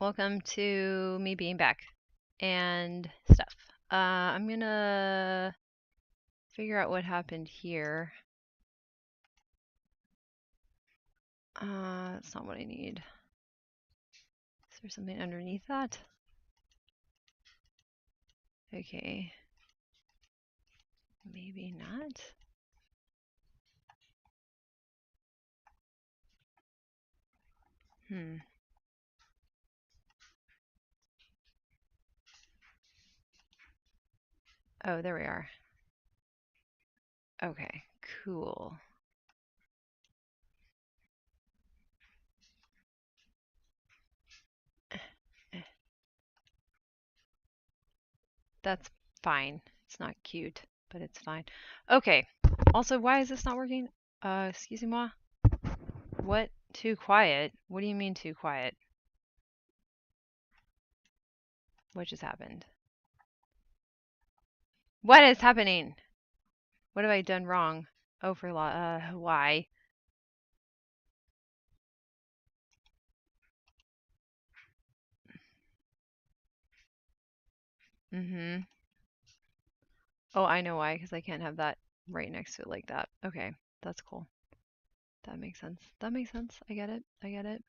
Welcome to me being back and stuff. I'm gonna figure out what happened here. That's not what I need. Is there something underneath that? Okay. Maybe not. Oh, there we are. Okay, cool. That's fine. It's not cute, but it's fine. Okay. Also, why is this not working? Excusez-moi. What? Too quiet? What do you mean too quiet? What just happened? What is happening? What have I done wrong? Oh, for why? Mm-hmm. Oh, I know why, because I can't have that right next to it like that. Okay, that's cool. That makes sense. That makes sense. I get it. I get it.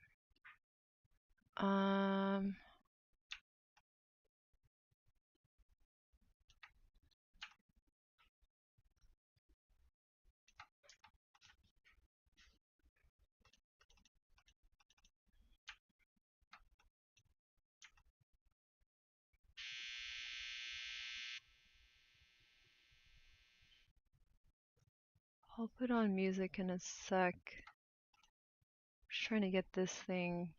I'll put on music in a sec. Just trying to get this thing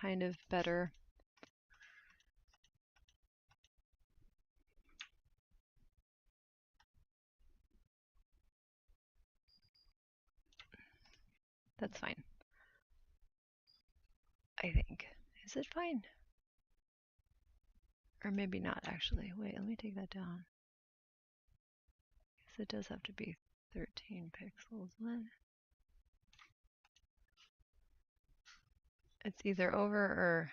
kind of better. That's fine. I think. Is it fine? Or maybe not, actually. Wait, let me take that down. Because it does have to be 13 pixels. What? It's either over or...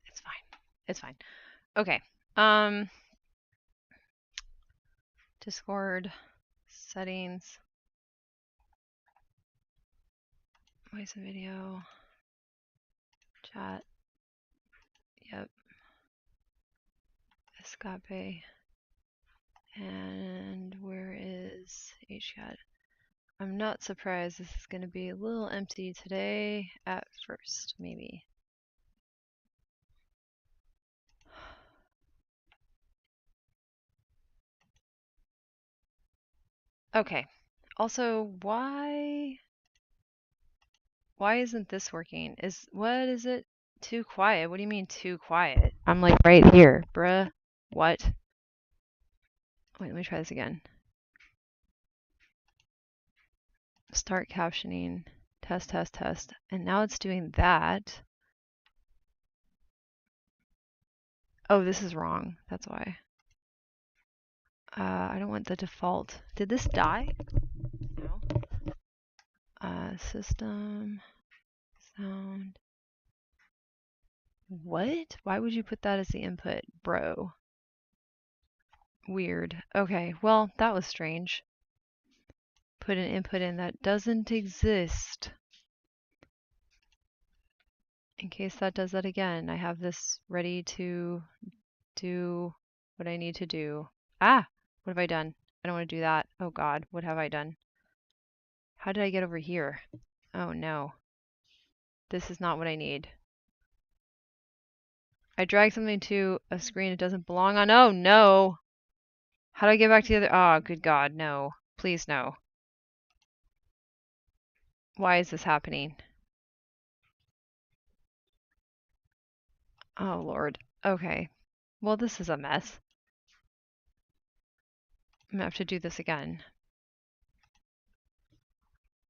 It's fine. It's fine. Okay. Discord settings. Voice and video. Chat. Yep. Escape. And where is HCAT? I'm not surprised this is going to be a little empty today at first, maybe. Okay. Also, why isn't this working? What is it? Too quiet? What do you mean too quiet? I'm like right here, bruh. What? Wait, let me try this again. Start captioning. Test, test, test. And now it's doing that. Oh, this is wrong. That's why. I don't want the default. Did this die? No. System. Sound. What? Why would you put that as the input, bro? Weird. Okay, well, that was strange. Put an input in that doesn't exist. In case that does that again, I have this ready to do what I need to do. Ah! What have I done? I don't want to do that. Oh God, what have I done? How did I get over here? Oh no. This is not what I need. I dragged something to a screen it doesn't belong on. Oh no! How do I get back to the other? Oh, good God, no. Please no. Why is this happening? Oh Lord. Okay. Well, this is a mess. I'm gonna have to do this again.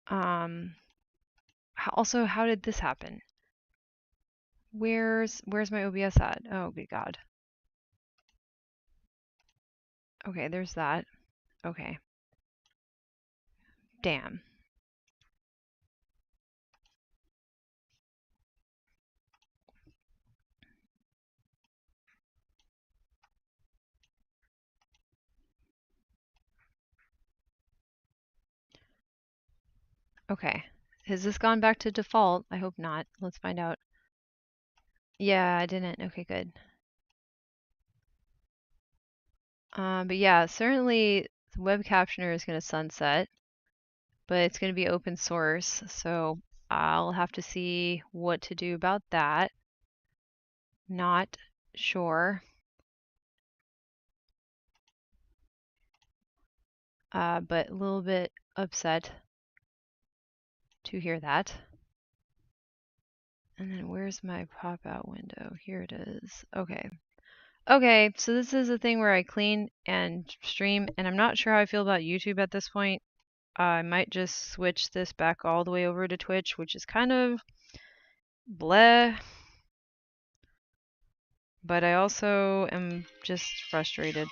Also, how did this happen? Where's my OBS at? Oh, good God. Okay, there's that. Okay. Damn. Okay. Has this gone back to default? I hope not. Let's find out. Yeah, I didn't. Okay, good. But yeah, certainly the web captioner is going to sunset, but it's going to be open source, so I'll have to see what to do about that. Not sure. But a little bit upset to hear that. And then where's my pop-out window? Here it is. Okay. Okay, so this is a thing where I clean and stream, and I'm not sure how I feel about YouTube at this point. I might just switch this back all the way over to Twitch, which is kind of bleh, but I also am just frustrated.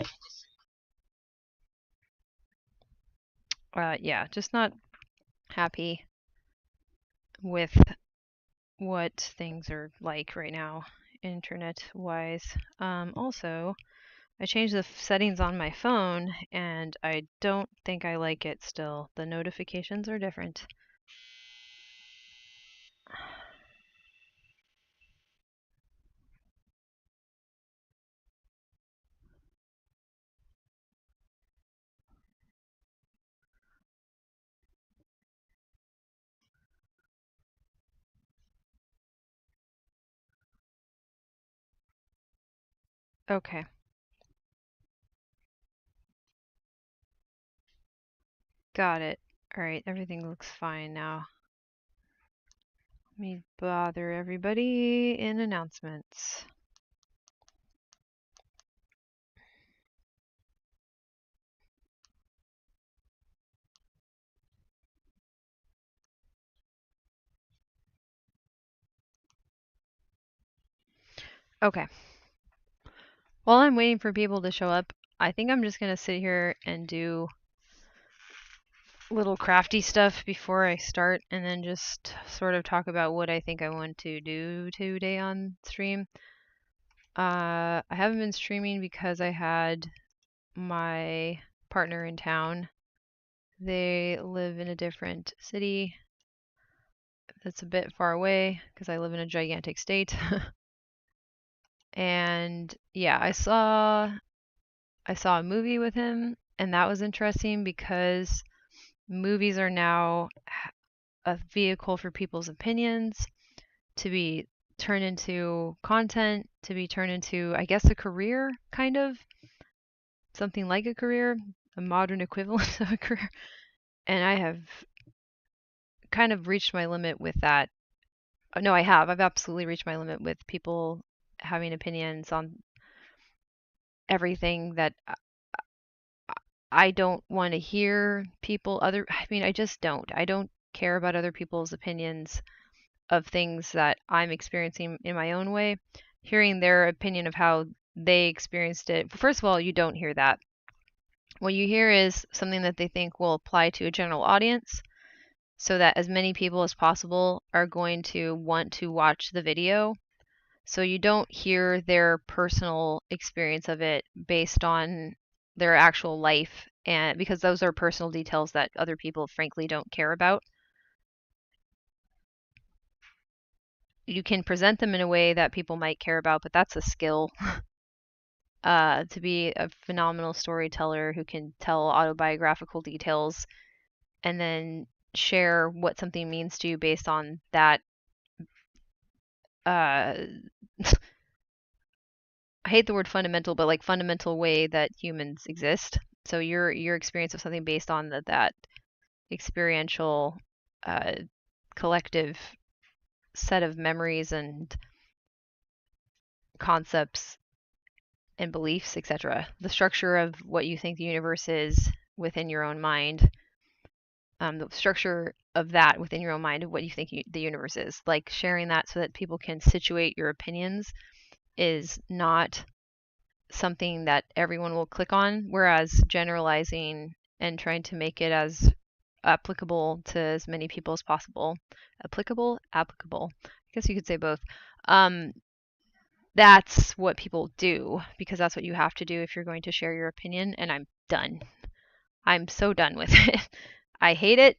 Yeah, just not happy with what things are like right now, internet-wise. Also, I changed the settings on my phone, and I don't think I like it still. The notifications are different. Okay. Got it. All right, everything looks fine now. Let me bother everybody in announcements. Okay. While I'm waiting for people to show up, I think I'm just gonna sit here and do little crafty stuff before I start, and then just sort of talk about what I think I want to do today on stream. I haven't been streaming because I had my partner in town. They live in a different city that's a bit far away because I live in a gigantic state. And yeah, I saw a movie with him, and that was interesting because movies are now a vehicle for people's opinions to be turned into content, to be turned into, I guess, a career, kind of something like a career, a modern equivalent of a career. And I have kind of reached my limit with that. No, I have. I've absolutely reached my limit with people having opinions on everything that I don't want to hear I mean, I just don't. I don't care about other people's opinions of things that I'm experiencing in my own way. Hearing their opinion of how they experienced it. First of all, you don't hear that. What you hear is something that they think will apply to a general audience, so that as many people as possible are going to want to watch the video. So you don't hear their personal experience of it based on their actual life, and because those are personal details that other people frankly don't care about. You can present them in a way that people might care about, but that's a skill. To be a phenomenal storyteller who can tell autobiographical details and then share what something means to you based on that. I hate the word fundamental, but like fundamental way that humans exist. So your experience of something based on that experiential uh, collective set of memories and concepts and beliefs, etc. The structure of what you think the universe is within your own mind. the structure of that within your own mind of what you think the universe is. Like sharing that so that people can situate your opinions is not something that everyone will click on, whereas generalizing and trying to make it as applicable to as many people as possible. Applicable? Applicable. I guess you could say both. That's what people do because that's what you have to do if you're going to share your opinion, and I'm done. I'm so done with it. I hate it.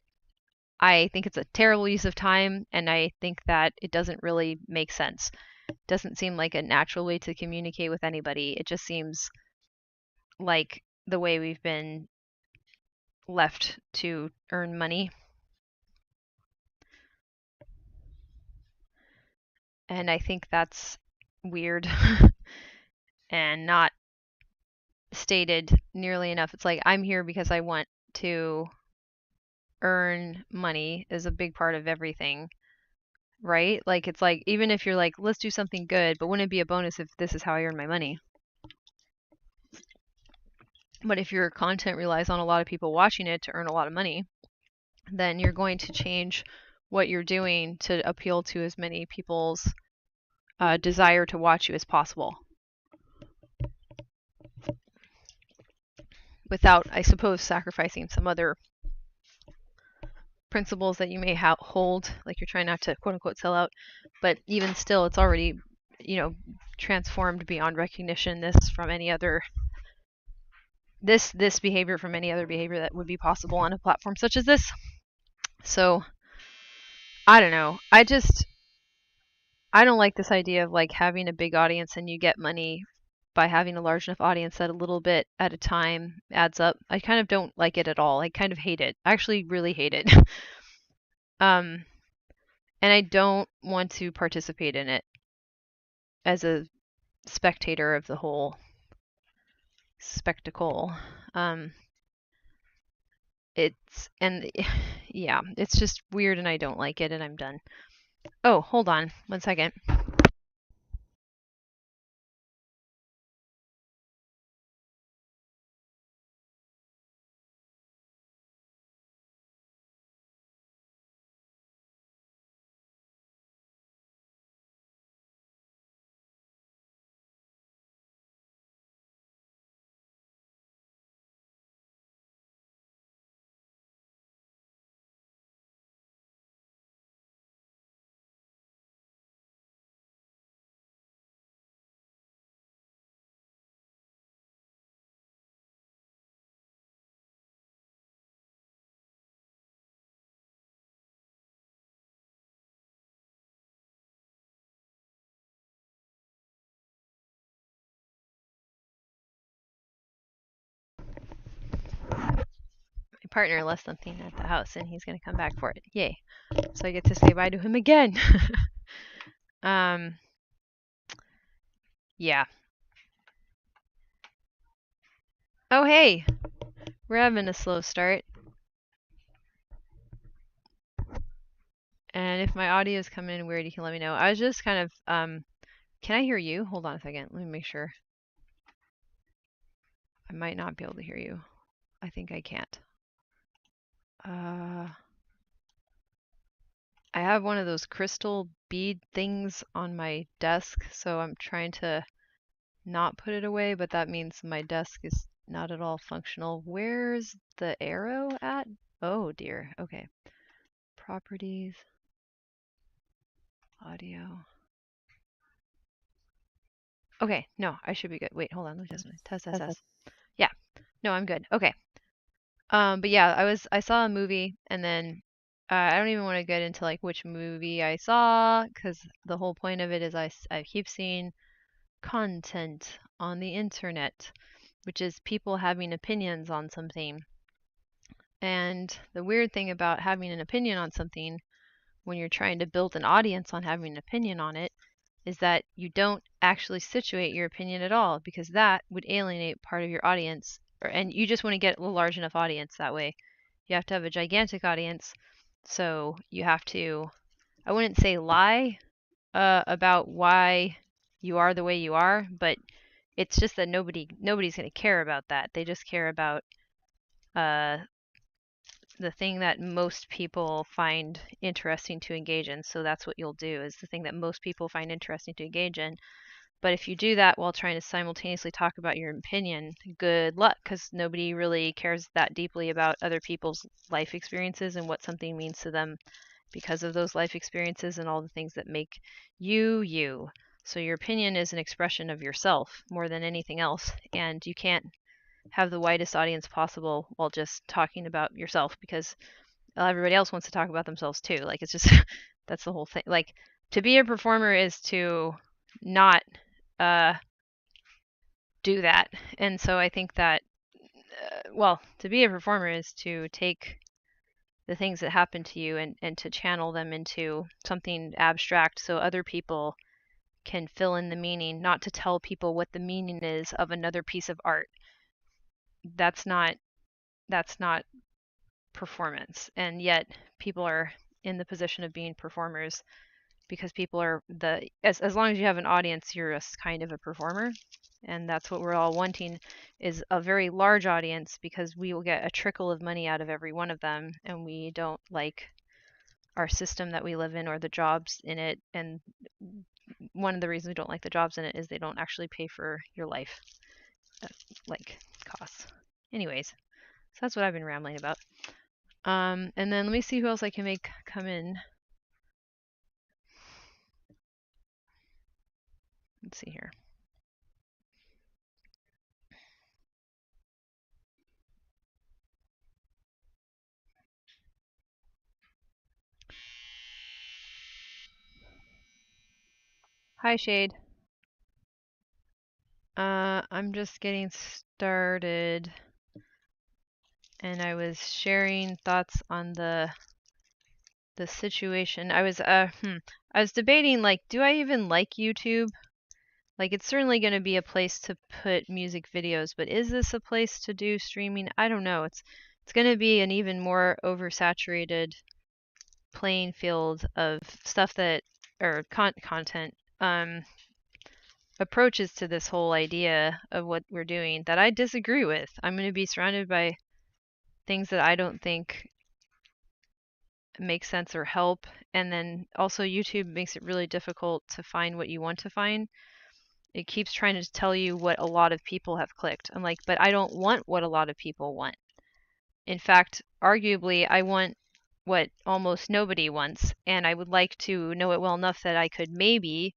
I think it's a terrible use of time, and I think that it doesn't really make sense. It doesn't seem like a natural way to communicate with anybody. It just seems like the way we've been left to earn money. And I think that's weird and not stated nearly enough. It's like I'm here because I want to earn money is a big part of everything, right? Like it's like even if you're like, let's do something good, but wouldn't it be a bonus if this is how I earn my money? But if your content relies on a lot of people watching it to earn a lot of money, then you're going to change what you're doing to appeal to as many people's desire to watch you as possible. Without, I suppose, sacrificing some other principles that you may hold, like you're trying not to quote unquote sell out, but even still, it's already, transformed beyond recognition. This behavior from any other behavior that would be possible on a platform such as this. So, I don't know. I don't like this idea of like having a big audience and you get money by having a large enough audience that a little bit at a time adds up. I kind of don't like it at all. I kind of hate it. I actually really hate it. And I don't want to participate in it as a spectator of the whole spectacle. It's just weird and I don't like it and I'm done. Oh, hold on 1 second. My partner left something at the house and he's going to come back for it. Yay. So I get to say bye to him again. Yeah. Oh, hey. We're having a slow start. And if my audio is coming in weird, you can let me know. I was just kind of, can I hear you? Hold on a second. Let me make sure. I might not be able to hear you. I think I can't. I have one of those crystal bead things on my desk, so I'm trying to not put it away, but that means my desk is not at all functional. Where's the arrow at? Oh dear. Okay. Properties. Audio. Okay, no, I should be good. Wait, hold on. Let me test. Yeah. No, I'm good. Okay. But yeah, I saw a movie and then I don't even want to get into like which movie I saw because the whole point of it is I keep seeing content on the internet, which is people having opinions on something. And the weird thing about having an opinion on something when you're trying to build an audience on having an opinion on it is that you don't actually situate your opinion at all because that would alienate part of your audience and you just want to get a large enough audience that way. You have to have a gigantic audience, so you have to, I wouldn't say lie about why you are the way you are, but it's just that nobody's going to care about that. They just care about the thing that most people find interesting to engage in. So that's what you'll do, is the thing that most people find interesting to engage in. But if you do that while trying to simultaneously talk about your opinion, good luck, because nobody really cares that deeply about other people's life experiences and what something means to them because of those life experiences and all the things that make you you. So your opinion is an expression of yourself more than anything else, and you can't have the widest audience possible while just talking about yourself, because everybody else wants to talk about themselves too. Like, it's just that's the whole thing. Like, to be a performer is to not do that. And so I think that, well, to be a performer is to take the things that happen to you and to channel them into something abstract so other people can fill in the meaning, not to tell people what the meaning is of another piece of art. That's not performance. And yet people are in the position of being performers because people are as long as you have an audience, you're a kind of a performer. And that's what we're all wanting, is a very large audience, because we will get a trickle of money out of every one of them, and we don't like our system that we live in or the jobs in it. And one of the reasons we don't like the jobs in it is they don't actually pay for your life, like costs. Anyways, so that's what I've been rambling about. And then let me see who else I can make come in. Let's see here. Hi, Shade. I'm just getting started, and I was sharing thoughts on the situation. I was debating, like, do I even like YouTube? Like, it's certainly going to be a place to put music videos, but is this a place to do streaming? I don't know. It's going to be an even more oversaturated playing field of stuff that, or content, approaches to this whole idea of what we're doing that I disagree with. I'm going to be surrounded by things that I don't think make sense or help. And then also YouTube makes it really difficult to find what you want to find. It keeps trying to tell you what a lot of people have clicked. I'm like, but I don't want what a lot of people want. In fact, arguably, I want what almost nobody wants, and I would like to know it well enough that I could maybe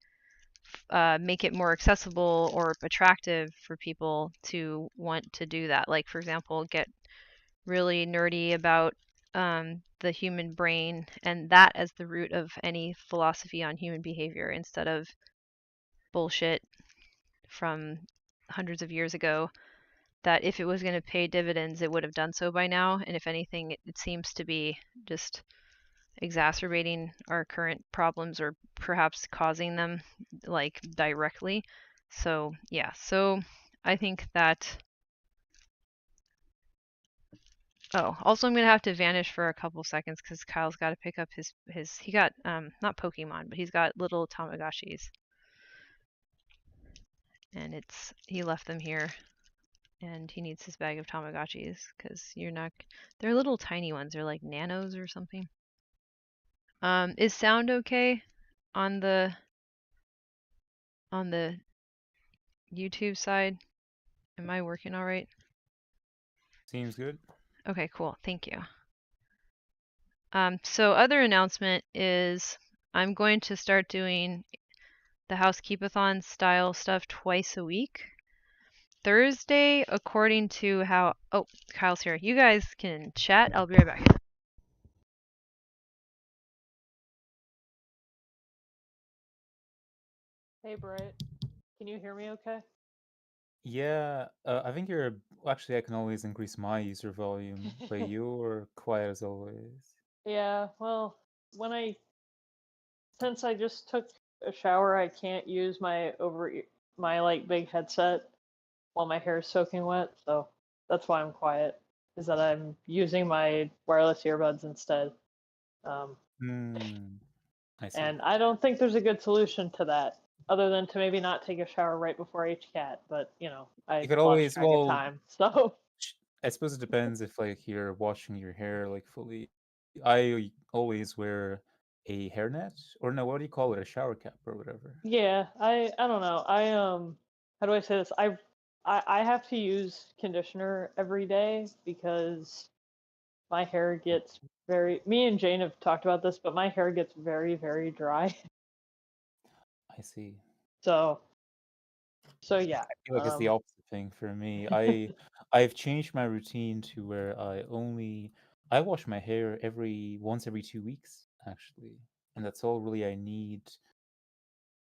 make it more accessible or attractive for people to want to do that. Like, for example, get really nerdy about the human brain and that as the root of any philosophy on human behavior, instead of bullshit from hundreds of years ago that if it was going to pay dividends, it would have done so by now. And if anything, it seems to be just exacerbating our current problems, or perhaps causing them, like, directly. So yeah, so I think that, oh, also I'm gonna have to vanish for a couple seconds because Kyle's got to pick up his he got not Pokemon, but he's got little Tamagotchis, and he left them here, and he needs his bag of Tamagotchis because they're little tiny ones, they're like nanos or something. Is sound okay on the YouTube side? Am I working all right? Seems good. Okay, cool. Thank you. So other announcement is I'm going to start doing the Housekeep-a-thon style stuff twice a week. Thursday, according to how... Oh, Kyle's here. You guys can chat. I'll be right back. Hey, Bright. Can you hear me okay? Yeah, I think you're actually I can always increase my user volume, but you're quiet as always. Yeah, well, when I since I just took a shower, I can't use my like big headset while my hair is soaking wet, so that's why I'm quiet. Is that I'm using my wireless earbuds instead. Um, Hmm, I see. and I don't think there's a good solution to that, other than to maybe not take a shower right before each cat. But You I could lost always, track of well, time, so. I suppose it depends if like you're washing your hair like fully. I always wear a hairnet, or no, what do you call it? A shower cap or whatever. Yeah, I don't know. How do I say this? I have to use conditioner every day because my hair gets very, me and Jane have talked about this, but my hair gets very, very dry. I see. So yeah. I feel like it's the opposite thing for me. I've changed my routine to where I wash my hair once every 2 weeks actually, and that's all really I need.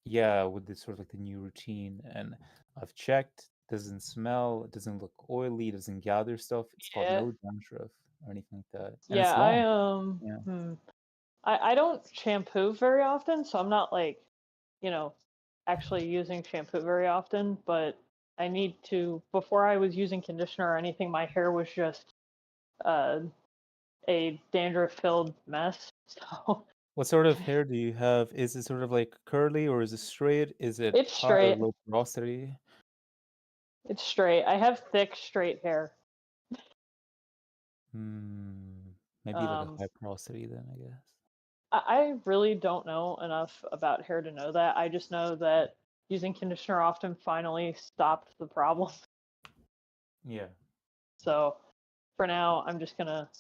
Yeah, with this sort of like the new routine, and I've checked, doesn't smell, it doesn't look oily, doesn't gather stuff. It's got Yeah. no dandruff or anything like that, and Yeah, it's long. Yeah, I don't shampoo very often, so I'm not like, you know, actually using shampoo very often, but I need to, before I was using conditioner or anything, my hair was just uh, a dandruff-filled mess. So what sort of hair do you have? Is it sort of like curly, or is it straight? Is it it's high or straight. low porosity? It's straight. I have thick, straight hair. Hmm, maybe like a Um, high porosity then, I guess. I really don't know enough about hair to know that. I just know that using conditioner often finally stopped the problem. Yeah. So for now, I'm just gonna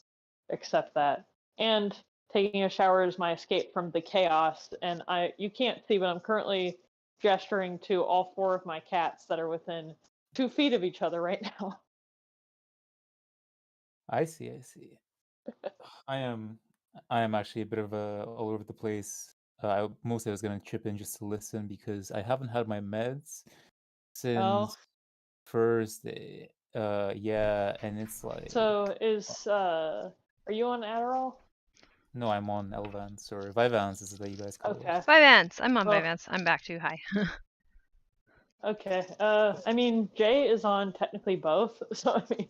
accept that. And taking a shower is my escape from the chaos. And you can't see, but I'm currently gesturing to all four of my cats that are within 2 feet of each other right now. I see, I see. I am I am actually a bit of a all over the place. Mostly I was gonna chip in just to listen because I haven't had my meds Oh, since Thursday. Yeah, and it's like so are you on Adderall? no, I'm on Elvance or Vyvanse is that you guys call it. Okay. Vyvanse. I'm on Well, Vyvanse. I'm back too high. okay. I mean, Jay is on technically both, so I mean,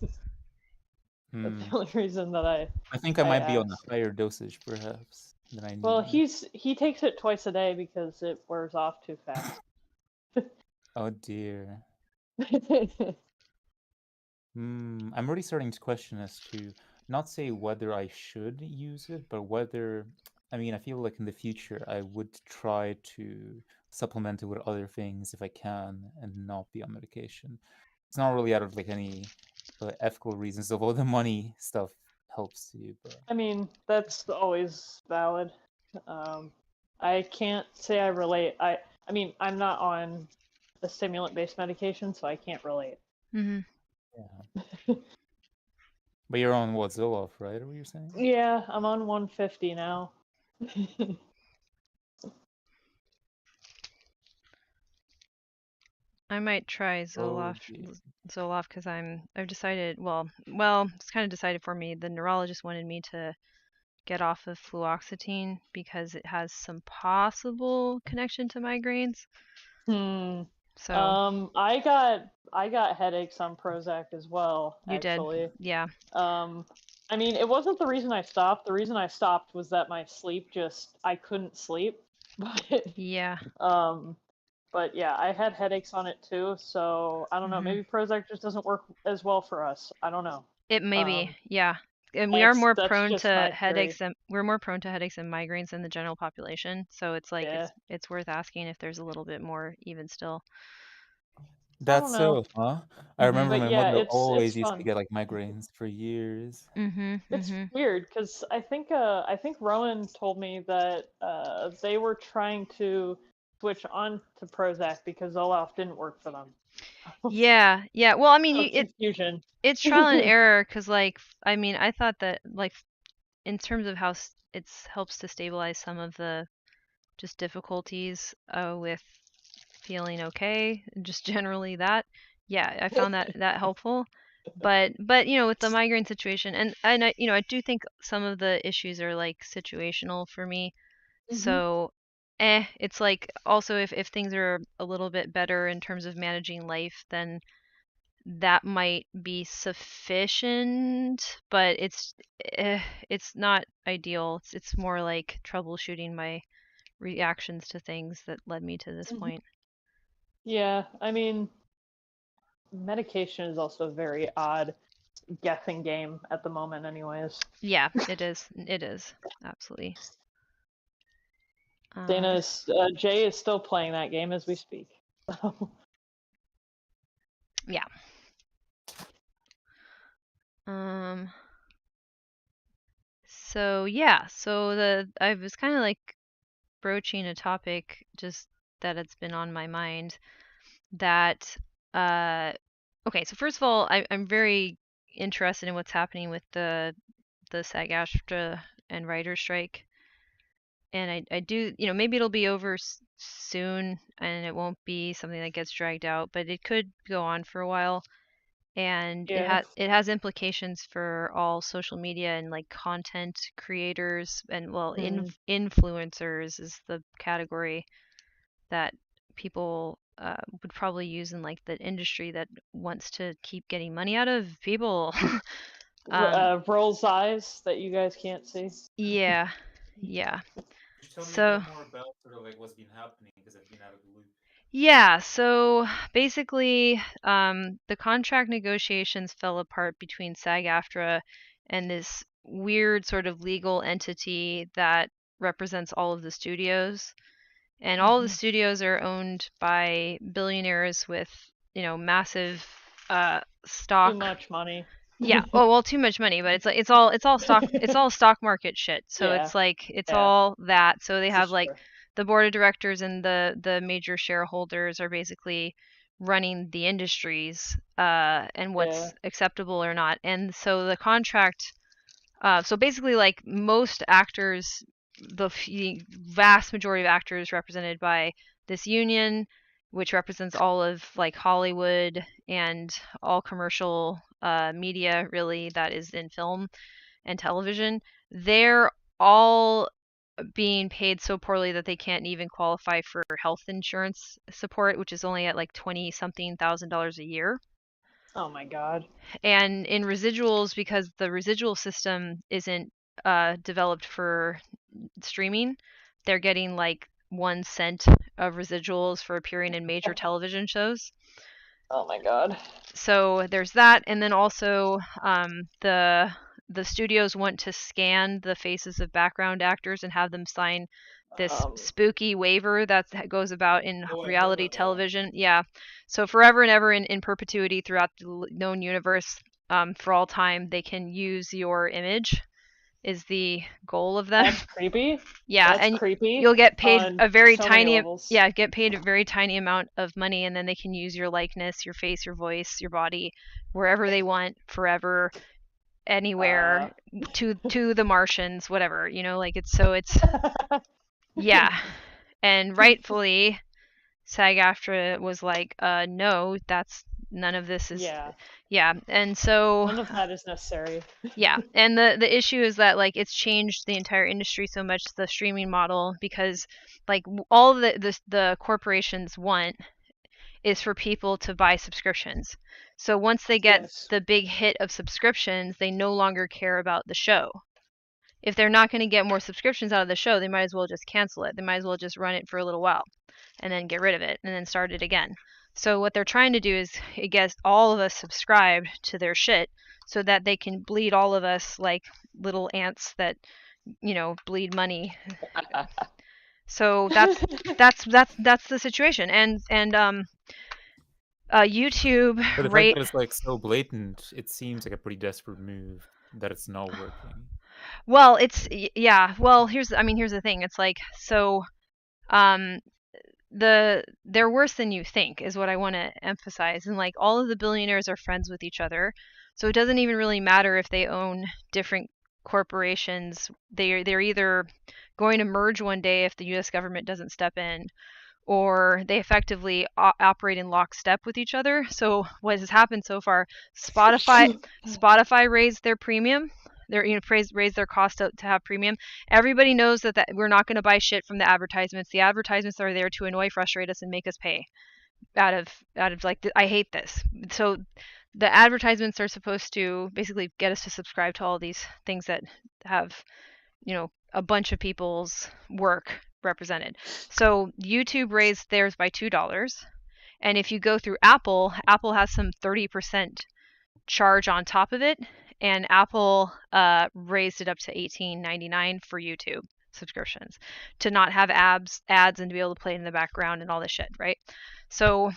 that's Hmm. the only reason that I think I I might be on asked. a higher dosage perhaps than I Well, need. he takes it twice a day because it wears off too fast. Oh dear. I'm already starting to question as to not say whether I should use it, but whether, I mean, I feel like in the future I would try to supplement it with other things if I can and not be on medication. It's not really out of like any ethical reasons, although the money stuff helps you, but I mean, that's always valid. Um, I can't say I relate. I mean, I'm not on a stimulant-based medication, so I can't relate. hmm yeah. But you're on what, Zoloft, right? Or what you're saying? Yeah, I'm on 150 now. I might try Oh dear. Zoloft because I've decided. Well, it's kind of decided for me. The neurologist wanted me to get off of fluoxetine because it has some possible connection to migraines. Hmm. So I got headaches on Prozac as well, you did, actually. yeah. Um, I mean, it wasn't the reason I stopped. The reason I stopped was that my sleep I couldn't sleep. But Yeah. um, but yeah, I had headaches on it too. So I don't know. hmm Maybe Prozac just doesn't work as well for us. I don't know. It may be, Um, yeah. And we are more that's prone just to my theory. headaches and we're more prone to headaches and migraines than the general population. So it's like Yeah. it's worth asking if there's a little bit more even still. I don't That's know. so, huh? I remember Mhm. But my yeah, mother it's always used to fun. get like migraines for years. Mhm. It's Mhm. weird because I think Rowan told me that they were trying to switch on to Prozac because Zoloft didn't work for them. Yeah. Yeah. Well, I mean, So confusion. it's trial and error because I mean, I thought that in terms of how it helps to stabilize some of the just difficulties with feeling okay, just generally that. Yeah, I found that helpful. But with the migraine situation and I do think some of the issues are like situational for me. Hmm. So it's like also if things are a little bit better in terms of managing life, then that might be sufficient, but it's not ideal. It's more like troubleshooting my reactions to things that led me to this Hmm. point. Yeah, I mean, medication is also very odd. guessing game at the moment, anyways. Yeah, it is. It is. Absolutely. Jay is still playing that game as we speak. Yeah. So yeah, so I was kind of like broaching a topic just that it's been on my mind that okay, so first of all, I'm very interested in what's happening with the SAG-AFTRA and writer strike. And I do, maybe it'll be over soon and it won't be something that gets dragged out, but it could go on for a while. And Yeah. it has implications for all social media and like content creators and well, influencers is the category that people would probably use in like the industry that wants to keep getting money out of people. Roll's eyes that you guys can't see. Yeah. Could you tell me a So bit more about sort of like what's been happening because I've been out of the loop. yeah, so basically, the contract negotiations fell apart between SAG-AFTRA and this weird sort of legal entity that represents all of the studios. And all of the studios are owned by billionaires with, massive stock. Too much money. Yeah. Oh well, too much money, but it's all stock market shit. So Yeah. it's like it's Yeah. all that. So they This have is like true. the board of directors and the major shareholders are basically running the industries and what's Yeah. acceptable or not. And so the contract so basically like most actors, the vast majority of actors represented by this union, which represents all of like Hollywood and all commercial media really that is in film and television, they're all being paid so poorly that they can't even qualify for health insurance support, which is only at like 20 something thousand dollars a year. Oh my god. And in residuals, because the residual system isn't developed for streaming, they're getting like 1 cent of residuals for appearing in major television shows. Oh my god. So there's that, and then also the studios want to scan the faces of background actors and have them sign this spooky waiver that goes about in reality television. Yeah. So forever and ever in perpetuity throughout the known universe, for all time, they can use your image is the goal of them. That's creepy. Yeah, That's and creepy. you'll get paid on a very so many tiny levels. get paid a very tiny amount of money, and then they can use your likeness, your face, your voice, your body wherever they want forever, anywhere, to the Martians, whatever, like it's yeah. And rightfully SAG-AFTRA was like, no, that's none of this is yeah. And so None of that is necessary. yeah, and the issue is that like it's changed the entire industry so much, the streaming model, because like all the corporations want is for people to buy subscriptions. So once they get the big hit of subscriptions, they no longer care about the show. If they're not going to get more subscriptions out of the show, they might as well just cancel it. They might as well just run it for a little while and then get rid of it and then start it again. So what they're trying to do is it gets all of us subscribed to their shit so that they can bleed all of us like little ants that, bleed money. So that's the situation. And YouTube But the fact that it's like so blatant, it seems like a pretty desperate move that it's not working. Well, yeah. Well, here's the thing. It's like, so they're worse than you think is what I want to emphasize. And like all of the billionaires are friends with each other. So it doesn't even really matter if they own different corporations. They're either going to merge one day if the US government doesn't step in, or they effectively operate in lockstep with each other. So what has happened so far, Spotify raised their premium. They're raise their cost to have premium. Everybody knows that we're not going to buy shit from the advertisements. The advertisements are there to annoy, frustrate us, and make us pay. Out of like, I hate this. So the advertisements are supposed to basically get us to subscribe to all these things that have, a bunch of people's work represented. So YouTube raised theirs by $2. And if you go through Apple has some 30% charge on top of it, and Apple raised it up to $18.99 for YouTube subscriptions to not have ads and to be able to play it in the background and all this shit, right? So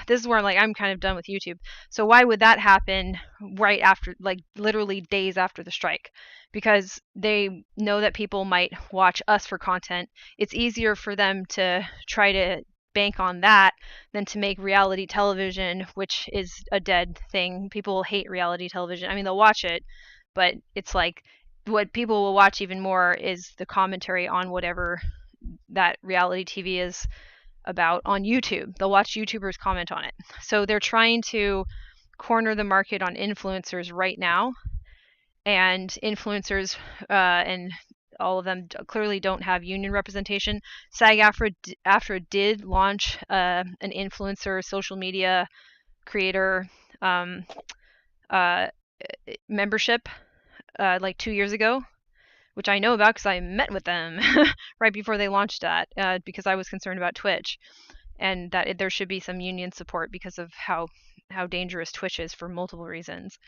this is where I'm kind of done with YouTube. So why would that happen right after, like literally days after the strike? Because they know that people might watch us for content. It's easier for them to try to bank on that than to make reality television, which is a dead thing. People hate reality television. I mean, they'll watch it, but it's like what people will watch even more is the commentary on whatever that reality TV is about on YouTube. They'll watch YouTubers comment on it. So they're trying to corner the market on influencers right now, and influencers and all of them clearly don't have union representation. SAG-AFTRA did launch an influencer social media creator uh, membership like 2 years ago, which I know about because I met with them right before they launched that because I was concerned about Twitch and that there should be some union support because of how dangerous Twitch is for multiple reasons.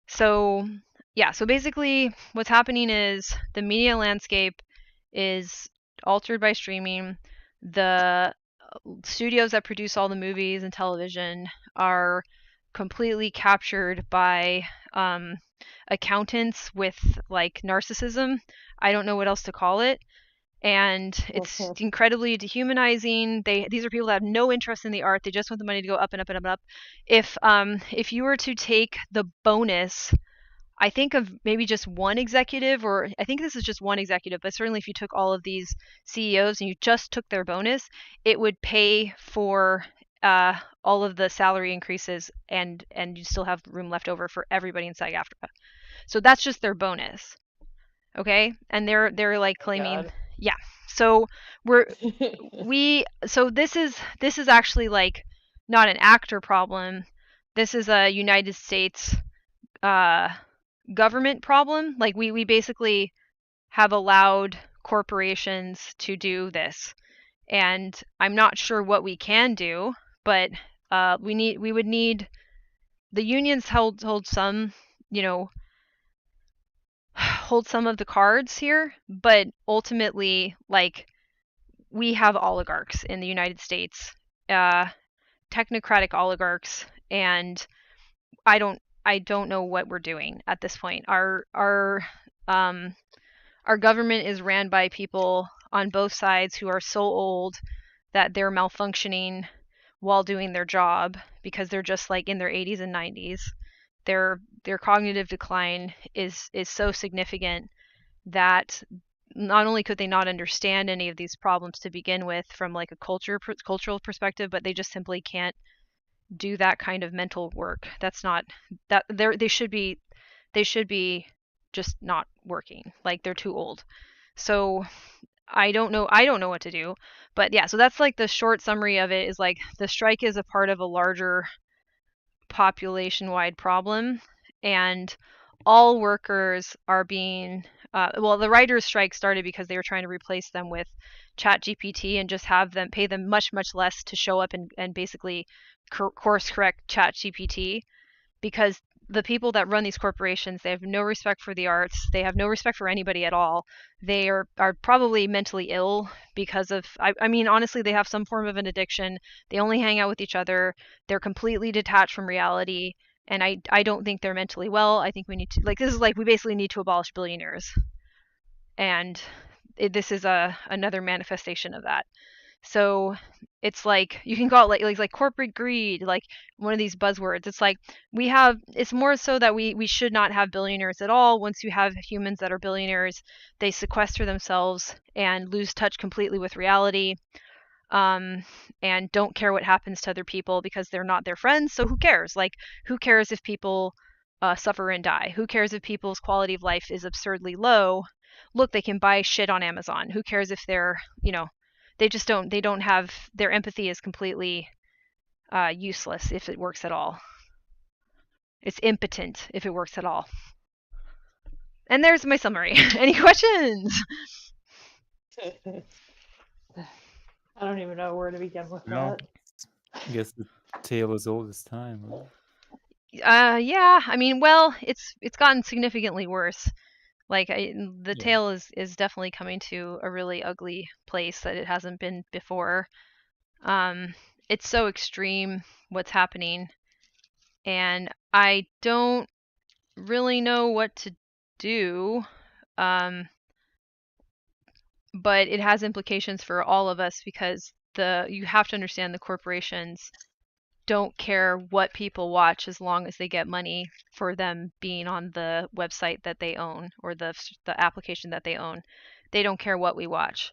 So yeah, so basically what's happening is the media landscape is altered by streaming. The studios that produce all the movies and television are completely captured by accountants with like narcissism. I don't know what else to call it. And it's incredibly dehumanizing. These are people that have no interest in the art. They just want the money to go up and up and up and up. If you were to take the bonus, I think of maybe just one executive, or I think this is just one executive, but certainly if you took all of these CEOs and you just took their bonus, it would pay for all of the salary increases, and you still have room left over for everybody in SAG-AFTRA. So that's just their bonus, okay? And they're like claiming, yeah. So this is actually like not an actor problem. This is a United States government problem. Like we basically have allowed corporations to do this, and I'm not sure what we can do, but we would need the unions hold some, hold some of the cards here, but ultimately, like, we have oligarchs in the United States, technocratic oligarchs, and I don't know what we're doing at this point. Our government is ran by people on both sides who are so old that they're malfunctioning while doing their job because they're just like in their 80s and 90s. Their cognitive decline is so significant that not only could they not understand any of these problems to begin with from like a cultural perspective, but they just simply can't do that kind of mental work. That's not that they should be just not working. Like they're too old. So I don't know what to do. But yeah, so that's like the short summary of it, is like the strike is a part of a larger population-wide problem, and all workers are being the writers' strike started because they were trying to replace them with ChatGPT and just have them pay them much less to show up and basically course correct ChatGPT, because the people that run these corporations, they have no respect for the arts. They have no respect for anybody at all. They are probably mentally ill because of, I mean, honestly, they have some form of an addiction. They only hang out with each other. They're completely detached from reality. And I don't think they're mentally well. I think we need to, like, this is like, we basically need to abolish billionaires. And this is another manifestation of that. So it's like, you can call it like corporate greed, like one of these buzzwords. It's like it's more so that we should not have billionaires at all. Once you have humans that are billionaires, they sequester themselves and lose touch completely with reality, and don't care what happens to other people because they're not their friends. So who cares? Like, who cares if people suffer and die? Who cares if people's quality of life is absurdly low? Look, they can buy shit on Amazon. Who cares if they're, they just don't have, their empathy is completely useless if it works at all. It's impotent if it works at all. And there's my summary. Any questions? I don't even know where to begin with No, that. I guess the tale is old as time. Right? Yeah, I mean, well, it's gotten significantly worse. Like the Yeah. tale is definitely coming to a really ugly place that it hasn't been before. Um, it's so extreme what's happening, and I don't really know what to do. Um, but it has implications for all of us because you have to understand the corporations don't care what people watch as long as they get money for them being on the website that they own or the application that they own. They don't care what we watch.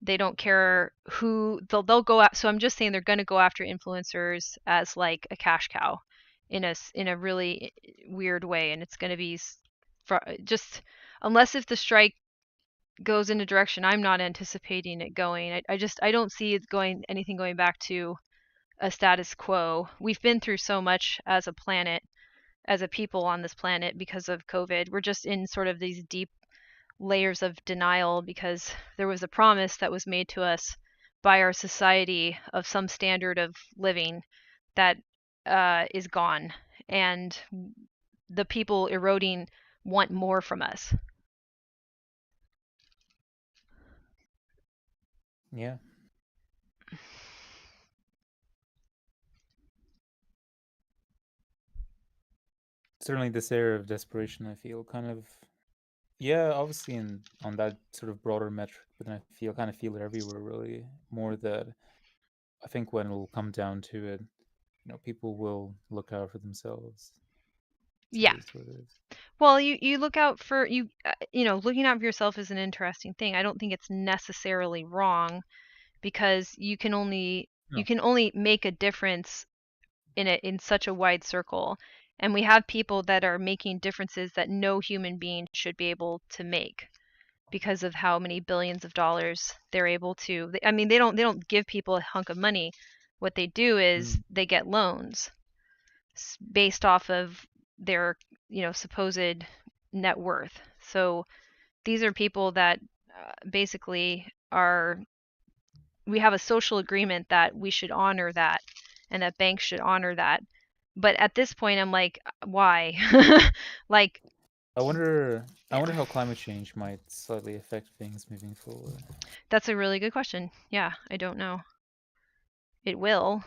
They don't care who they'll go at. So I'm just saying they're going to go after influencers as like a cash cow in a really weird way, and it's going to be just unless if the strike goes in a direction I'm not anticipating it going. I don't see it going anything going back to a status quo. We've been through so much as a planet, as a people on this planet because of COVID. We're just in sort of these deep layers of denial because there was a promise that was made to us by our society of some standard of living that is gone, and the people eroding want more from us. Yeah. Certainly this era of desperation, I feel kind of, yeah, obviously in on that sort of broader metric, but then I feel kind of feel it everywhere really. More that I think when it will come down to it, people will look out for themselves. So Yeah. it is what it is. Well, you look out for looking out for yourself is an interesting thing. I don't think it's necessarily wrong because you No. can only make a difference in such a wide circle. And we have people that are making differences that no human being should be able to make because of how many billions of dollars they're able to. I mean, they don't give people a hunk of money. What they do is Mm. they get loans based off of their, supposed net worth. So these are people that basically are, we have a social agreement that we should honor that and that banks should honor that. But at this point, I'm like, why? Like, I wonder how climate change might slightly affect things moving forward. that's a really good question. Yeah, I don't know. It will.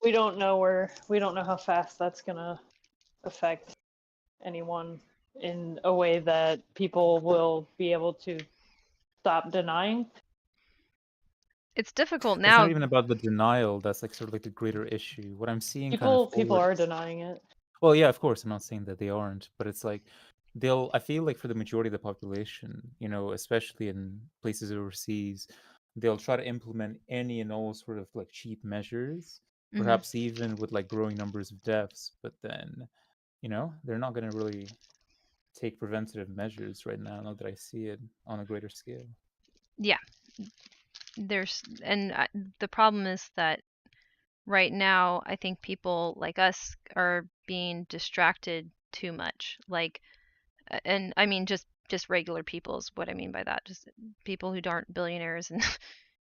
We don't know how fast that's gonna affect anyone in a way that people will be able to stop denying. It's difficult It's not now. even about the denial. That's like sort of like the greater issue. What I'm seeing kind of People forward. are denying it. Well, yeah, of course. I'm not saying that they aren't, but it's like I feel like for the majority of the population, especially in places overseas, they'll try to implement any and all sort of like cheap measures, Mhm. perhaps even with like growing numbers of deaths, but then, they're not going to really take preventative measures right now that I see it on a greater scale. Yeah, the problem is that right now I think people like us are being distracted too much. Like, and I mean just regular people is what I mean by that. Just people who aren't billionaires and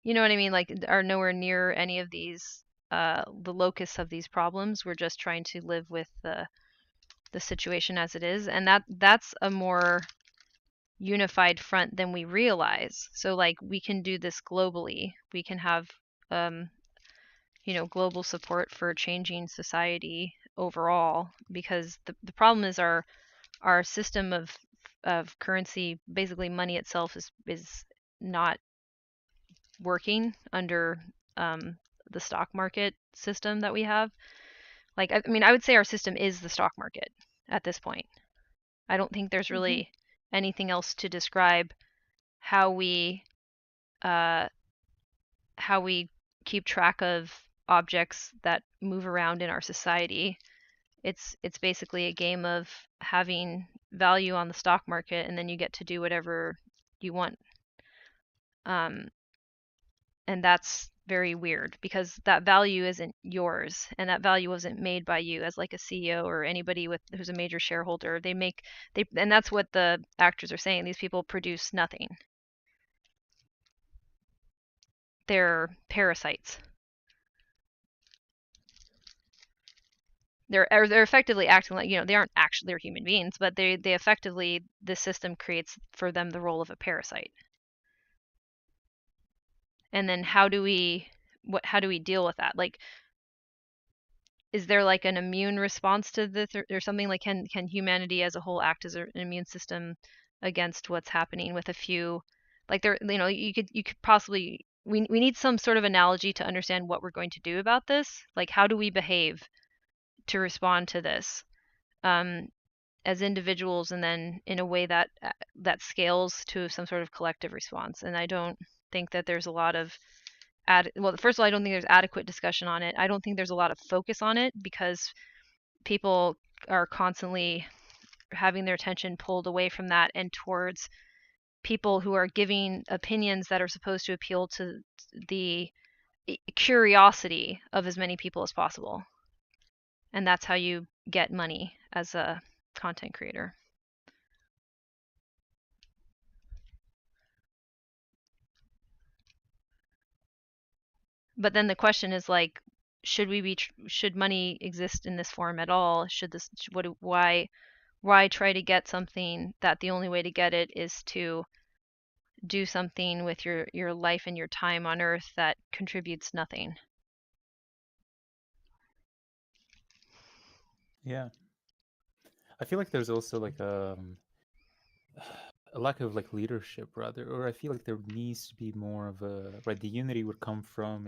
you know what I mean, like are nowhere near any of these the locus of these problems. We're just trying to live with the situation as it is, and that's a more unified front than we realize. So like we can do this globally. We can have um global support for changing society overall because the problem is our system of currency, basically money itself is not working under the stock market system that we have. Like I mean I would say our system is the stock market at this point. I don't think there's Mm-hmm. really anything else to describe how we uh, how we keep track of objects that move around in our society. It's basically a game of having value on the stock market, and then you get to do whatever you want. Um, and that's very weird because that value isn't yours, and that value wasn't made by you as like a CEO or anybody who's a major shareholder. And that's what the actors are saying. These people produce nothing. They're parasites. they're effectively acting like, they aren't actually, they're human beings, but they effectively, the system creates for them the role of a parasite. And then how do we deal with that? Like, is there like an immune response to this, or something? Like, can humanity as a whole act as an immune system against what's happening with a few, like, there, you could possibly, we need some sort of analogy to understand what we're going to do about this. Like, how do we behave to respond to this, as individuals, and then in a way that scales to some sort of collective response? And I don't think that there's a lot of well, first of all, I don't think there's adequate discussion on it. I don't think there's a lot of focus on it because people are constantly having their attention pulled away from that and towards people who are giving opinions that are supposed to appeal to the curiosity of as many people as possible. And that's how you get money as a content creator. But then the question is, like, should money exist in this form at all? Why try to get something that the only way to get it is to do something with your life and your time on earth that contributes nothing? Yeah. I feel like there's also like a lack of like leadership, rather, or I feel like there needs to be more of a, right, the unity would come from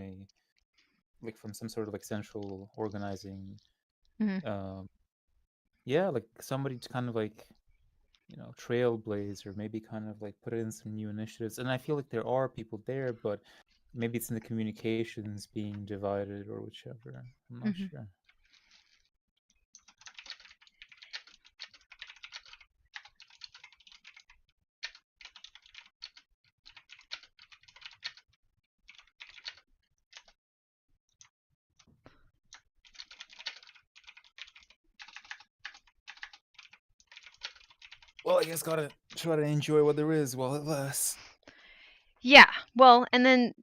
from some sort of like central organizing, Mm-hmm. yeah, like somebody to kind of like, trailblaze, or maybe kind of like put in some new initiatives. And I feel like there are people there, but maybe it's in the communications being divided or whichever. I'm not Mm-hmm. sure. Well, I guess gotta try to enjoy what there is while it lasts. Yeah, well, and then,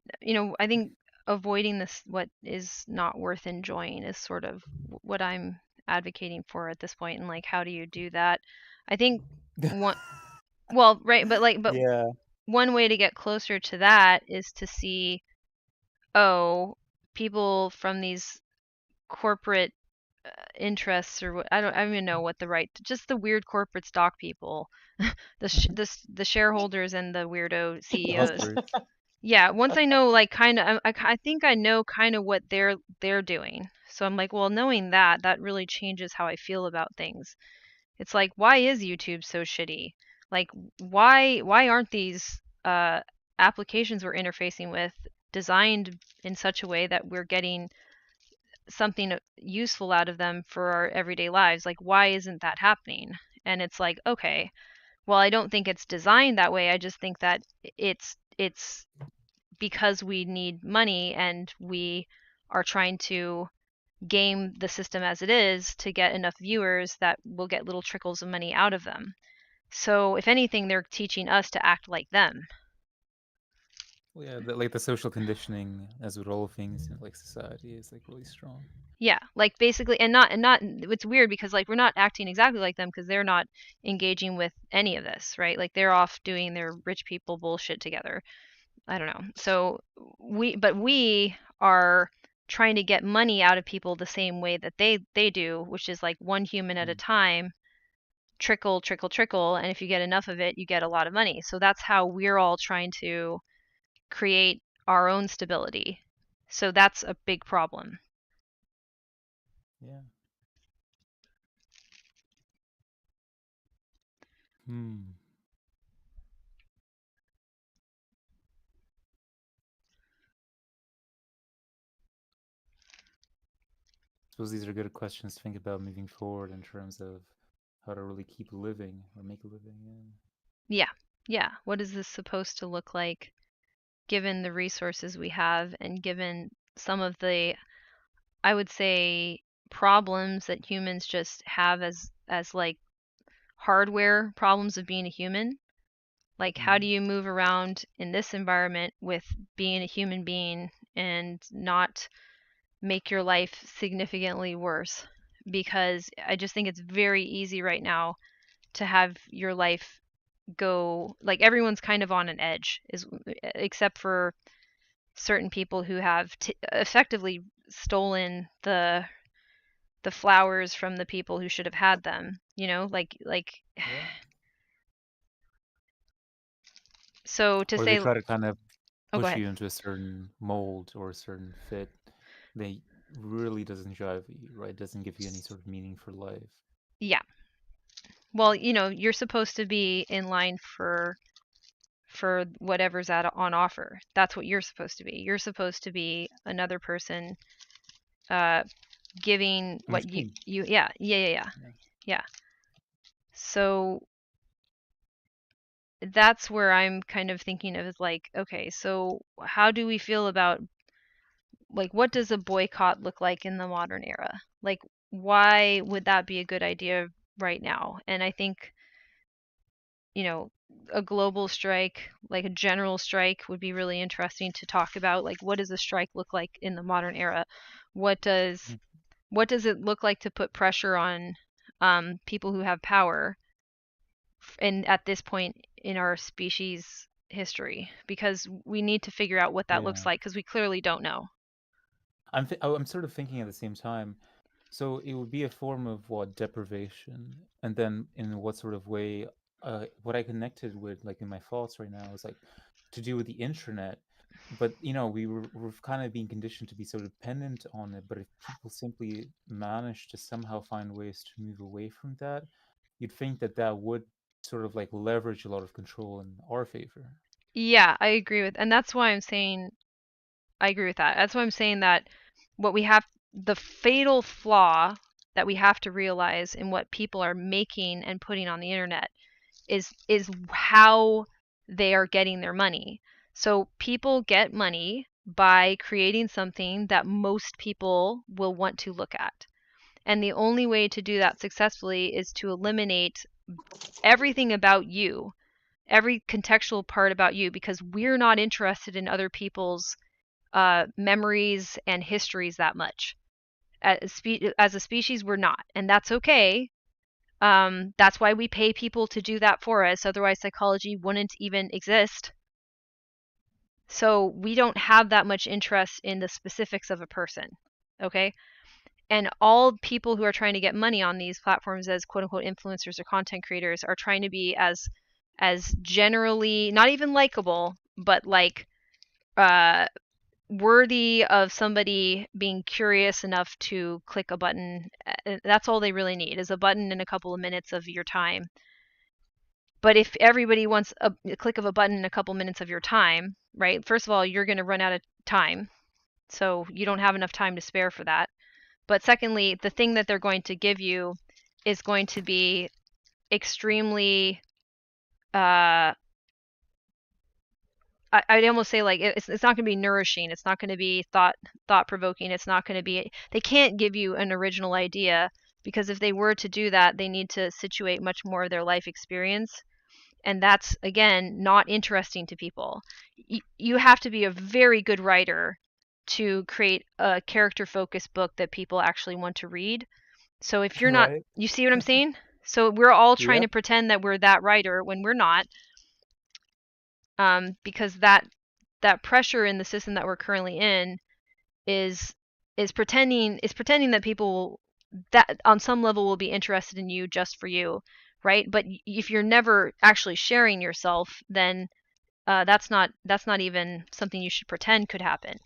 I think avoiding this, what is not worth enjoying, is sort of what I'm advocating for at this point. And like, how do you do that? I think one, well, right, but Yeah. one way to get closer to that is to see, oh, people from these corporate interests, or what, I don't even know what the right, just the weird corporate stock people, the shareholders and the weirdo The CEOs. hustlers. Yeah, once I know, like, kind of, I think I know kind of what they're doing. So I'm like, well, knowing that really changes how I feel about things. It's like, why is YouTube so shitty? Like, why aren't these applications we're interfacing with designed in such a way that we're getting something useful out of them for our everyday lives? Like, why isn't that happening? And it's like, okay, well, I don't think it's designed that way. I just think that it's because we need money, and we are trying to game the system as it is to get enough viewers that we'll get little trickles of money out of them. So if anything, they're teaching us to act like them. Well, yeah, like the social conditioning, as with all things in like society, is like really strong. Yeah, like, basically, and not it's weird because, like, we're not acting exactly like them because they're not engaging with any of this, right? Like, they're off doing their rich people bullshit together. I don't know. So we are trying to get money out of people the same way that they do, which is like one human at a Mm. time, trickle, trickle, trickle, and if you get enough of it, you get a lot of money. So that's how we're all trying to create our own stability. So that's a big problem. Yeah. Hmm. Suppose these are good questions to think about moving forward in terms of how to really keep living or make a living. Yeah. Yeah. What is this supposed to look like given the resources we have, and given some of the, I would say, problems that humans just have as like hardware problems of being a human? Like, how do Mm. you move around in this environment with being a human being and not make your life significantly worse because I just think it's very easy right now to have your life go, like, everyone's kind of on an edge, except for certain people who have effectively stolen the flowers from the people who should have had them, like Yeah. so to Or they say, try to kind of oh, go push ahead. you into a certain mold or a certain fit that really doesn't jive with you, right? Doesn't give you any sort of meaning for life. Yeah. Well, you're supposed to be in line for whatever's on offer. That's what you're supposed to be. You're supposed to be another person giving On the what screen. yeah. So that's where I'm kind of thinking of, is like, okay, so how do we feel about, like, what does a boycott look like in the modern era? Like, why would that be a good idea right now? And I think, a global strike, like a general strike, would be really interesting to talk about. Like, what does a strike look like in the modern era? What does Mhm. it look like to put pressure on people who have power, and at this point in our species history? Because we need to figure out what that looks Yeah. like, because we clearly don't know. I'm sort of thinking at the same time. So it would be a form of what, deprivation, and then in what sort of way? What I connected with, like in my thoughts right now, is like to do with the internet. But we're kind of being conditioned to be so dependent on it. But if people simply manage to somehow find ways to move away from that, you'd think that that would sort of like leverage a lot of control in our favor. Yeah, I agree with, and that's why I'm saying I agree with that. That's why I'm saying that what we have, the fatal flaw that we have to realize in what people are making and putting on the internet, is how they are getting their money. So people get money by creating something that most people will want to look at. And the only way to do that successfully is to eliminate everything about you, every contextual part about you, because we're not interested in other people's memories and histories that much. As a species, we're not, and that's okay. That's why we pay people to do that for us. Otherwise, psychology wouldn't even exist. So we don't have that much interest in the specifics of a person. Okay. And all people who are trying to get money on these platforms as quote unquote influencers or content creators are trying to be as generally not even likable, but like worthy of somebody being curious enough to click a button. That's all they really need, is a button in a couple of minutes of your time. But if everybody wants a click of a button in a couple minutes of your time, right? First of all, you're going to run out of time. So you don't have enough time to spare for that. But secondly, the thing that they're going to give you is going to be extremely I'd almost say, like, it's not going to be nourishing. It's not going to be thought provoking. It's not going to be. They can't give you an original idea, because if they were to do that, they need to situate much more of their life experience, and that's again not interesting to people. You have to be a very good writer to create a character focused book that people actually want to read. So if you're not, Right. you see what I'm saying? So we're all trying to Yep. pretend that we're that writer when we're not, because that pressure in the system that we're currently in is pretending that people that on some level will be interested in you just for you, right? But if you're never actually sharing yourself, then that's not even something you should pretend could happen.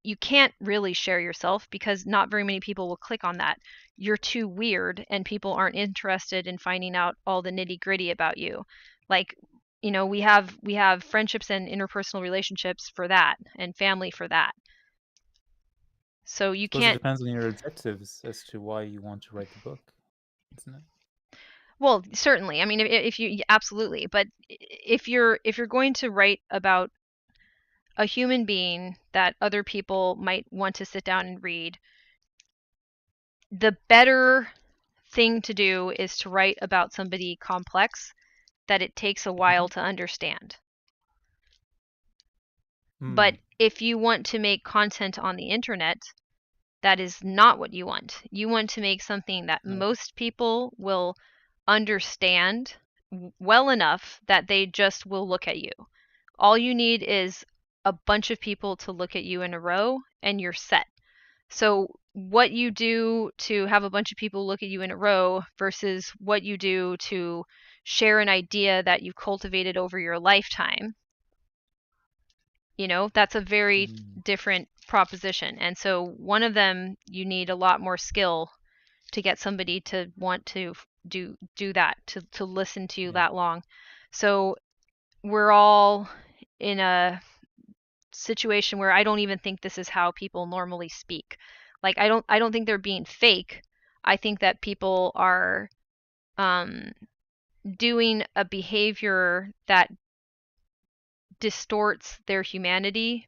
You can't really share yourself, because not very many people will click on that. You're too weird, and people aren't interested in finding out all the nitty gritty about you. Like, we have friendships and interpersonal relationships for that, and family for that. So you Suppose it can't. depends on your objectives as to why you want to write the book, isn't it? Well, certainly. I mean, if you absolutely, but if you're going to write about a human being that other people might want to sit down and read, the better thing to do is to write about somebody complex that it takes a while Mhm. to understand. Hmm. But if you want to make content on the internet that is not what you want. You want to make something that Right. most people will understand well enough that they just will look at you. All you need is a bunch of people to look at you in a row and you're set. So what you do to have a bunch of people look at you in a row versus what you do to share an idea that you've cultivated over your lifetime, that's a very Mm, different proposition. And so one of them, you need a lot more skill to get somebody to want to do that, to listen to you yeah. that long. So we're all in a situation where I don't even think this is how people normally speak. Like I don't think they're being fake. I think that people are um, doing a behavior that distorts their humanity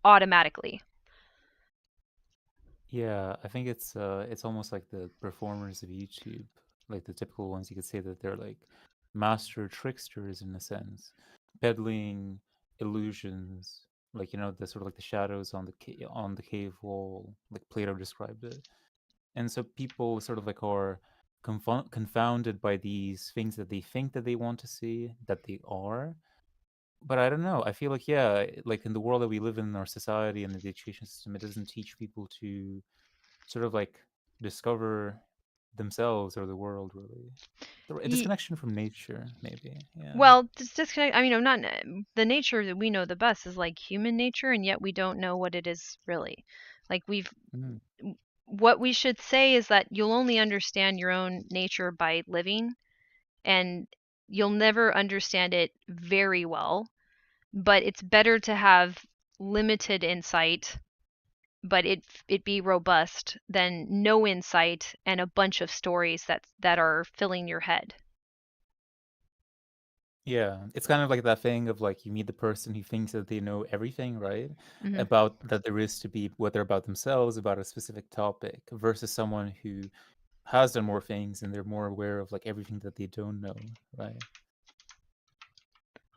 automatically. Yeah, I think it's almost like the performers of YouTube, like the typical ones. You could say that they're like master tricksters in a sense, peddling illusions, like the sort of like the shadows on on the cave wall, like Plato described it. And so people sort of like are confounded by these things that they think that they want to see, that they are. But I don't know. I feel like, yeah, like in the world that we live in our society and the education system, it doesn't teach people to sort of like discover themselves or the world, really. A disconnection from nature, maybe. Yeah. Well, just disconnect. I mean, I'm not. The nature that we know the best is like human nature, and yet we don't know what it is really. Like Mm. what we should say is that you'll only understand your own nature by living, and you'll never understand it very well. But it's better to have limited insight, but it be robust, than no insight and a bunch of stories that are filling your head. Yeah, it's kind of like that thing of like you meet the person who thinks that they know everything, right? Hmm. About that there is to be, whether about themselves, about a specific topic, versus someone who has done more things and they're more aware of like everything that they don't know, right?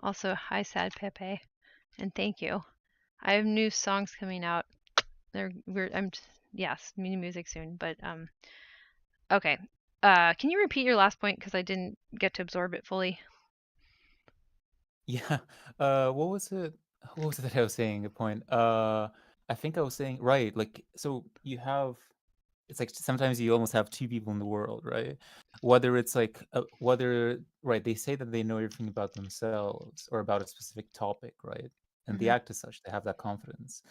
Also, hi, Sad Pepe, and thank you. I have new songs coming out. Yes, new music soon, but okay. Can you repeat your last point because I didn't get to absorb it fully? Yeah. What was it? What was it that I was saying? A point. I think I was saying right. Like, so you have. It's like sometimes you almost have two people in the world, right? Whether it's like whether right, they say that they know everything about themselves or about a specific topic, right? And they Hmm. act as such. They have that confidence.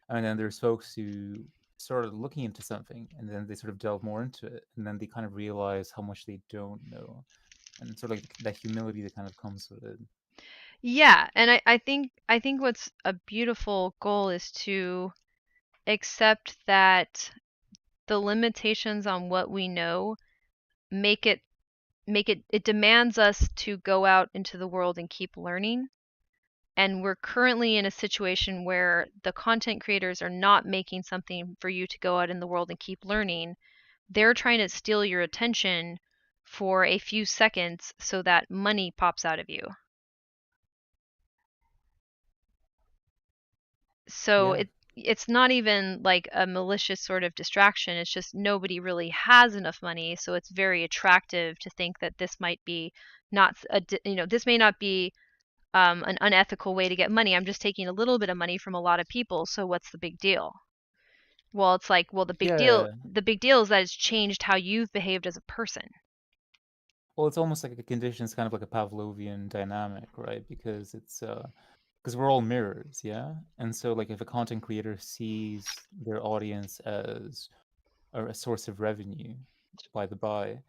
And then there's folks who started looking into something, and then they sort of delve more into it, and then they kind of realize how much they don't know, and sort of like that humility that kind of comes with it. Yeah, and I think what's a beautiful goal is to accept that the limitations on what we know make it it demands us to go out into the world and keep learning. And we're currently in a situation where the content creators are not making something for you to go out in the world and keep learning. They're trying to steal your attention for a few seconds so that money pops out of you. So Yeah. it's not even like a malicious sort of distraction. It's just nobody really has enough money, so it's very attractive to think that this might be not this may not be an unethical way to get money. I'm just taking a little bit of money from a lot of people, so what's the big deal? Well, it's like, well, Yeah. the big deal is that it's changed how you've behaved as a person. Well, it's almost like a condition. It's kind of like a Pavlovian dynamic, right? Because it's because we're all mirrors, yeah. And so, like, if a content creator sees their audience as a source of revenue, by the by,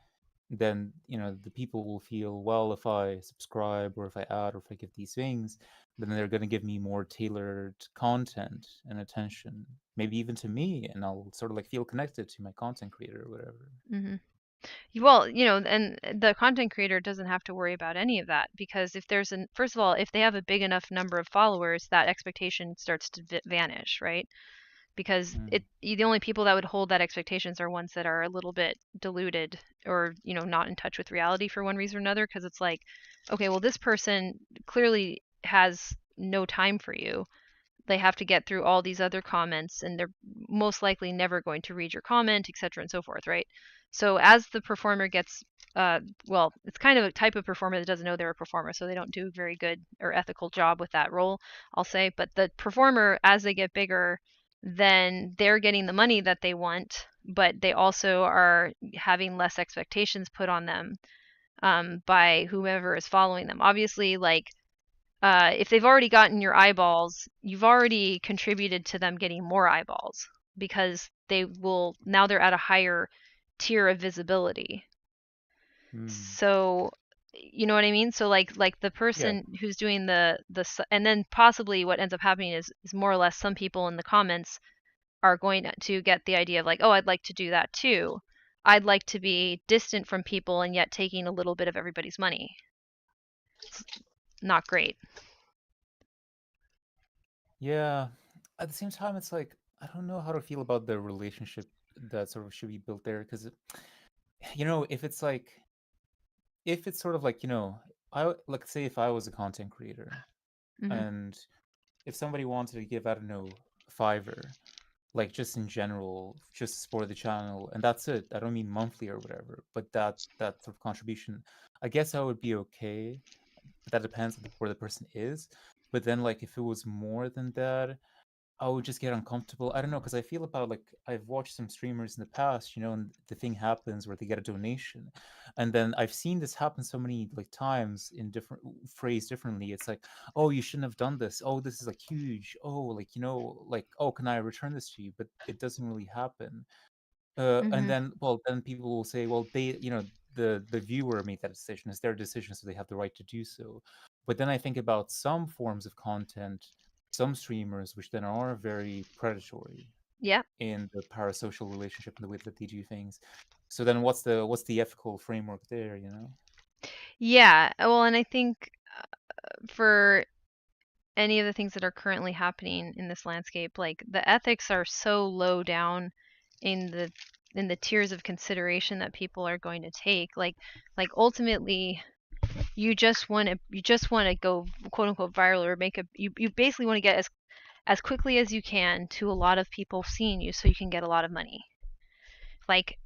then the people will feel, well, if I subscribe or if I add or if I give these things, then they're going to give me more tailored content and attention, maybe even to me, and I'll sort of like feel connected to my content creator or whatever. Hmm. Well, and the content creator doesn't have to worry about any of that, because if there's first of all, if they have a big enough number of followers, that expectation starts to vanish, right? Because Mm. the only people that would hold that expectations are ones that are a little bit deluded, or not in touch with reality for one reason or another, because it's like, okay, well, this person clearly has no time for you. they have to get through all these other comments, and they're most likely never going to read your comment, etc., and so forth, right? So as the performer gets well, it's kind of a type of performer that doesn't know they're a performer, so they don't do a very good or ethical job with that role, I'll say. But the performer, as they get bigger, then they're getting the money that they want, but they also are having less expectations put on them by whomever is following them. Obviously, like if they've already gotten your eyeballs, you've already contributed to them getting more eyeballs, because they will now, they're at a higher tier of visibility. So you know what I mean? So like the Yeah. person who's doing the and then possibly what ends up happening is more or less some people in the comments are going to get the idea of like, oh, I'd like to do that too. I'd like to be distant from people and yet taking a little bit of everybody's money. It's not great. Yeah. At the same time, it's like I don't know how to feel about the relationship that sort of should be built there, because if it's like if it's sort of like like say if I was a content creator Mm-hmm. and if somebody wanted to give, I don't know, Fiverr, like just in general, just to support the channel, and that's it. I don't mean monthly or whatever, but that sort of contribution, I guess I would be okay. But that depends on where the person is. But then, like, if it was more than that, I would just get uncomfortable. I don't know, because I feel about like I've watched some streamers in the past, and the thing happens where they get a donation, and then I've seen this happen so many like times in different phrased differently. It's like, oh, you shouldn't have done this. Oh, this is like huge. Oh, like like, oh, can I return this to you? But it doesn't really happen. And Mm-hmm. then, well, then people will say, well, the viewer made that decision. It's their decision, so they have the right to do so. But then I think about some forms of content, some streamers, which then are very predatory Yeah. in the parasocial relationship and the way that they do things. So then, what's the ethical framework there? Yeah. Well, and I think for any of the things that are currently happening in this landscape, like the ethics are so low down in the tiers of consideration that people are going to take. Like ultimately, you just want to go quote unquote viral, or you basically want to get as quickly as you can to a lot of people seeing you, so you can get a lot of money. Like,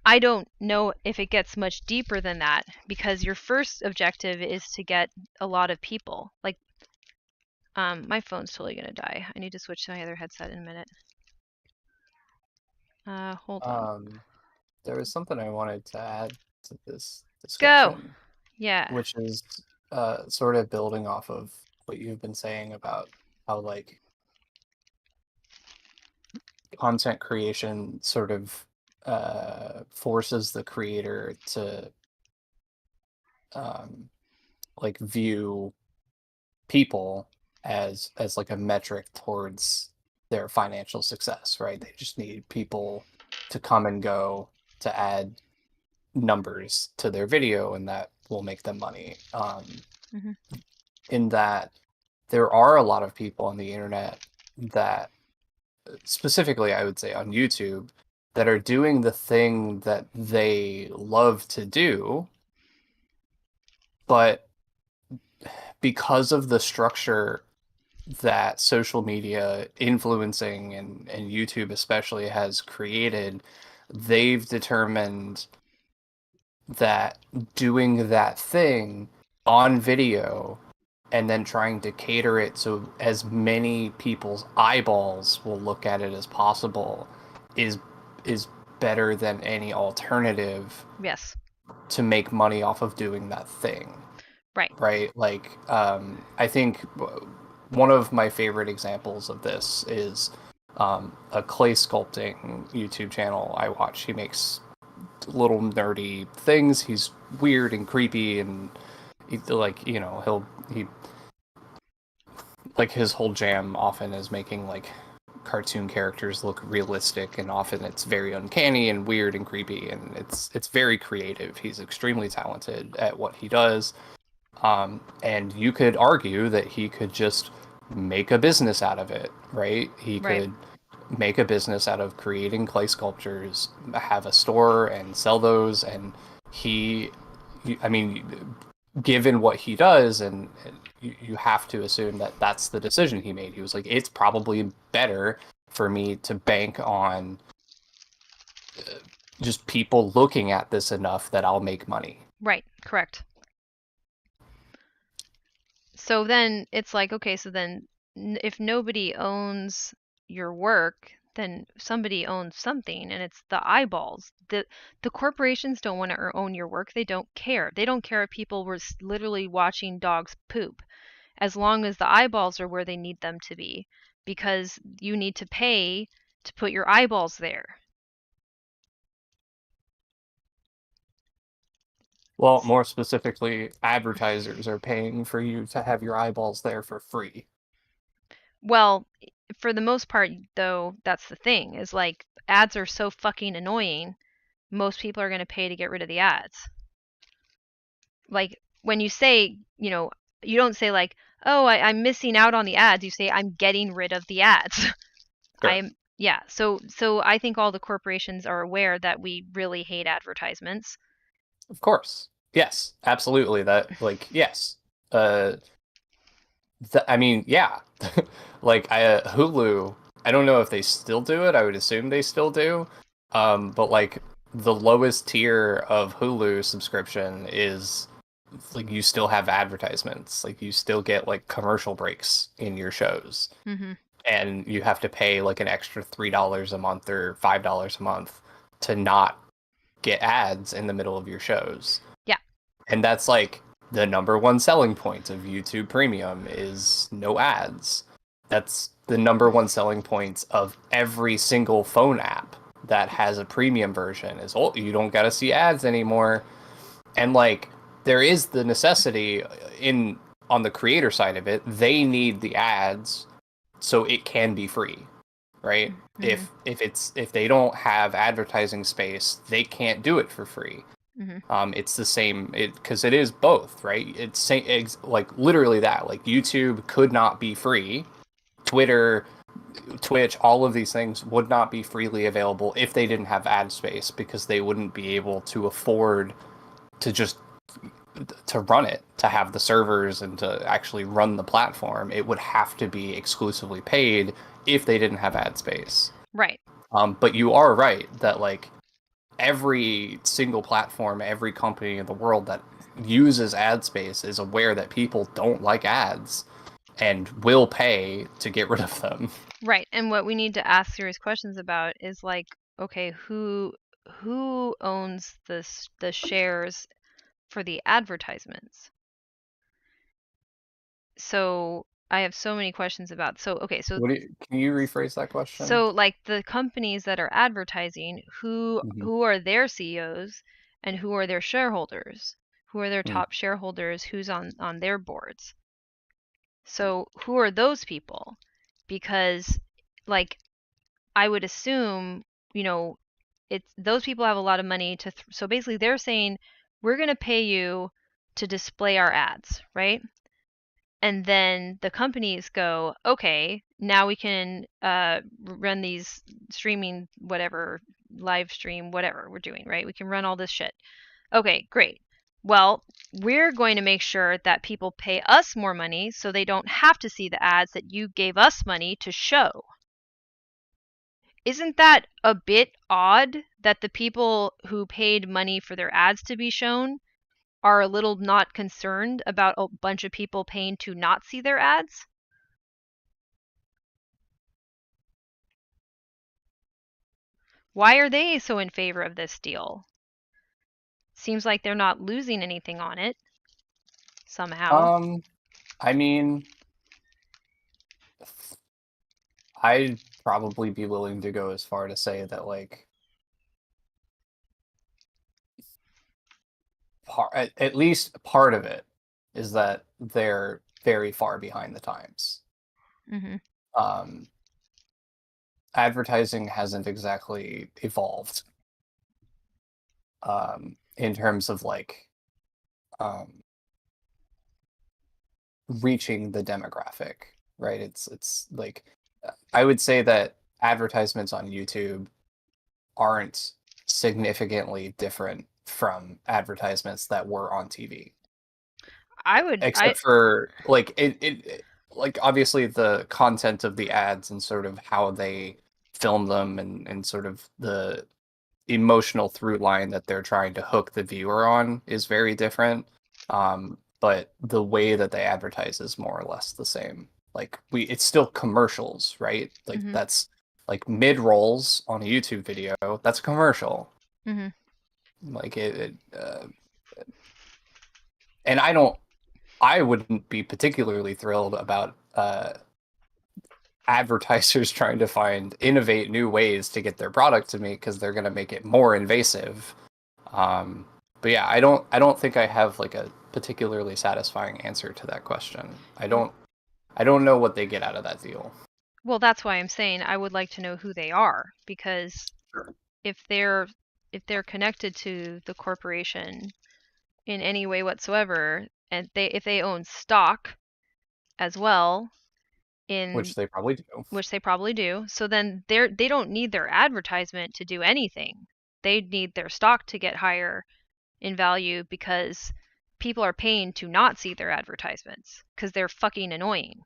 I don't know if it gets much deeper than that, because your first objective is to get a lot of people. Like, my phone's totally gonna die. I need to switch to my other headset in a minute. Hold on. There was something I wanted to add to this Go. discussion, Yeah. which is sort of building off of what you've been saying about how like content creation sort of forces the creator to like view people as like a metric towards their financial success, right? They just need people to come and go to add numbers to their video, and that will make them money. Mhm. In that there are a lot of people on the internet that, specifically I would say on YouTube, that are doing the thing that they love to do, but because of the structure that social media influencing and YouTube especially has created, they've determined that doing that thing on video and then trying to cater it so as many people's eyeballs will look at it as possible is better than any alternative Yes. to make money off of doing that thing. Right. Right? Like, I think one of my favorite examples of this is a clay sculpting YouTube channel I watch. He makes little nerdy things. He's weird and creepy, and he like his whole jam often is making like cartoon characters look realistic, and often it's very uncanny and weird and creepy, and it's very creative. He's extremely talented at what he does. And you could argue that he could just make a business out of it, right? He Right. could make a business out of creating clay sculptures, have a store and sell those, and I mean, given what he does, and you have to assume that that's the decision he made. He was like, it's probably better for me to bank on just people looking at this enough that I'll make money. Right, correct. So then it's like, okay, so then if nobody owns your work, then somebody owns something, and it's the eyeballs. The corporations don't want to own your work. They don't care. They don't care if people were literally watching dogs poop, as long as the eyeballs are where they need them to be, because you need to pay to put your eyeballs there. Well, more specifically, advertisers are paying for you to have your eyeballs there for free. Well, for the most part, though, that's the thing, is like ads are so fucking annoying, most people are going to pay to get rid of the ads. Like when you say, you know, you don't say like, oh, I'm missing out on the ads. You say, I'm getting rid of the ads. Sure. Yeah. So I think all the corporations are aware that we really hate advertisements. Of course. Yes, absolutely. That, like, yes. I mean, yeah. Like, Hulu, I don't know if they still do it. I would assume they still do. But like the lowest tier of Hulu subscription is like you still have advertisements. Like you still get like commercial breaks in your shows. Mm-hmm. And you have to pay like an extra $3 a month or $5 a month to not get ads in the middle of your shows. Yeah. And that's like the number one selling point of YouTube Premium is no ads. That's the number one selling point of every single phone app that has a premium version is, oh, you don't got to see ads anymore. And like there is the necessity on the creator side of it, they need the ads so it can be free, right? Mm-hmm. If they don't have advertising space, they can't do it for free. Mm-hmm. It's the same because it is both, right? It's like literally that. Like YouTube could not be free. Twitter, Twitch, all of these things would not be freely available if they didn't have ad space because they wouldn't be able to afford to just to run it, to have the servers and to actually run the platform. It would have to be exclusively paid if they didn't have ad space. Right. But you are right that like every single platform, every company in the world that uses ad space is aware that people don't like ads and will pay to get rid of them. Right. And what we need to ask serious questions about is like, okay, who owns the shares for the advertisements? So I have so many questions about. So okay, so Can you rephrase that question? so like the companies that are advertising, who are their CEOs and who are their shareholders? Who are their top shareholders? Who's on their boards? So who are those people? Because like I would assume, you know, it's those people have a lot of money to so basically they're saying we're going to pay you to display our ads, right? And then the companies go, okay, now we can run these streaming, whatever, live stream, whatever we're doing, right? We can run all this shit. Okay, great. Well, we're going to make sure that people pay us more money so they don't have to see the ads that you gave us money to show. Isn't that a bit odd that the people who paid money for their ads to be shown are a little not concerned about a bunch of people paying to not see their ads? Why are they so in favor of this deal? Seems like they're not losing anything on it somehow. I mean, I'd probably be willing to go as far to say that like at least part of it is that they're very far behind the times. Mm-hmm. Advertising hasn't exactly evolved in terms of like reaching the demographic, right? It's like I would say that advertisements on YouTube aren't significantly different from advertisements that were on TV. except for like like obviously the content of the ads and sort of how they film them and sort of the emotional through line that they're trying to hook the viewer on is very different. But the way that they advertise is more or less the same. Like it's still commercials, right? Like Mhm. that's like mid rolls on a YouTube video. That's a commercial. Mhm. Like and I wouldn't be particularly thrilled about advertisers trying to innovate new ways to get their product to me because they're going to make it more invasive. But yeah, I don't think I have like a particularly satisfying answer to that question. I don't know what they get out of that deal. Well, that's why I'm saying I would like to know who they are, because Sure. if they're connected to the corporation in any way whatsoever, and if they own stock as well Which in they probably do. which they probably do, so then they don't need their advertisement to do anything. They need their stock to get higher in value because people are paying to not see their advertisements because they're fucking annoying.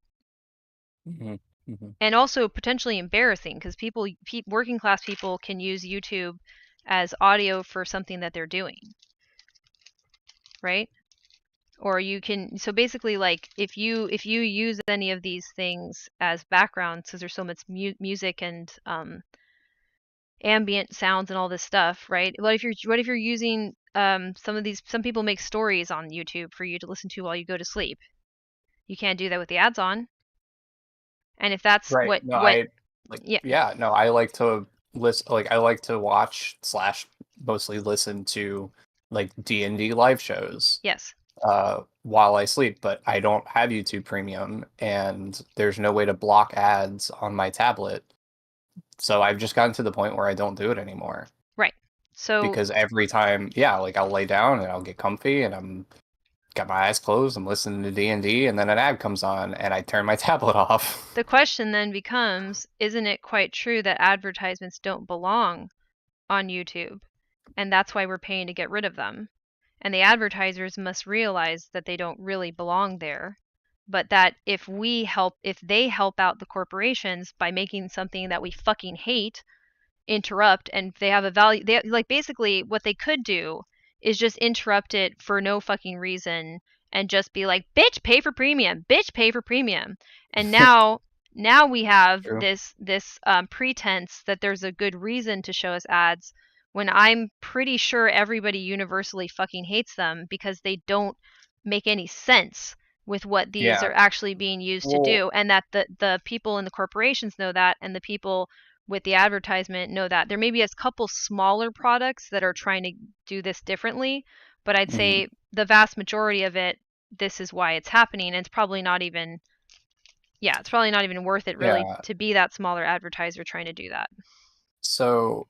Mm-hmm. Mm-hmm. And also potentially embarrassing because working class people can use YouTube as audio for something that they're doing, right? Or you can, so basically, like, if you use any of these things as backgrounds, because there's so much music and ambient sounds and all this stuff, right? What if you're using some people make stories on YouTube for you to listen to while you go to sleep? You can't do that with the ads on. And if that's Right. what No, I like. yeah, Yeah. No, I like to listen. Like, I like to watch / mostly listen to like D&D live shows yes, while I sleep. But I don't have YouTube Premium, and there's no way to block ads on my tablet. So I've just gotten to the point where I don't do it anymore right. So because every time, yeah, like I'll lay down and I'll get comfy and I'm got my eyes closed, I'm listening to D&D, and then an ad comes on and I turn my tablet off. the question then becomes, isn't it quite true that advertisements don't belong on YouTube? And that's why we're paying to get rid of them. And the advertisers must realize that they don't really belong there, but that if they help out the corporations by making something that we fucking hate interrupt, and they have a value, they like, basically what they could do is just interrupt it for no fucking reason and just be like, bitch, pay for premium, bitch, pay for premium. And now we have True. this pretense that there's a good reason to show us ads when I'm pretty sure everybody universally fucking hates them because they don't make any sense with what these Yeah. are actually being used to Well, do, and that the people in the corporations know that, and the people with the advertisement know that. There may be a couple smaller products that are trying to do this differently, but I'd mhm. say the vast majority of it, this is why it's happening. And it's probably not even worth it really Yeah. to be that smaller advertiser trying to do that. So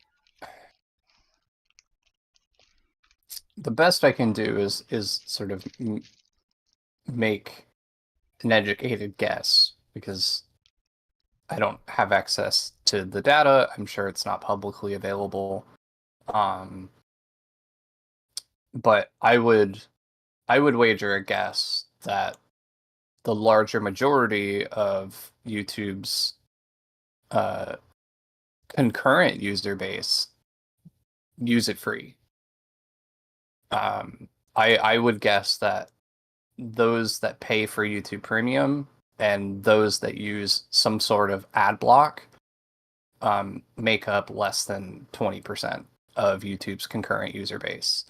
the best I can do is sort of make an educated guess because I don't have access to the data. I'm sure it's not publicly available. Um, but I would wager a guess that the larger majority of YouTube's uh, concurrent user base use it free. I would guess that those that pay for YouTube Premium and those that use some sort of ad block make up less than 20% of YouTube's concurrent user base.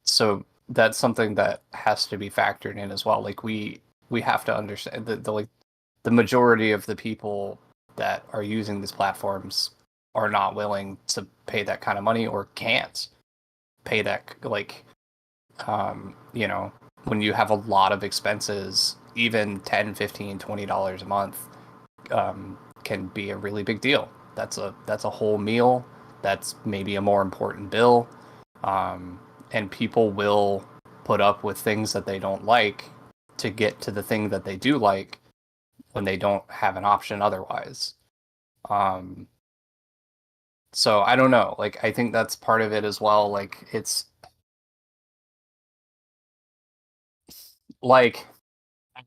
So that's something that has to be factored in as well. Like we have to understand that the majority of the people that are using these platforms are not willing to pay that kind of money or can't pay that. Like you know, when you have a lot of expenses, even $10, $15, $20 a month can be a really big deal. That's a whole meal. That's maybe a more important bill. And people will put up with things that they don't like to get to the thing that they do like when they don't have an option otherwise. So I don't know. Like, I think that's part of it as well. Like, like,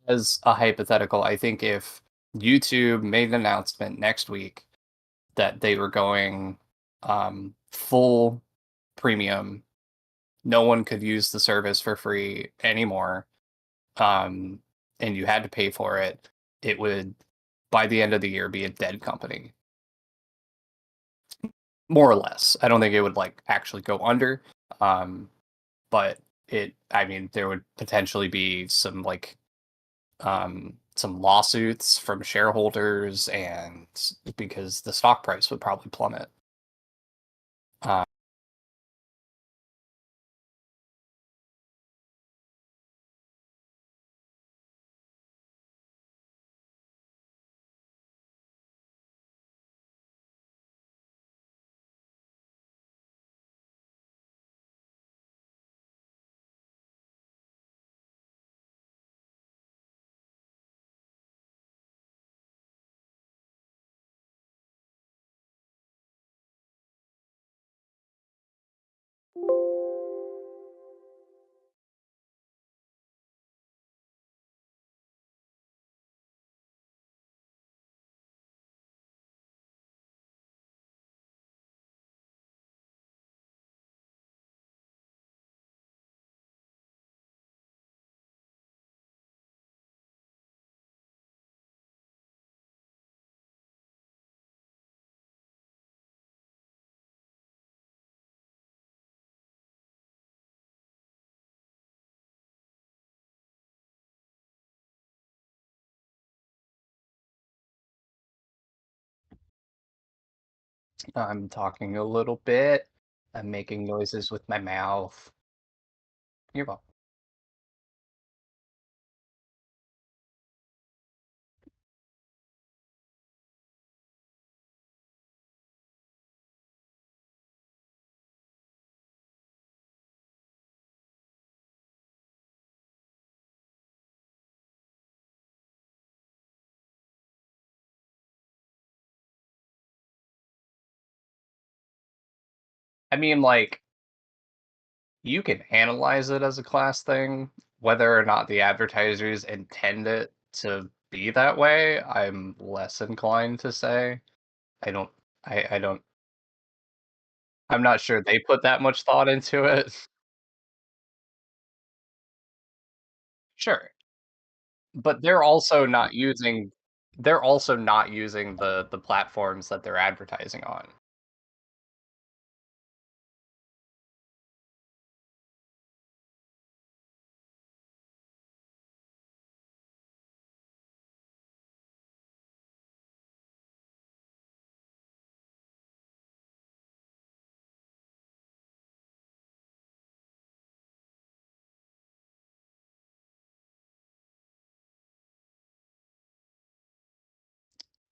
as a hypothetical, I think if YouTube made an announcement next week that they were going full premium, no one could use the service for free anymore, and you had to pay for it, it would, by the end of the year, be a dead company. More or less. I don't think it would like actually go under. But I mean, there would potentially be some like some lawsuits from shareholders, and because the stock price would probably plummet. I'm talking a little bit. I'm making noises with my mouth. You're welcome. I mean, like, you can analyze it as a class thing. Whether or not the advertisers intend it to be that way, I'm less inclined to say. I don't, I don't, I'm not sure they put that much thought into it. Sure. But they're also not using the platforms that they're advertising on.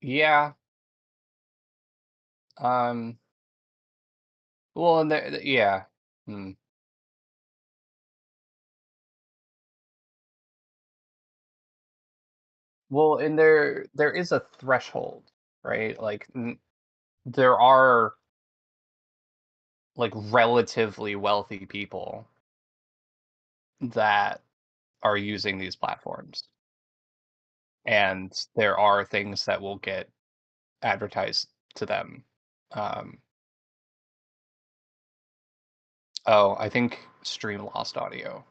Yeah. Um, well, and yeah. Hmm. Well, and there is a threshold, right? Like there are like relatively wealthy people that are using these platforms, and there are things that will get advertised to them. Um, oh, I think stream lost audio.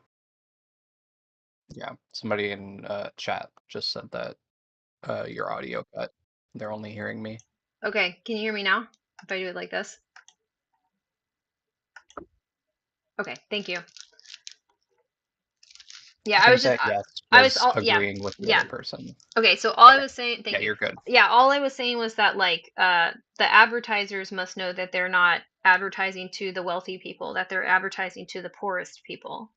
Yeah, somebody in chat just said that your audio cut. They're only hearing me. Okay, can you hear me now? If I do it like this? Okay, thank you. Yeah, I I was think just, that yes I was was all, yeah, agreeing with the yeah. other person. Okay, so all I Okay. was saying, Yeah, thank you. you're good. Yeah, all I was saying was that like the advertisers must know that they're not advertising to the wealthy people, that they're advertising to the poorest people,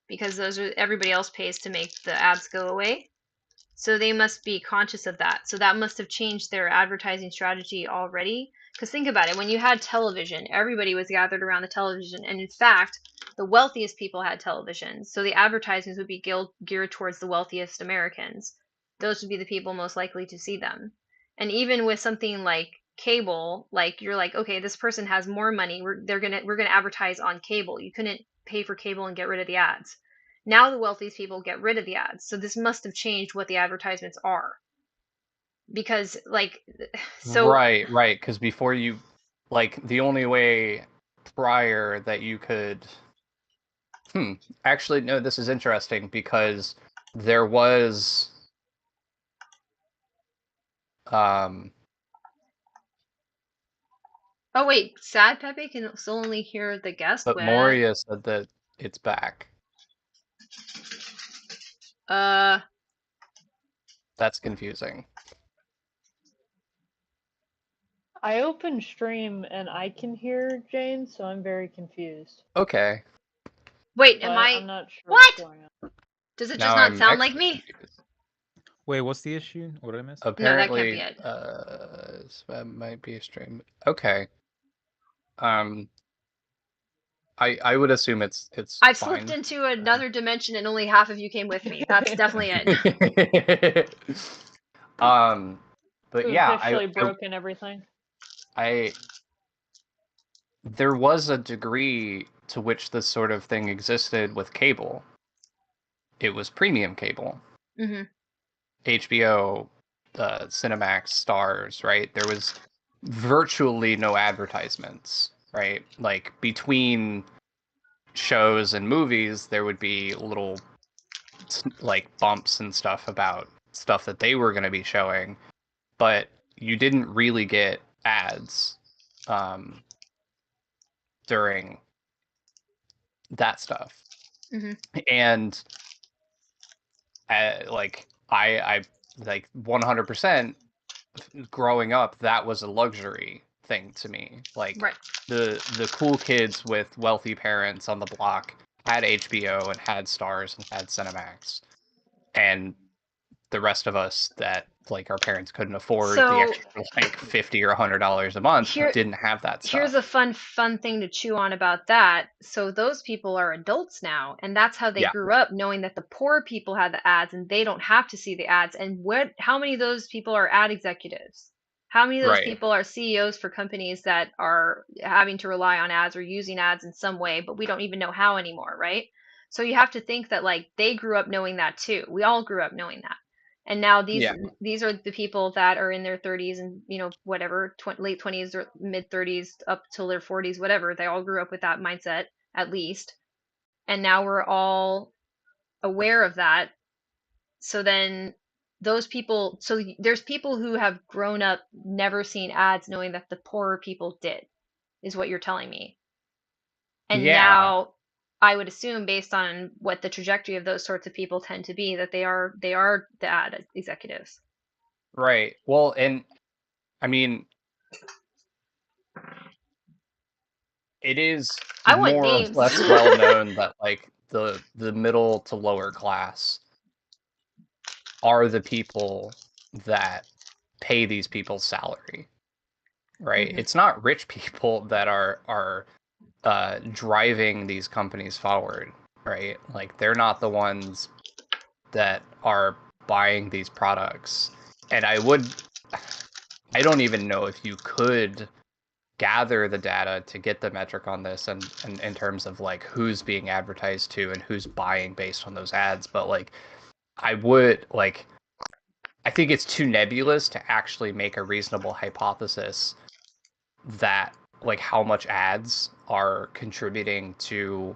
because those are everybody else pays to make the ads go away. So they must be conscious of that. So that must have changed their advertising strategy already. Because think about it, when you had television, everybody was gathered around the television. And in fact, the wealthiest people had television. So the advertisements would be geared towards the wealthiest Americans. Those would be the people most likely to see them. And even with something like cable, like you're like, okay, this person has more money. We're gonna advertise on cable. You couldn't pay for cable and get rid of the ads. Now the wealthiest people get rid of the ads. So this must have changed what the advertisements are. Because, like, so... Right, because before you, like, the only way prior that you could... Actually, no, this is interesting, because there was... Oh, wait, Sad Pepe can still only hear the guest? But What? Moria said that it's back. That's confusing. I opened stream and I can hear Jane, so I'm very confused. Okay. Wait, But am I... I'm not sure What? what's going on. Does it Now just not I'm sound like extra me? confused. Wait, what's the issue? What did I miss? No, that can't be Apparently, it. that might be a stream. Okay. I would assume it's I've fine. slipped into another dimension and only half of you came with me. That's definitely it. But Who yeah, officially broken everything? there was a degree to which this sort of thing existed with cable. It was premium cable. Mm-hmm. HBO, Cinemax, Stars, right? There was virtually no advertisements, right? Like between shows and movies, there would be little like bumps and stuff about stuff that they were going to be showing, but you didn't really get ads during that stuff. Mm-hmm. And like I like 100% growing up, that was a luxury thing to me. Like Right. the cool kids with wealthy parents on the block had HBO and had Stars and had Cinemax, and the rest of us that like our parents couldn't afford the So extra like $50 or $100 a month didn't have that here's a stuff. fun thing to chew on about that. So those people are adults now, and that's how they Yeah, grew up, knowing that the poor people had the ads and they don't have to see the ads. And how many of those people are ad executives? How many of those right. people are CEOs for companies that are having to rely on ads or using ads in some way, but we don't even know how anymore, right? So you have to think that, like, they grew up knowing that too. We all grew up knowing that. And now Yeah, these are the people that are in their 30s and, you know, whatever, late 20s or mid 30s up till their 40s, whatever. They all grew up with that mindset, at least. And now we're all aware of that. So then those people, so there's people who have grown up never seen ads, knowing that the poorer people did, is what you're telling me. And yeah, now I would assume, based on what the trajectory of those sorts of people tend to be, that they are the ad executives. right. Well, and I mean, it is I want more or names. less well known that like the middle to lower class are the people that pay these people's salary, right? Mm-hmm. It's not rich people that are driving these companies forward, right? Like they're not the ones that are buying these products. And I don't even know if you could gather the data to get the metric on this and in terms of like who's being advertised to and who's buying based on those ads, but like I think it's too nebulous to actually make a reasonable hypothesis that like how much ads are contributing to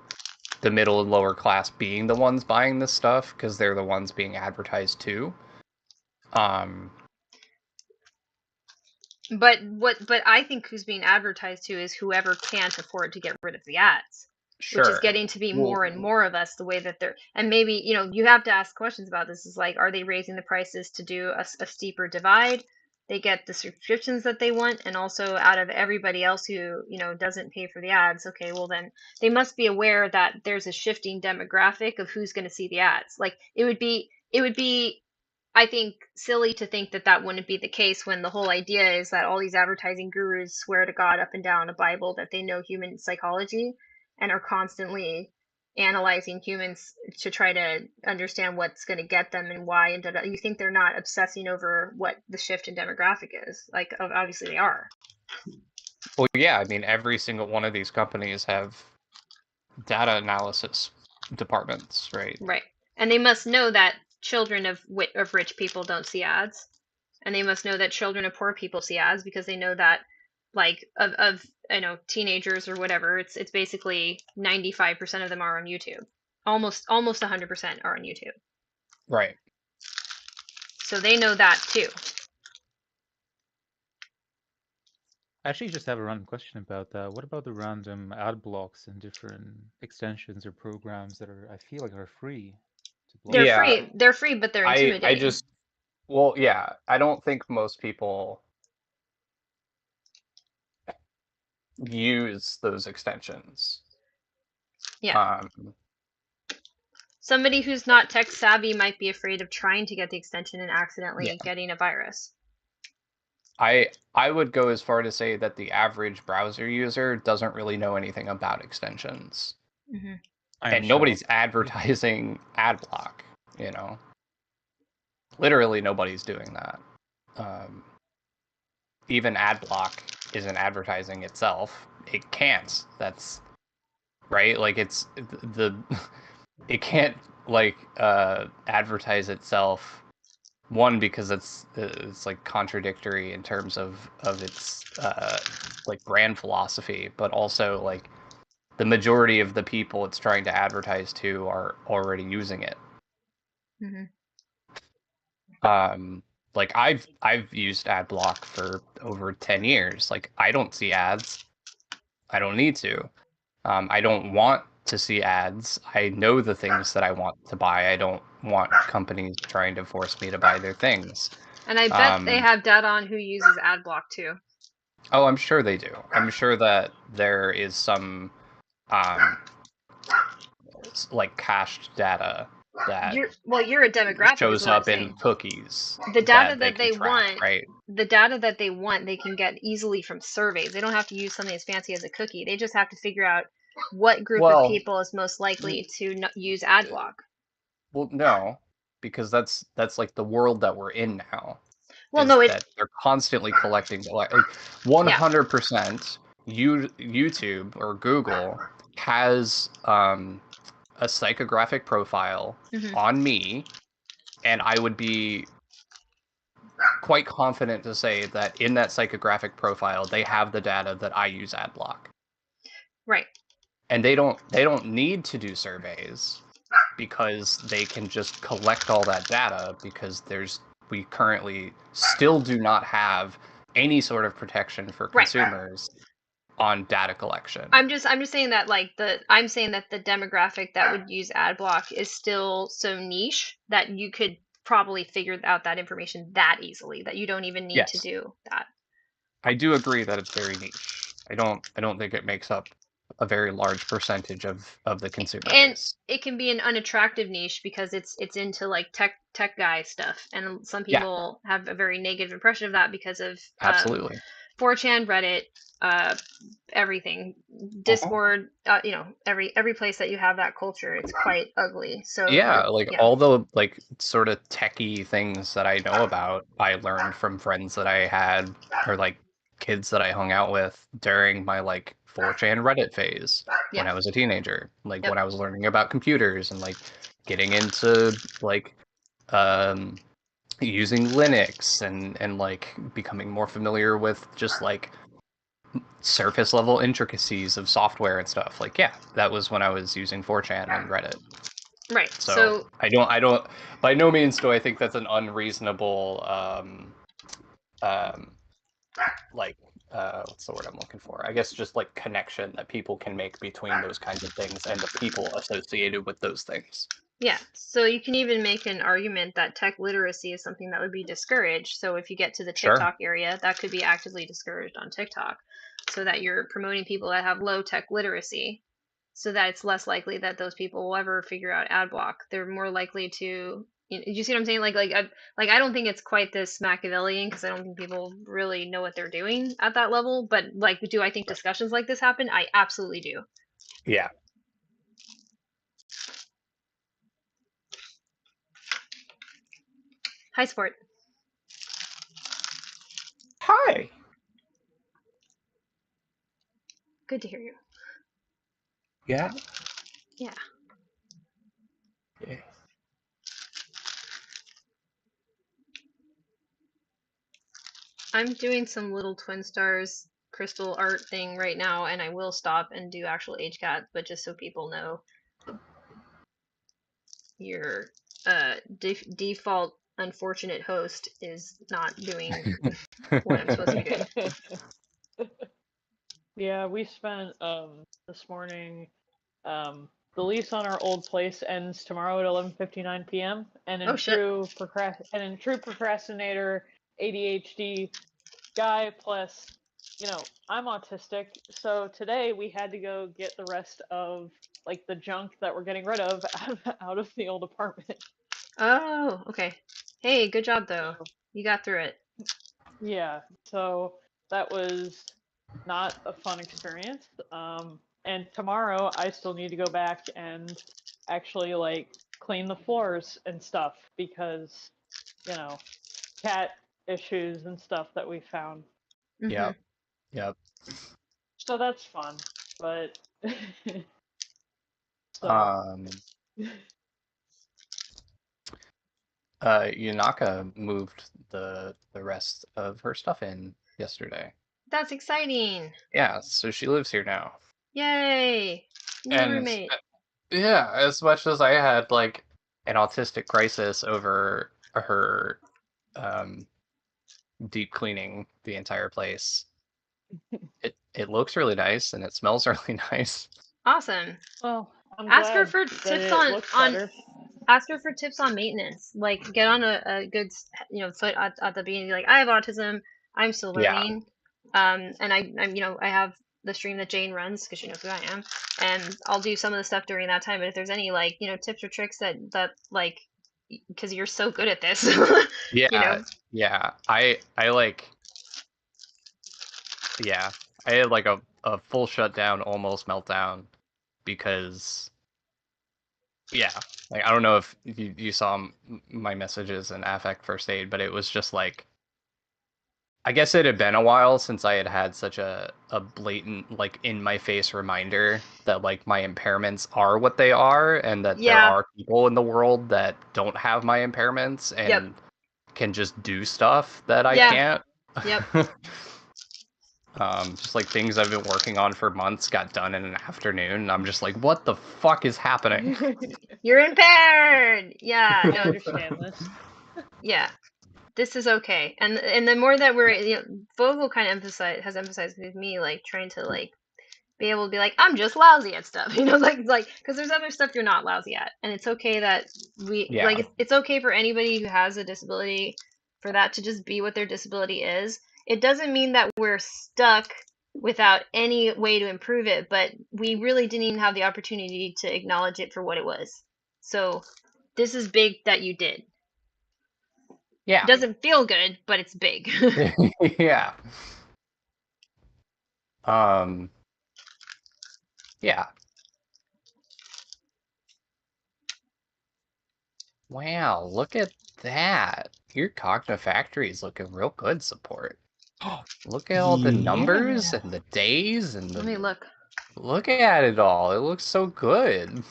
the middle and lower class being the ones buying this stuff because they're the ones being advertised to. But I think who's being advertised to is whoever can't afford to get rid of the ads, which is Sure. getting to be Well, more and more of us, the way that they're, and maybe, you know, you have to ask questions about this, is like, are they raising the prices to do a steeper divide? They get the subscriptions that they want, and also out of everybody else who, you know, doesn't pay for the ads, okay, well then they must be aware that there's a shifting demographic of who's going to see the ads. Like it would be I think, silly to think that that wouldn't be the case, when the whole idea is that all these advertising gurus swear to God up and down a Bible that they know human psychology and are constantly analyzing humans to try to understand what's going to get them and why. And you think they're not obsessing over what the shift in demographic is? Like, obviously they are. well, yeah, I mean, every single one of these companies have data analysis departments, right? Right. And they must know that children of rich people don't see ads. And they must know that children of poor people see ads, because they know that, like, of teenagers or whatever, it's basically 95% of them are on YouTube. Almost 100% are on YouTube. Right. So they know that too. I actually just have a random question about that. What about the random ad blocks and different extensions or programs that I feel like are free to block? Yeah. They're free, but they're I intimidating. just, well, yeah, I don't think most people use those extensions. Yeah. Somebody who's not tech savvy might be afraid of trying to get the extension and accidentally getting a virus. I would go as far to say that the average browser user doesn't really know anything about extensions. Mm-hmm. And nobody's advertising ad block, you know. Literally nobody's doing that. Even ad block isn't advertising itself. It can't. That's right. Like it's it can't like advertise itself. One, because it's like contradictory in terms of its like brand philosophy, but also like the majority of the people it's trying to advertise to are already using it. Mm-hmm. Like I've used ad block for over 10 years. Like I don't see ads. I don't need to. I don't want to see ads. I know the things that I want to buy. I don't want companies trying to force me to buy their things. And I bet they have data on who uses ad block too. Oh, I'm sure they do. I'm sure that there is some like cached data that you're a demographic shows up in cookies. The data that they track, want, right? The data that they want, they can get easily from surveys. They don't have to use something as fancy as a cookie. They just have to figure out what group of people is most likely to use ad block. Well, no, because that's like the world that we're in now. Well, no, that they're constantly collecting like 100%. YouTube or Google has a psychographic profile on me, and I would be quite confident to say that in that psychographic profile they have the data that I use ad block. Right. And they don't need to do surveys, because they can just collect all that data, because we currently still do not have any sort of protection for consumers on data collection. I'm just saying that I'm saying that the demographic that would use ad block is still so niche that you could probably figure out that information that easily, that you don't even need to do that. I do agree that it's very niche. I don't think it makes up a very large percentage of the consumer base. It can be an unattractive niche because it's into like tech guy stuff, and some people have a very negative impression of that because of absolutely 4chan, Reddit, everything, Discord, every place that you have that culture, it's quite ugly. So all the like sort of techie things that I know about, I learned from friends that I had, or like kids that I hung out with during my like 4chan Reddit phase when I was a teenager, like when I was learning about computers and like getting into like using Linux and like becoming more familiar with just like surface level intricacies of software and stuff. Like that was when I was using 4chan and Reddit. Right. So I don't by no means do I think that's an unreasonable what's the word I'm looking for? I guess just like connection that people can make between those kinds of things and the people associated with those things. Yeah, so you can even make an argument that tech literacy is something that would be discouraged. So if you get to the TikTok area, that could be actively discouraged on TikTok, so that you're promoting people that have low tech literacy, so that it's less likely that those people will ever figure out ad block. They're more likely to. You see what I'm saying? I don't think it's quite this Machiavellian, because I don't think people really know what they're doing at that level. But like, do I think discussions like this happen? I absolutely do. Yeah. Hi, Sport. Hi. Good to hear you. Yeah. Yeah. I'm doing some little twin stars crystal art thing right now, and I will stop and do actual HCAT, but just so people know, your default unfortunate host is not doing what I'm supposed to be doing. Yeah, we spent this morning. The lease on our old place ends tomorrow at 11:59 p.m. And in Oh shit. true procrastinator ADHD guy plus, I'm autistic. So today we had to go get the rest of like the junk that we're getting rid of out of the old apartment. Oh, okay. Hey, good job though. So, You got through it. yeah, so that was not a fun experience. And tomorrow I still need to go back and actually like clean the floors and stuff because, cat issues and stuff that we found. Mhm. Yep. Yep. So that's fun, but so Yunaka moved the rest of her stuff in yesterday. That's exciting. Yeah, so she lives here now. Yay. New And roommate. yeah, as much as I had like an autistic crisis over her deep cleaning the entire place, it looks really nice and it smells really nice. Awesome. well, I'm Ask her glad for that tips it looks better. ask her for tips on maintenance. Like get on a good foot at the beginning. Like I have autism. I'm still Yeah. learning. And I'm I have the stream that Jane runs because she knows who I am, and I'll do some of the stuff during that time. But if there's any like tips or tricks that like because you're so good at this, Yeah. Yeah. I like yeah. I had like a full shutdown, almost meltdown because yeah, like I don't know if you saw my messages in Affect First Aid, but it was just like I guess it had been a while since I had had such a blatant like in my face reminder that like my impairments are what they are and that there Yeah. are people in the world that don't have my impairments and can just do stuff that I can't. Yep. Just like things I've been working on for months got done in an afternoon. I'm just like, what the fuck is happening? You're impaired. Yeah. I No. understand this. Yeah. This is okay. And the more that we're Vogel kind of has emphasized with me like trying to like be able to be like I'm just lousy at stuff, like because there's other stuff you're not lousy at, and it's okay that like it's okay for anybody who has a disability for that to just be what their disability is. It doesn't mean that we're stuck without any way to improve it, but we really didn't even have the opportunity to acknowledge it for what it was. So this is big that you did. Yeah. It doesn't feel good, but it's big. Yeah. Yeah. Wow, look at that. Your Cogna Factory is looking real good, support. Look at all the numbers and the days and Let me look. Look at it all. It looks so good.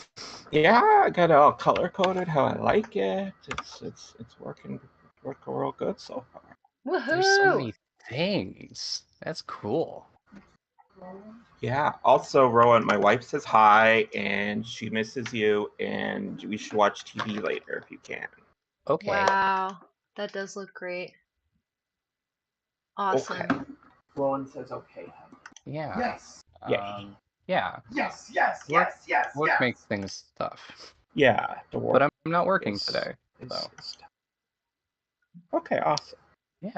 Yeah, I got it all color coded how I like it. It's working real good so far. Woohoo! There's so many things. That's cool. Yeah. Also, Rowan, my wife says hi and she misses you, and we should watch TV later if you can. Okay. Wow, that does look great. Awesome. Okay. Rowan says okay. Yeah. Yes. Yeah. Yes. Work makes things tough. Yeah. The work. But I'm not working today. So. Okay. Awesome. Yeah.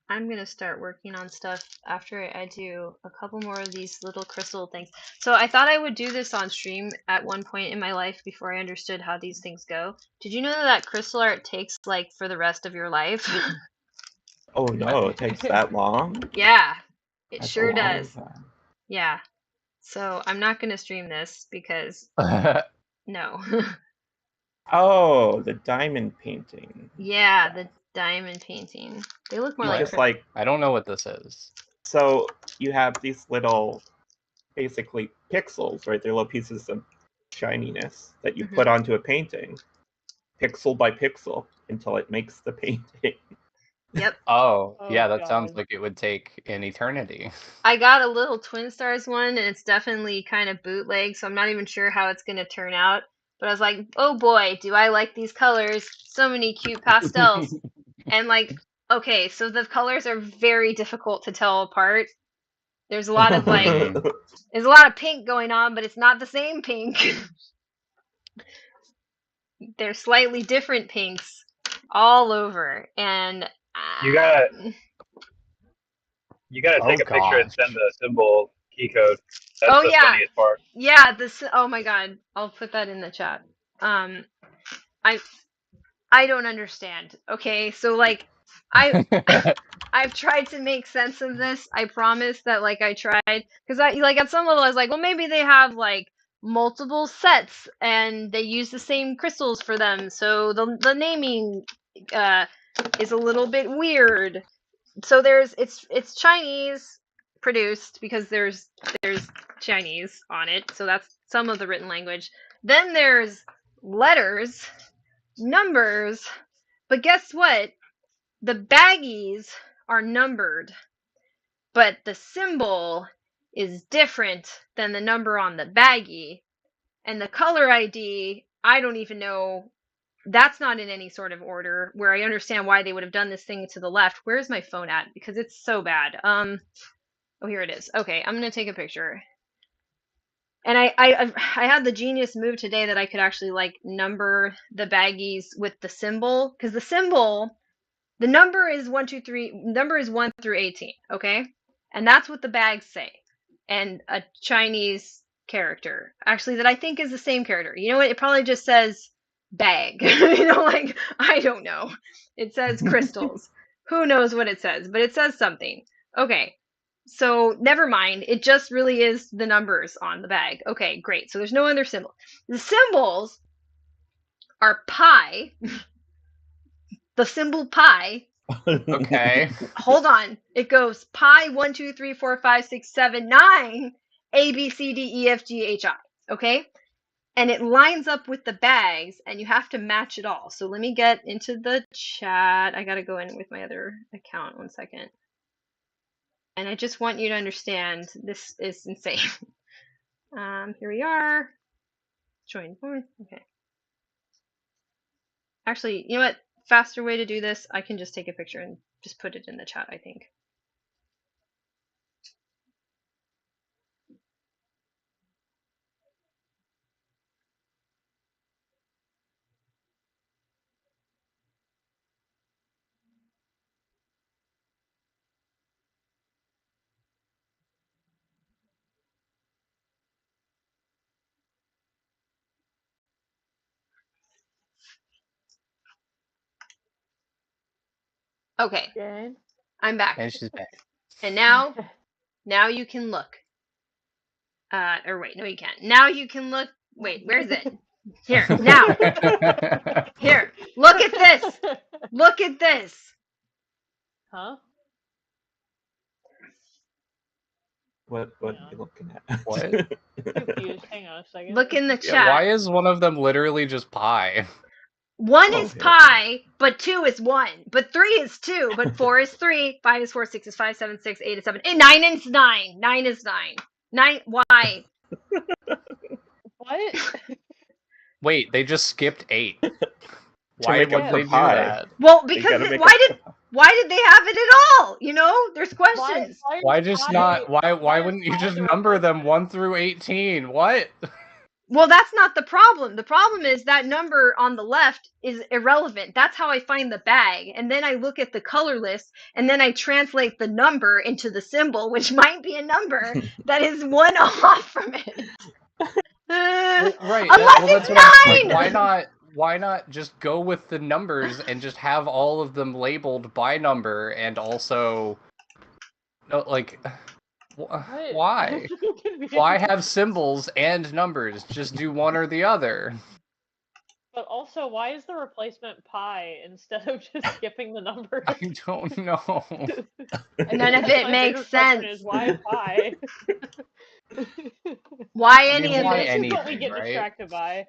I'm gonna start working on stuff after I do a couple more of these little crystal things. So I thought I would do this on stream at one point in my life before I understood how these things go. Did you know that crystal art takes like for the rest of your life? Oh no, it takes that long? Yeah, it That's sure a long does. time. Yeah. So I'm not gonna stream this because no. Oh, the diamond painting. Yeah, the diamond painting. They look more Just like like I don't know what this is. so you have these little basically pixels, right? They're little pieces of shininess that you put onto a painting. pixel by pixel until it makes the painting. Yep. Oh, Oh, yeah, that sounds God. like it would take an eternity. I got a little Twin Stars one, and it's definitely kind of bootleg, so I'm not even sure how it's going to turn out. But I was like, oh boy, do I like these colors. So many cute pastels. And like, okay, so the colors are very difficult to tell apart. There's a lot of like, there's a lot of pink going on, but it's not the same pink. They're slightly different pinks all over. And You gotta Oh, take a picture and gosh. send the symbol key code. That's oh the yeah, funniest part. yeah. This. Oh my god, I'll put that in the chat. I I don't understand. Okay, so like, I I've tried to make sense of this. I promise that like I tried because I like at some level I was like, well maybe they have like multiple sets and they use the same crystals for them, so the naming uh is a little bit weird. So it's Chinese produced because there's Chinese on it, so that's some of the written language. Then there's letters, numbers, but guess what? The baggies are numbered, but the symbol is different than the number on the baggie. And the color ID, I don't even know. That's not in any sort of order where I understand why they would have done this thing to the left. Where's my phone at? Because it's so bad. Oh, here it is. Okay, I'm gonna take a picture. And I had the genius move today that I could actually like number the baggies with the symbol, because the number is 1 through 18, okay? And that's what the bags say. And a Chinese character, actually, that I think is the same character. You know what? It probably just says bag. Like, I don't know. It says crystals. Who knows what it says, but it says something. Okay. So never mind. It just really is the numbers on the bag. Okay, great. So there's no other symbol. The symbols are pi. The symbol pi. Okay. Hold on. It goes pi 1, 2, 3, 4, 5, 6, 7, 9, A, B, C, D, E, F, G, H, I. Okay? And it lines up with the bags, and you have to match it all. So let me get into the chat. I gotta go in with my other account. 1 second. And I just want you to understand this is insane. Here we are. Join. Okay. Actually, you know what? Faster way to do this, I can just take a picture and just put it in the chat, I think. Okay, Jane? I'm back. And she's back. And now you can look. Or wait, no you can't. Now you can look. Wait, where is it? Here, now. Here, look at this. Look at this. Huh? What are you looking at? What? Confused. Hang on a second. Look in the Yeah, chat. why is one of them literally just pi? 1 Oh, is yeah. pi, but 2 is 1. But 3 is 2, but 4 is 3. 5 is 4, 6 is 5, 7, 6, 8 is 7. 9 is 9. 9 is 9. 9, why? What? Wait, they just skipped 8. To Why make would up they for do pi. that? Well, They because gotta make why up did they have it at all? You know, there's questions. Why just not? Why is wouldn't you pi just the number them replacement? 1 through 18? What? Well, that's not the problem. The problem is that number on the left is irrelevant. That's how I find the bag. And then I look at the color list and then I translate the number into the symbol, which might be a number that is 1 off from it. Well, right. Unless That's it's what I'm 9! like. Why not just go with the numbers and just have all of them labeled by number and also, like, What? why? Why have symbols and numbers? Just do one or the other. But also, why is the replacement pi instead of just skipping the number? I don't know. None of it My makes bigger question sense. is why pi? Why I mean, any of why it? This is what we anything, get right? distracted by.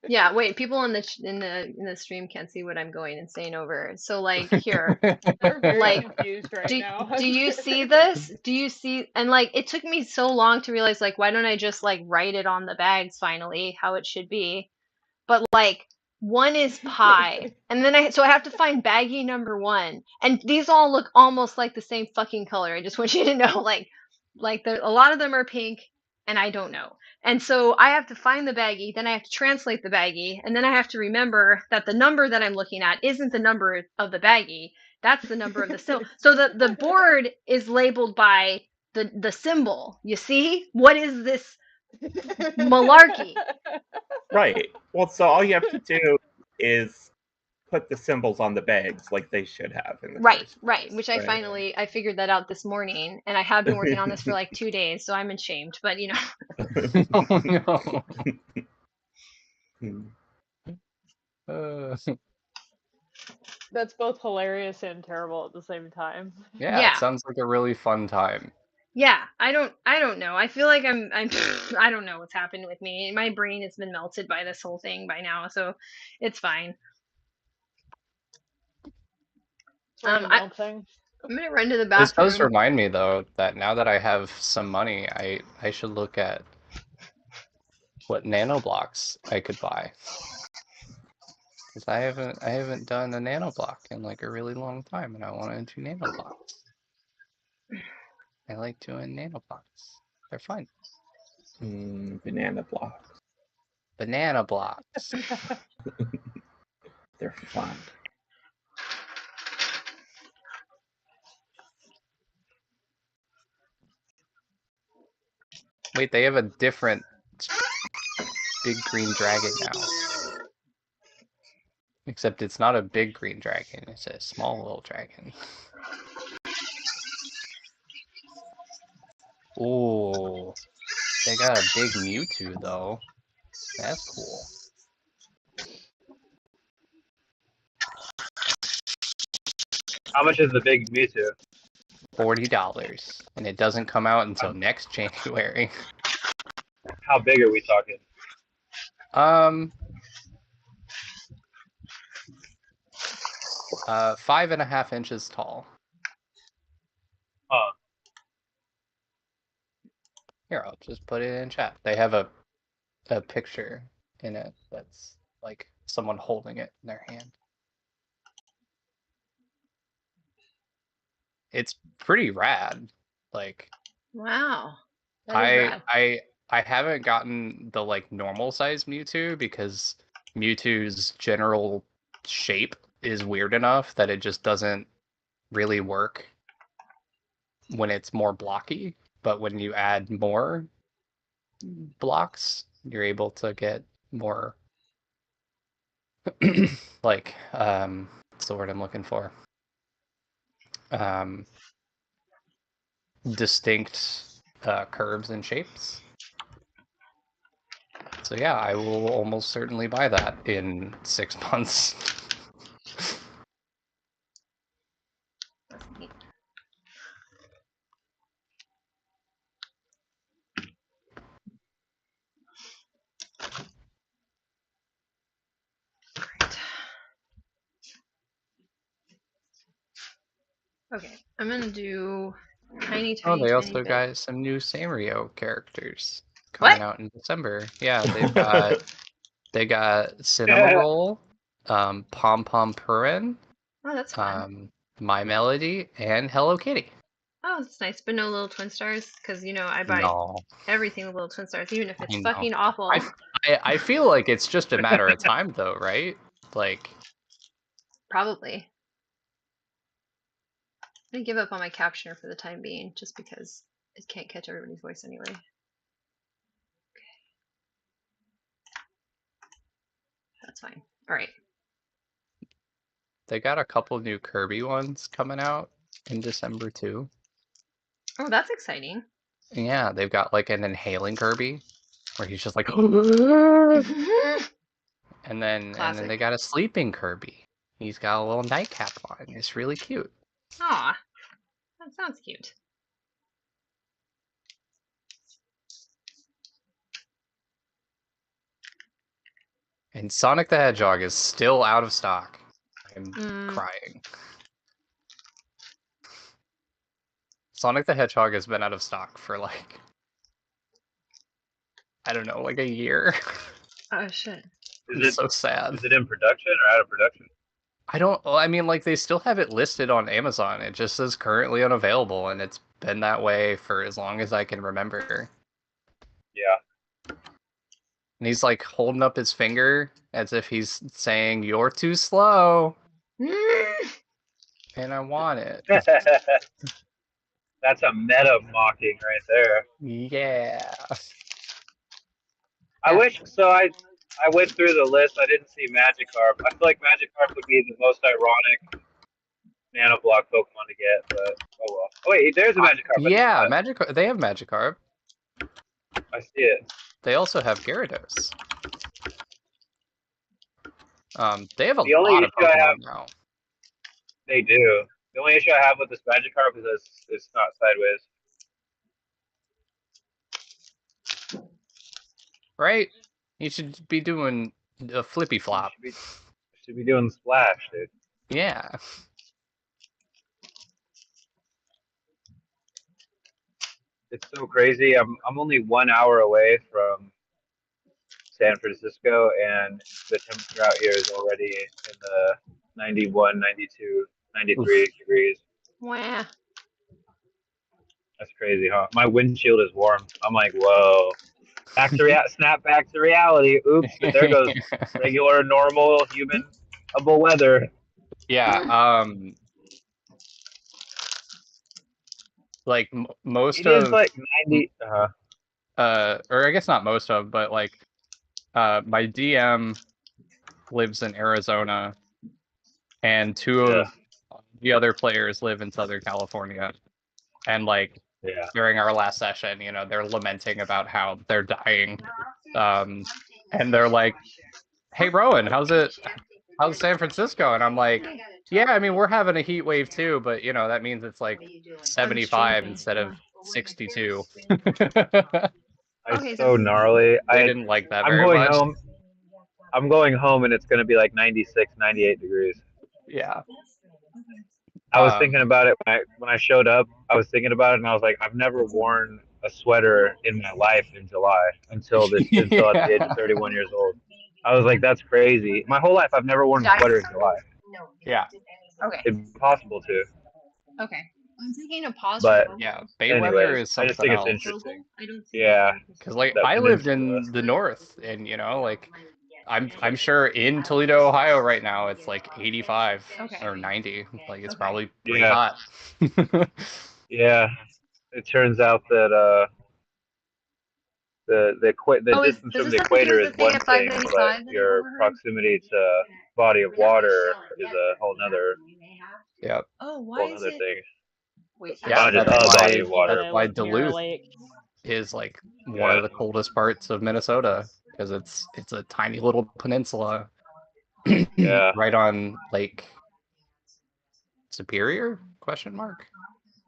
Yeah, wait, people in the stream can't see what I'm going and saying over. So like here, They're very like confused right do now. do you see this? Do you see? And like it took me so long to realize like why don't I just like write it on the bags finally how it should be? But like one is pie, and then I have to find baggie number one, and these all look almost like the same fucking color. I just want you to know, like a lot of them are pink, and I don't know. And so I have to find the baggie, then I have to translate the baggie, and then I have to remember that the number that I'm looking at isn't the number of the baggie. That's the number of the symbol. So the board is labeled by the symbol. You see? What is this malarkey? Right. Well, so all you have to do is put the symbols on the bags like they should have in the Right, first right. place, Which I right? finally I figured that out this morning, and I have been working on this for like 2 days, so I'm ashamed. But you know, Oh no. Hmm. Uh, That's both hilarious and terrible at the same time. yeah, it yeah, sounds like a really fun time. yeah. I don't know. I feel like I'm I don't know what's happened with me. My brain has been melted by this whole thing by now, so it's fine. Brain I melting. I'm gonna run to the This does bathroom. remind me though that now that I have some money, I should look at what nanoblocks I could buy. Because I haven't done a nanoblock in like a really long time, and I want to do nanoblocks. I like doing nanoblocks. They're fun. Banana blocks. Banana blocks. They're fun. Wait, they have a different big green dragon now. Except it's not a big green dragon, it's a small little dragon. Ooh, they got a big Mewtwo though. That's cool. How much is the big Mewtwo? $40, and it doesn't come out until next January. How big are we talking? Um, 5.5 inches tall. Huh. Here, I'll just put it in chat. They have a picture in it that's like someone holding it in their hand. It's pretty rad. Like Wow, that is rad. I haven't gotten the like normal size Mewtwo because Mewtwo's general shape is weird enough that it just doesn't really work when it's more blocky. But when you add more blocks, you're able to get more like what's the word I'm looking for? Um, distinct curves and shapes. So yeah, I will almost certainly buy that in 6 months. That's neat. Great. Okay, I'm gonna do tiny, Oh, tiny, they tiny also bit. got some new Sanrio characters coming What? out in December. Yeah, they got Cinnamoroll, Pom Pom Purin, Oh, that's fun. My Melody, and Hello Kitty. Oh, that's nice, but no little twin stars, because you know I buy No, everything with little twin stars, even if I it's know. fucking awful. I feel like it's just a matter of time, though, right? Like, Probably. I'm gonna give up on my captioner for the time being, just because it can't catch everybody's voice anyway. Okay. That's fine. All right. they got a couple new Kirby ones coming out in December too. Oh, that's exciting. Yeah, they've got like an inhaling Kirby where he's just like and then Classic. they got a sleeping Kirby. He's got a little nightcap on. It's really cute. Aw, that sounds cute. And Sonic the Hedgehog is still out of stock. I'm crying. Sonic the Hedgehog has been out of stock for like, I don't know, like a year. Oh shit. It's so sad. Is it in production or out of production? I mean, like, they still have it listed on Amazon. It just says currently unavailable, and it's been that way for as long as I can remember. Yeah. And he's like holding up his finger as if he's saying, "You're too slow." And I want it. That's a meta mocking right there. Yeah. I wish so. I went through the list. I didn't see Magikarp. I feel like Magikarp would be the most ironic Nanoblock Pokemon to get, but oh well. Oh wait, there's a Magikarp. Yeah, Magikarp. They have Magikarp. I see it. They also have Gyarados. They have a The only lot of issue I Pokemon have, now. they do. The only issue I have with this Magikarp is that it's not sideways. Right? You should be doing a flippy flop. Should be doing splash, dude. Yeah. It's so crazy. I'm only 1 hour away from San Francisco, and the temperature out here is already in the 91, 92, 93 Oof. degrees. Wow. That's crazy, huh? My windshield is warm. I'm like, whoa. Snap back to reality. Oops, there goes regular, normal, human-able weather. Yeah, like most It of is like 90. or I guess not most of, but like my DM lives in Arizona, and two Yeah. of the other players live in Southern California. And like Yeah. during our last session, you know, they're lamenting about how they're dying. And they're like, "Hey Rowan, how's San Francisco?" And I'm like, "Yeah, I mean, we're having a heat wave too, but you know, that means it's like 75 instead of 62." It's so gnarly. They didn't like that I'm very going much. home. I'm going home, and it's going to be like 96, 98 degrees. Yeah. I was thinking about it when I showed up. I was thinking about it, and I was like, I've never worn a sweater in my life in July until at the age of 31 years old. I was like, that's crazy. My whole life, I've never worn a sweater in July. Yeah. Okay. It's impossible to. Okay. I'm taking a pause. But yeah, Bay anyways, weather is I just something think it's else. interesting. Yeah. Because like That I lived peninsula. in the north, and you know, like I'm sure in Toledo, Ohio, right now it's like 85 or 90. Like it's probably pretty hot. Yeah. It turns out that the distance from the equator is one thing, but your proximity to body of water is a whole nother. Yep. Oh, why Whole is other it? thing. Wait, It's not just a body of water. That's why Duluth is like one of the coldest parts of Minnesota, because it's a tiny little peninsula right on Lake Superior? Question mark.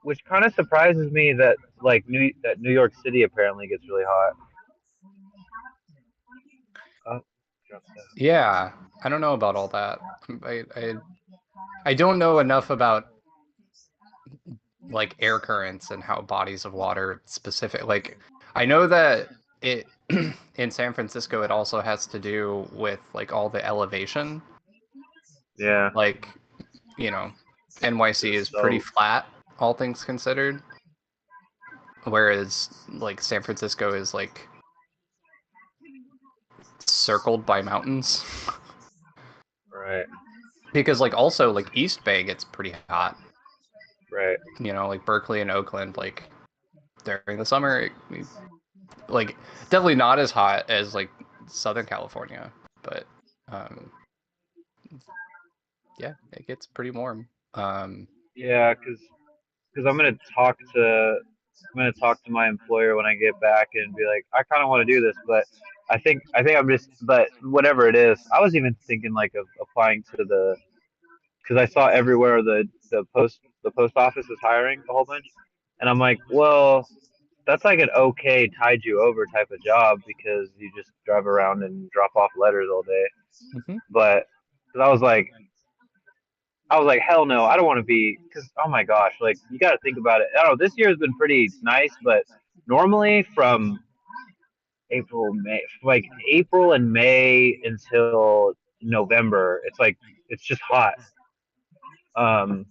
Which kind of surprises me that like New York City apparently gets really hot. Yeah, I don't know about all that. I don't know enough about like air currents and how bodies of water specific. Like I know that it in San Francisco it also has to do with like all the elevation. Yeah. Like, you know, NYC is pretty flat, all things considered. Whereas like San Francisco is like circled by mountains. Right. Because like also like East Bay gets pretty hot. Right. You know, like Berkeley and Oakland, like during the summer, like definitely not as hot as like Southern California, but yeah, it gets pretty warm. Yeah, because I'm gonna talk to my employer when I get back and be like, I kind of want to do this, but I think but whatever it is, I was even thinking like of applying to because I saw everywhere the post office is hiring a whole bunch, and I'm like, well, that's like an okay tide you over type of job because you just drive around and drop off letters all day. Mm-hmm. But 'cause I was like, hell no, I don't want to be, because oh my gosh, like you got to think about it. I don't know, this year has been pretty nice, but normally from April and May until November, it's just hot. Um,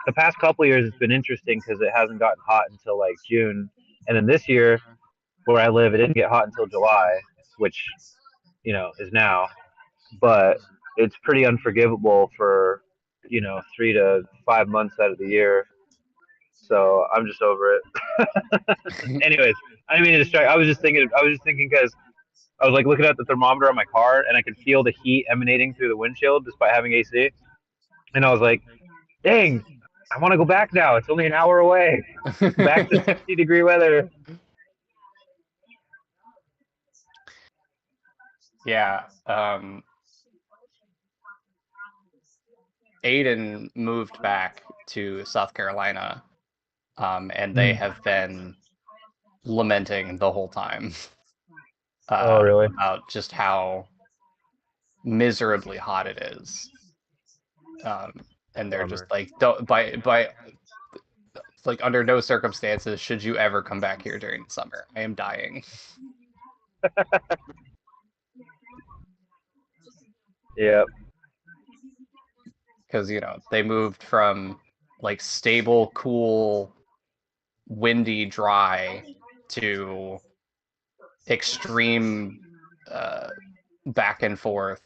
the past couple years, it's been interesting because it hasn't gotten hot until like June, and then this year, where I live, it didn't get hot until July, which is now, but it's pretty unforgivable for 3 to 5 months out of the year. So I'm just over it. Anyways, I didn't mean to distract. I was just thinking because I was like looking at the thermometer on my car and I could feel the heat emanating through the windshield despite having AC. And I was like, dang, I want to go back now. It's only an hour away. Back to 60-degree weather. Yeah. Aiden moved back to South Carolina, and they have been lamenting the whole time Oh, really? about just how miserably hot it is. And they're just Bummer. like, don't by like under no circumstances should you ever come back here during the summer. I am dying. Yeah. Because they moved from like stable, cool, windy, dry to extreme back and forth,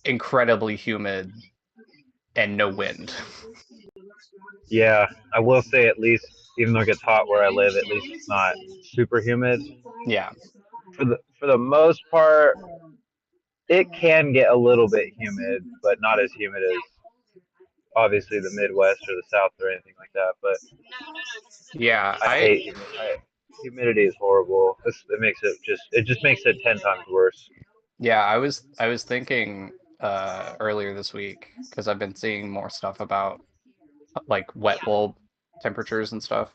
incredibly humid, and no wind. Yeah. I will say at least, even though it gets hot where I live, at least it's not super humid. Yeah. For the most part, it can get a little bit humid, but not as humid as obviously the Midwest or the South or anything like that. But Yeah, I hate humidity is horrible. It just makes it 10 times worse. I was thinking earlier this week because I've been seeing more stuff about like wet bulb temperatures and stuff,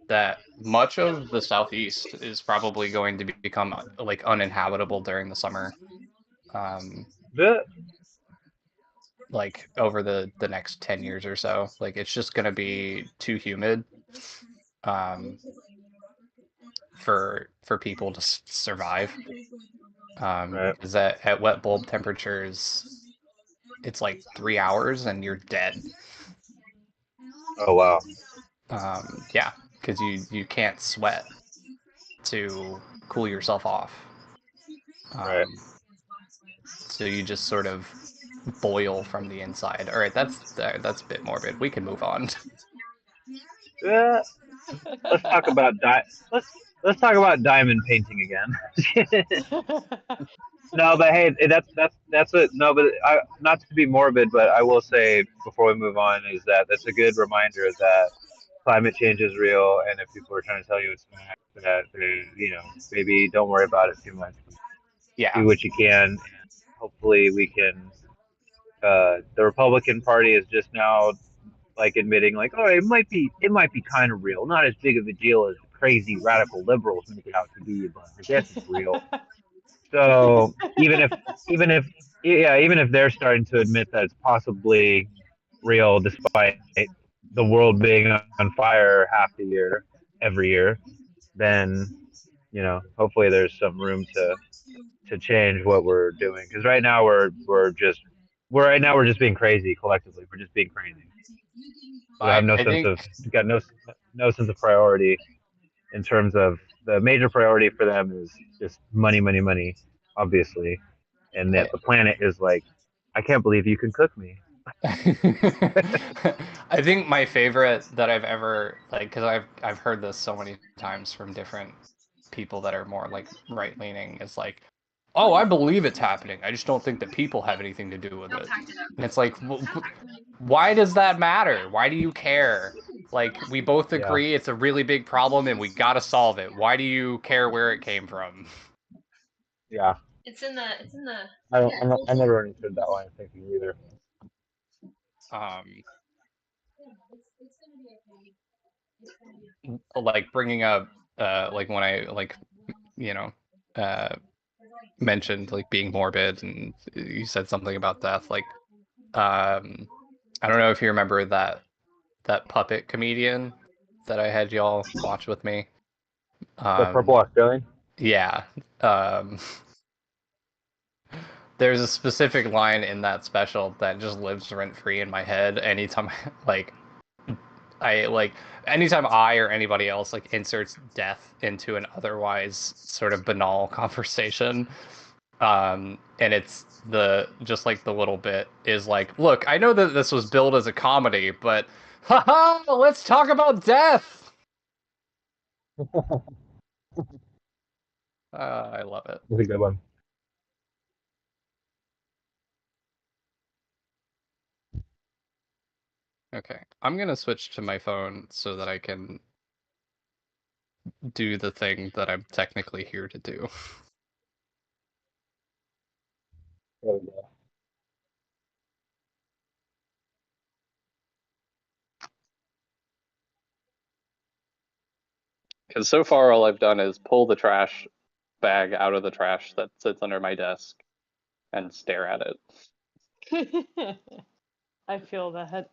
that much of the southeast is probably going to become like uninhabitable during the summer. Um, The, like over the next 10 years or so. Like it's just gonna be too humid um for people to survive. right. Because at wet bulb temperatures, it's like 3 hours and you're dead. Oh wow. Yeah, because you can't sweat to cool yourself off. Right. Um, so you just sort of boil from the inside. All right, that's a bit morbid. We can move on. Uh, let's talk about let's talk about diamond painting again. No, but hey, that's it. No, but not to be morbid, but I will say before we move on is that that's a good reminder that climate change is real, and if people are trying to tell you it's not, that maybe don't worry about it too much. Yeah, Do what you can, and hopefully we can. The Republican Party is just now like admitting, like, oh, it might be kind of real, not as big of a deal as the crazy radical liberals make it out to be, but I guess it's real. So even if they're starting to admit that it's possibly real, despite the world being on fire half the year, every year, then hopefully there's some room to change what we're doing. Because right now we're just being crazy collectively. We're just being crazy. We have no I sense think of we got no sense of priority in terms of the major priority for them is just money, money, money, obviously, and that I, the planet is like, I can't believe you can cook me. I think my favorite that I've ever like, because I've heard this so many times from different people that are more like right leaning, is like, oh, I believe it's happening. I just don't think that people have anything to do with it. And it's like, why does that matter? Why do you care? Like, we both Yeah, agree it's a really big problem and we gotta solve it. Why do you care where it came from? yeah. It's in the I never understood that line of thinking either. Um, like bringing up like when I mentioned like being morbid, and you said something about death. Like, I don't know if you remember that puppet comedian that I had y'all watch with me. The purple Australian. Yeah. Um, there's a specific line in that special that just lives rent free in my head anytime anytime I or anybody else like inserts death into an otherwise sort of banal conversation. And it's just like the little bit is like, look, I know that this was billed as a comedy, but haha, let's talk about death. I love it. That's a good one. Okay, I'm gonna switch to my phone so that I can do the thing that I'm technically here to do. There we go. Because so far all I've done is pull the trash bag out of the trash that sits under my desk and stare at it. I feel that.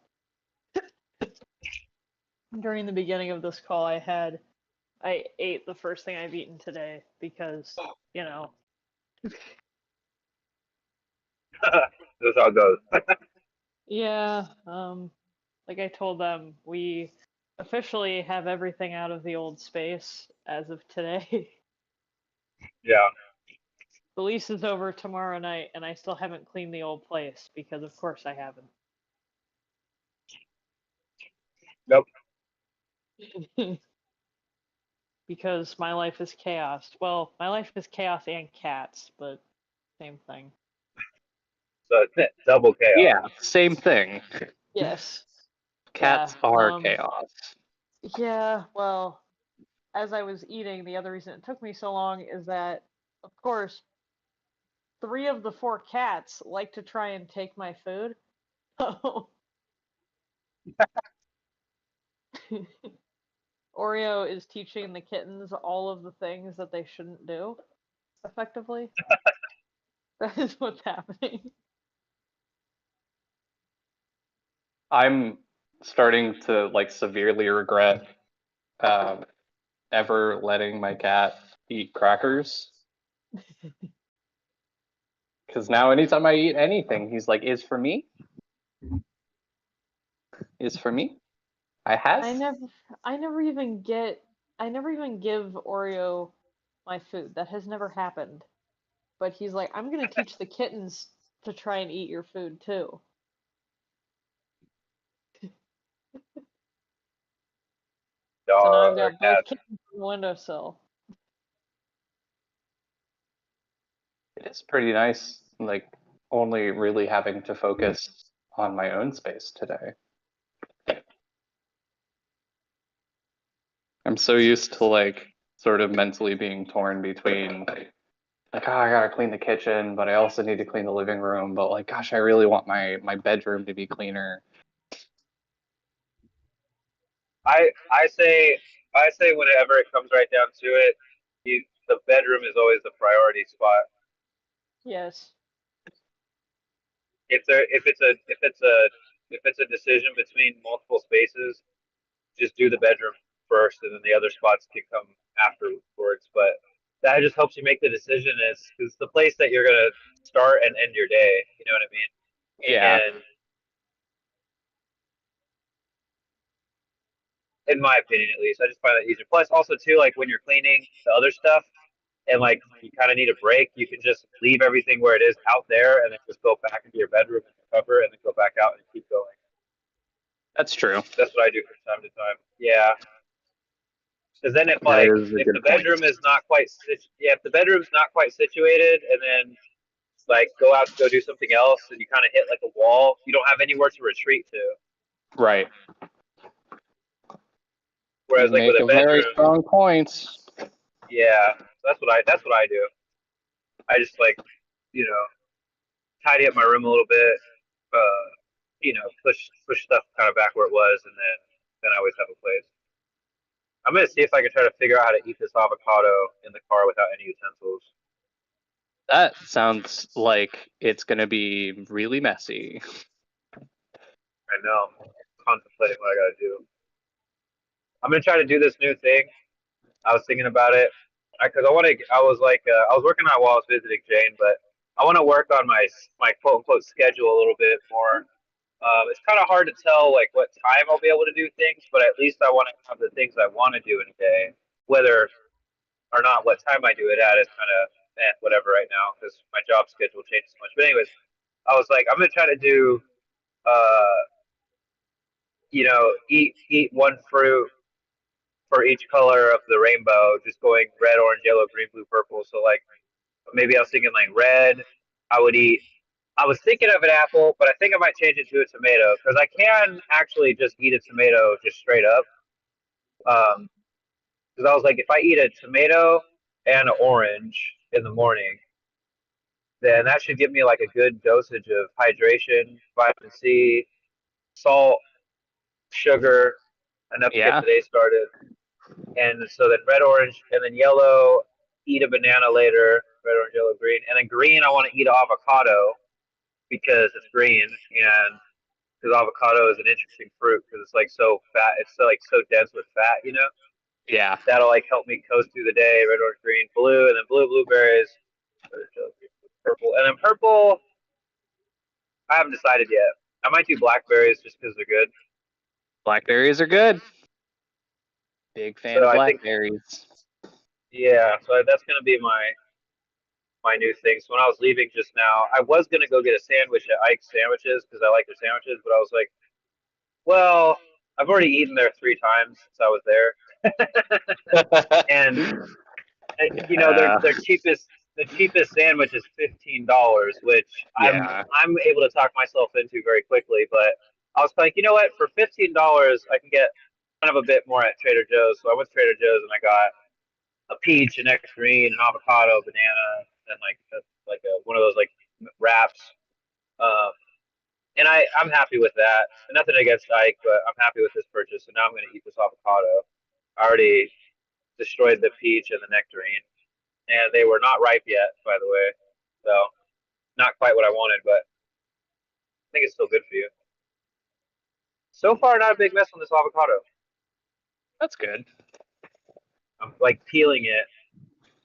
During the beginning of this call, I ate the first thing I've eaten today because, you know. That's how it goes. Yeah, like I told them, we officially have everything out of the old space as of today. Yeah. The lease is over tomorrow night, and I still haven't cleaned the old place because, of course, I haven't. Nope. Because my life is chaos. Well, my life is chaos and cats, but same thing. So it's double chaos. Yeah, same thing. Yes. Cats are chaos. Yeah, well, as I was eating, the other reason it took me so long is that, of course, 3 of the 4 cats like to try and take my food. Oreo is teaching the kittens all of the things that they shouldn't do, effectively. That is what's happening. I'm starting to like severely regret ever letting my cat eat crackers. Because now anytime I eat anything, he's like, is for me? Is for me? I never even give Oreo my food. That has never happened. But he's like, I'm gonna teach the kittens to try and eat your food too. So now I've got both kittens on the windowsill. It is pretty nice, like only really having to focus on my own space today. I'm so used to like sort of mentally being torn between like, oh, I gotta clean the kitchen, but I also need to clean the living room. But like, gosh, I really want my bedroom to be cleaner. I say whenever it comes right down to it, the bedroom is always the priority spot. Yes. If it's a decision between multiple spaces, just do the bedroom first, and then the other spots can come afterwards. But that just helps you make the decision, is because the place that you're gonna start and end your day. You know what I mean? Yeah. And in my opinion, at least, I just find that easier. Plus, also too, like when you're cleaning the other stuff, and like you kind of need a break, you can just leave everything where it is out there, and then just go back into your bedroom and recover, and then go back out and keep going. That's true. That's what I do from time to time. Yeah. Because then if the bedroom is not quite if the bedroom's not quite situated, and then like go out to go do something else, and you kind of hit like a wall, you don't have anywhere to retreat to. Right. Whereas like with a bedroom, very strong points. Yeah, that's what I do. I just like, tidy up my room a little bit, push stuff kind of back where it was, and then I always have a place. I'm gonna see if I can try to figure out how to eat this avocado in the car without any utensils. That sounds like it's gonna be really messy. I know. I'm contemplating what I gotta do. I'm gonna try to do this new thing. I was thinking about it because I want to. I was working on it while I was visiting Jane, but I want to work on my quote unquote schedule a little bit more. It's kind of hard to tell like what time I'll be able to do things, but at least I want to have the things I want to do in a day, whether or not what time I do it at is kind of whatever right now because my job schedule changes so much. But anyways, I was like, I'm gonna try to do, eat one fruit for each color of the rainbow, just going red, orange, yellow, green, blue, purple. So like maybe I was thinking like red. I would eat. I was thinking of an apple, but I think I might change it to a tomato because I can actually just eat a tomato just straight up. Because I was like, if I eat a tomato and an orange in the morning, then that should give me like a good dosage of hydration, vitamin C, salt, sugar, enough to get Yeah. the day started. And so then red, orange, and then yellow, eat a banana later, red, orange, yellow, green. And then green, I want to eat avocado because it's green and because avocado is an interesting fruit because it's like so fat. It's so dense with fat, you know? Yeah. That'll like help me coast through the day, red, orange, green, blue, and then blue, blueberries, purple. And then purple, I haven't decided yet. I might do blackberries just because they're good. Blackberries are good. Big fan So of I think, blackberries. yeah, so that's going to be my new thing. So when I was leaving just now, I was gonna go get a sandwich at Ike's Sandwiches because I like their sandwiches, but I was like, well, I've already eaten there 3 times since I was there, and you know Yeah. their cheapest sandwich is $15, which Yeah. I'm able to talk myself into very quickly. But I was like, you know what, for $15 I can get kind of a bit more at Trader Joe's. So I went to Trader Joe's and I got a peach, an nectarine, an avocado, banana, and one of those like wraps. Um, and I'm happy with that. Nothing against Ike, but I'm happy with this purchase. So now I'm going to eat this avocado. I already destroyed the peach and the nectarine, and they were not ripe yet, by the way. So not quite what I wanted, but I think it's still good for you. So far, not a big mess on this avocado. That's good. I'm like peeling it.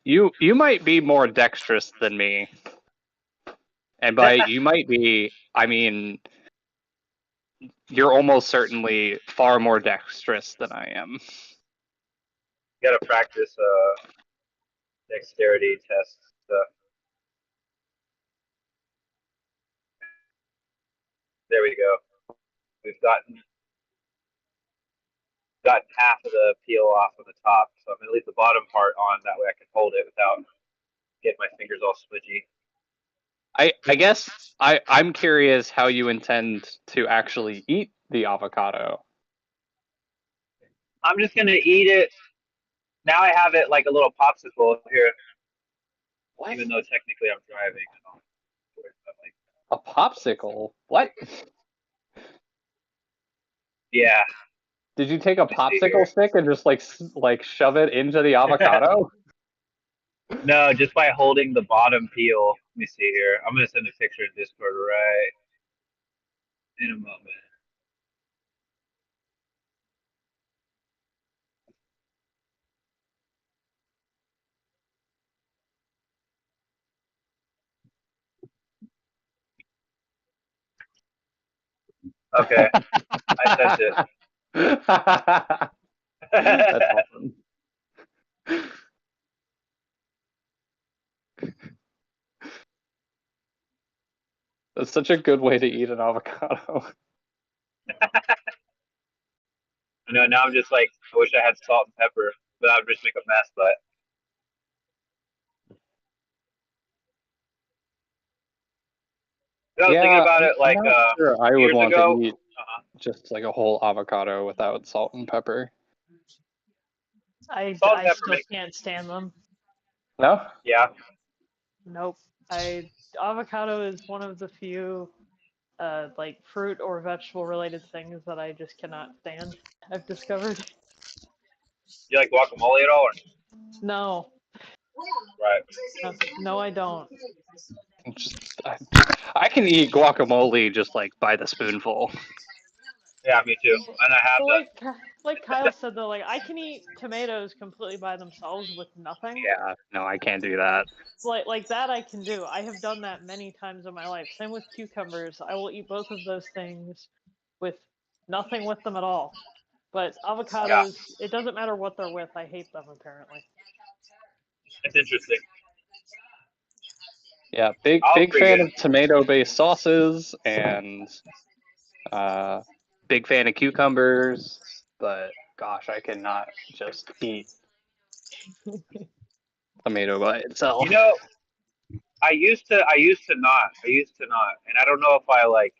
You might be more dexterous than me. And by you might be, I mean you're almost certainly far more dexterous than I am. Got to practice dexterity tests stuff. There we go. We've gotten half of the peel off of the top, so I'm gonna leave the bottom part on. That way I can hold it without getting my fingers all smudgy. I guess I'm curious how you intend to actually eat the avocado. I'm just gonna eat it. Now I have it like a little popsicle here. What? Even though technically I'm driving. A popsicle? What? Yeah. Did you take a popsicle stick and just like shove it into the avocado? No, just by holding the bottom peel. Let me see here. I'm gonna send a picture in Discord right in a moment. Okay, I sent it. That's awesome. That's such a good way to eat an avocado. I know. Now I'm just like, I wish I had salt and pepper, but that would just make a mess. But I was thinking about it like I'm not sure I would years want ago. to eat just like a whole avocado without salt and pepper. I Salt and pepper still can't stand them. No? Yeah. Nope. Avocado is one of the few like fruit or vegetable related things that I just cannot stand. I've discovered. You like guacamole at all? Or? No. Right. No, I don't. I can eat guacamole just like by the spoonful. Yeah, me too. And I have Well, like Kyle said though, like I can eat tomatoes completely by themselves with nothing. Yeah, no, I can't do that. Like that I can do. I have done that many times in my life. Same with cucumbers. I will eat both of those things with nothing with them at all. But avocados, it doesn't matter what they're with. I hate them apparently. It's interesting. Yeah, big fan of tomato-based sauces and big fan of cucumbers, but gosh, I cannot just eat tomato by itself. You know, I used to not, and I don't know if I like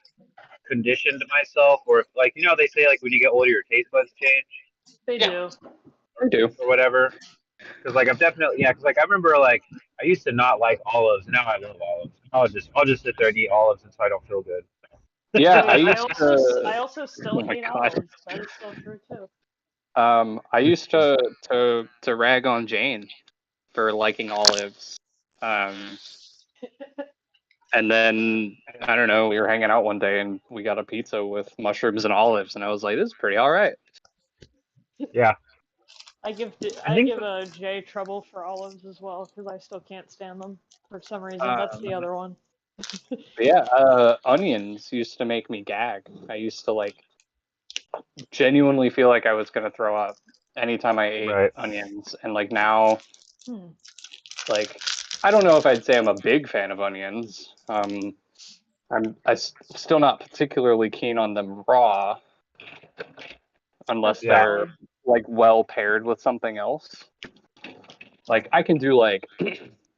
conditioned myself or if like they say like when you get older your taste buds change. They do. I do. Or whatever. Because like I've definitely because like I remember like I used to not like olives, and now I love olives. I'll just sit there and eat olives until I don't feel good. Yeah, I also still oh my hate God. olives. That is still true too. I used to rag on Jane for liking olives. And then I don't know, we were hanging out one day and we got a pizza with mushrooms and olives, and I was like, this is pretty all right. Yeah. I give Jay trouble for olives as well because I still can't stand them for some reason. That's the other one. Yeah, onions used to make me gag. I used to like genuinely feel like I was gonna throw up anytime I ate onions, and like now, like I don't know if I'd say I'm a big fan of onions. I'm still not particularly keen on them raw, unless they're like well paired with something else. Like I can do like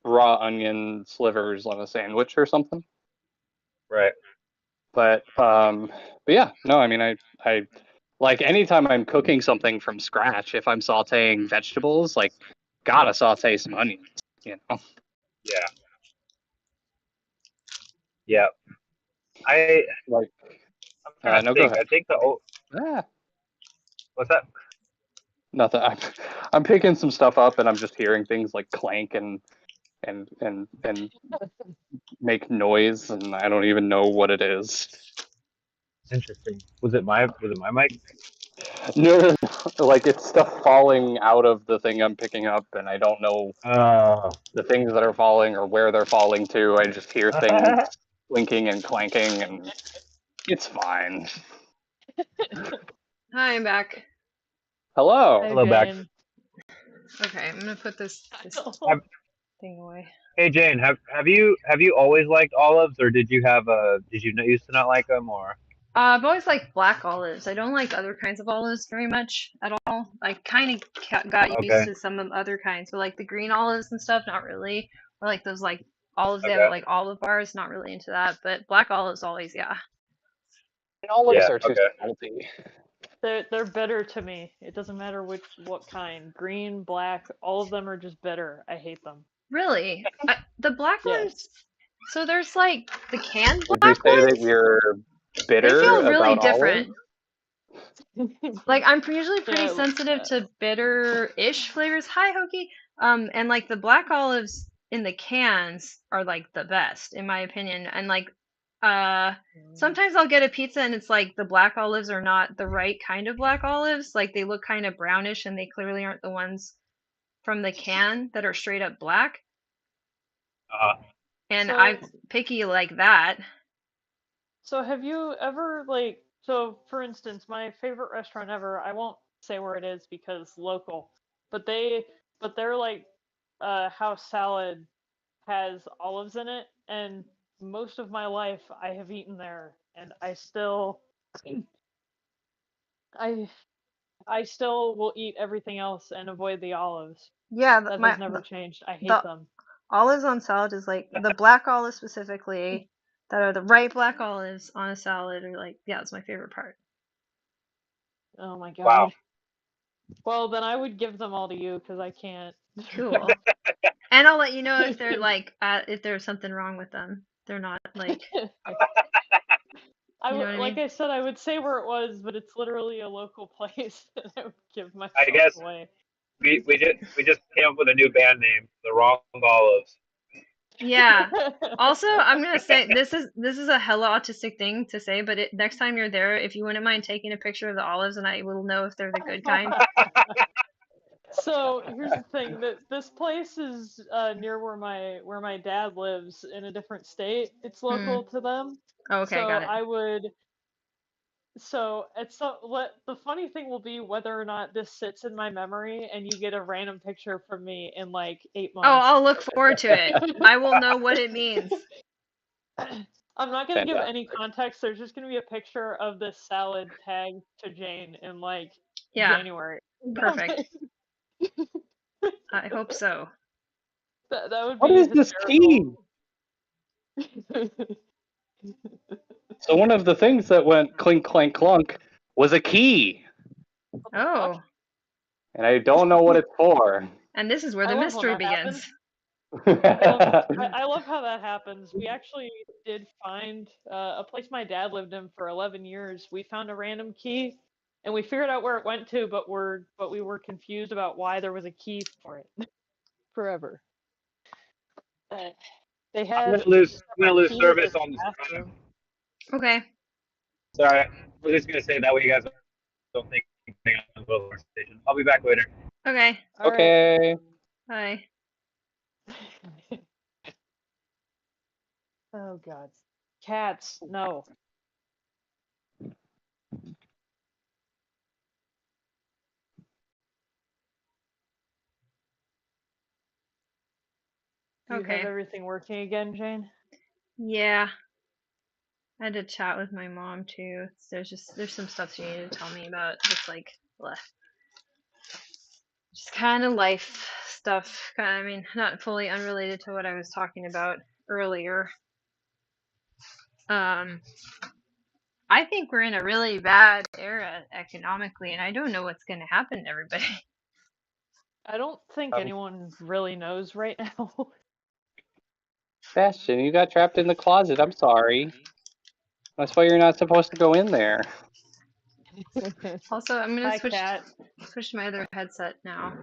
raw onion slivers on a sandwich or something. Right. But yeah, no, I mean I like anytime I'm cooking something from scratch, if I'm sauteing vegetables, like gotta saute some onions, you know. Yeah. Yeah. I like I'm trying to no, think. go ahead. I think what's that? Nothing. I'm picking some stuff up and I'm just hearing things like clank and make noise, and I don't even know what it is. Interesting. Was it my mic? No, like it's stuff falling out of the thing I'm picking up, and I don't know the things that are falling or where they're falling to. I just hear things clinking and clanking, and it's fine. Hi, I'm back. Hello. Hello, back. Okay, I'm gonna put this thing away. Hey Jane, have you always liked olives, or did you used to not like them, or? I've always liked black olives. I don't like other kinds of olives very much at all. I kind of got used to some of the other kinds, but like the green olives and stuff, not really. Or like those like olives they have at like olive bars, not really into that. But black olives always, yeah. And olives are too salty. They're bitter to me. It doesn't matter what kind. Green, black, all of them are just bitter. I hate them. Really? The black ones. So there's like the canned Would black you say ones. that you're bitter They feel really about different. Like I'm usually pretty Yeah, sensitive to bitter-ish flavors. Hi, Hokey. And like the black olives in the cans are like the best in my opinion. And like sometimes I'll get a pizza and it's like the black olives are not the right kind of black olives. Like they look kind of brownish and they clearly aren't the ones from the can that are straight up black. And I'm picky like that. So have you ever for instance, my favorite restaurant ever, I won't say where it is because local, but their like house salad has olives in it, and most of my life I have eaten there and I still will eat everything else and avoid the olives. Yeah, that has never changed. I hate the them. Olives on salad is like the black olives specifically that are the right black olives on a salad are like, yeah, it's my favorite part. Oh my god. Wow. Well, then I would give them all to you because I can't. Cool. And I'll let you know if they're like if there's something wrong with them. They're not like I You know would, what I like mean? I said, I would say where it was, but it's literally a local place, and I would give I myself guess away. we just came up with a new band name, the Wrong Olives. Yeah. Also, I'm gonna say this is a hella autistic thing to say, but next time you're there, if you wouldn't mind taking a picture of the olives, and I will know if they're the good kind. So here's the thing: that this place is near where my dad lives in a different state. It's local to them, Oh, okay, so got it. I would. So it's so what the funny thing will be whether or not this sits in my memory and you get a random picture from me in like 8 Oh, months. I'll look forward to it. I will know what it means. I'm not gonna give any Fantastic. context. There's just gonna be a picture of this salad tagged to Jane in like Yeah, January. perfect. I hope so. That would What be is this key? hysterical. So one of the things that went clink, clank, clunk was a key, Oh, and I don't know what it's for. and this is where I the love when mystery that begins. happens. I love how that happens. We actually did find a place my dad lived in for 11 years. We found a random key, and we figured out where it went to, but we were confused about why there was a key for it forever. They I'm had gonna a lose key to service this on this. bathroom. Okay. Sorry, we're just gonna say that way you guys don't think anything on the Boulevard station. I'll be back later. Okay. All right. Okay. Bye. Oh God, cats, no. Do you have Okay. everything working again, Jane? Yeah. I had to chat with my mom too. There's some stuff she needed to tell me about. It's like just kind of life stuff. I mean, not fully unrelated to what I was talking about earlier. Um, I think we're in a really bad era economically, and I don't know what's going to happen to everybody. I don't think anyone really knows right now. Bastion, you got trapped in the closet. I'm sorry. That's why you're not supposed to go in there. Also, I'm gonna Hi, cat. switch to my other headset now.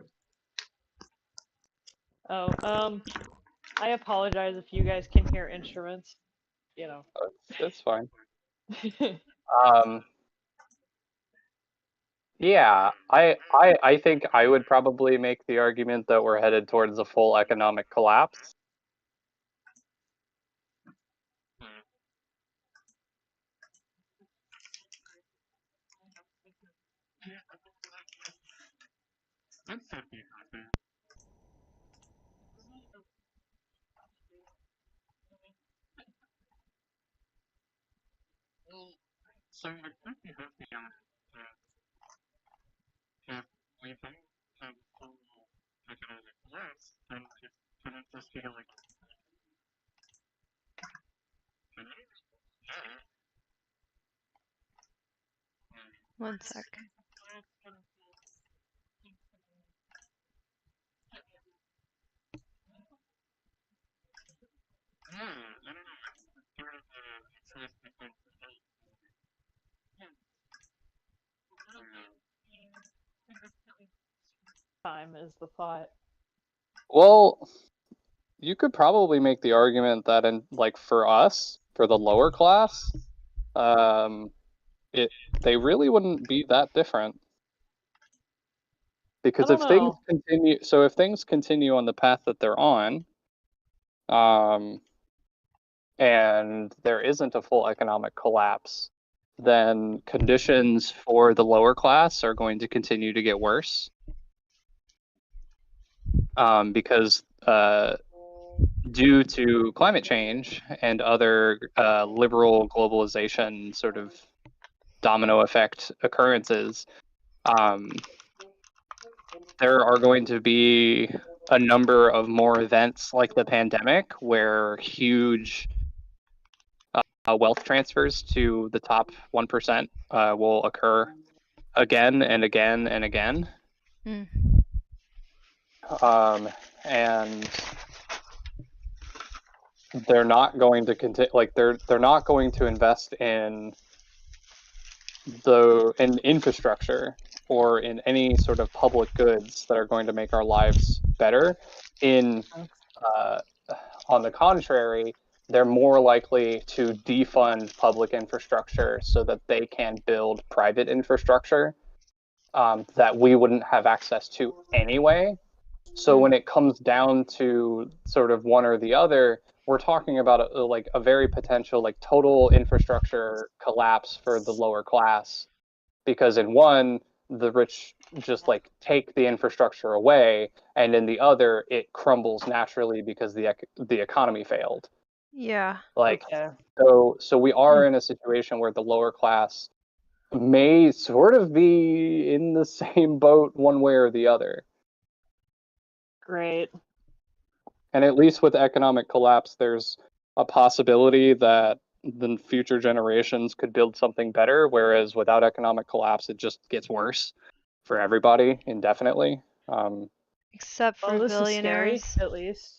Oh, I apologize if you guys can hear instruments. You know. That's fine. Yeah, I think I would probably make the argument that we're headed towards a full economic collapse. One sec. Time is the thought. Well, you could probably make the argument that in like for us, for the lower class, they really wouldn't be that different. Because if things continue on the path that they're on, and there isn't a full economic collapse, then conditions for the lower class are going to continue to get worse. Because due to climate change and other liberal globalization sort of domino effect occurrences, there are going to be a number of more events like the pandemic where huge wealth transfers to the top 1% will occur again and again and again. Mm. And they're not going to continue, like they're not going to invest in in infrastructure or in any sort of public goods that are going to make our lives better. On the contrary, they're more likely to defund public infrastructure so that they can build private infrastructure that we wouldn't have access to anyway. So when it comes down to sort of one or the other, we're talking about a very potential like total infrastructure collapse for the lower class, because in one, the rich just like take the infrastructure away, and in the other, it crumbles naturally because the economy failed. Yeah. Like, Yeah. so we are in a situation where the lower class may sort of be in the same boat one way or the other. Great. And at least with economic collapse, there's a possibility that the future generations could build something better, whereas without economic collapse, it just gets worse for everybody indefinitely. Except for Well, this is scary, billionaires. at least.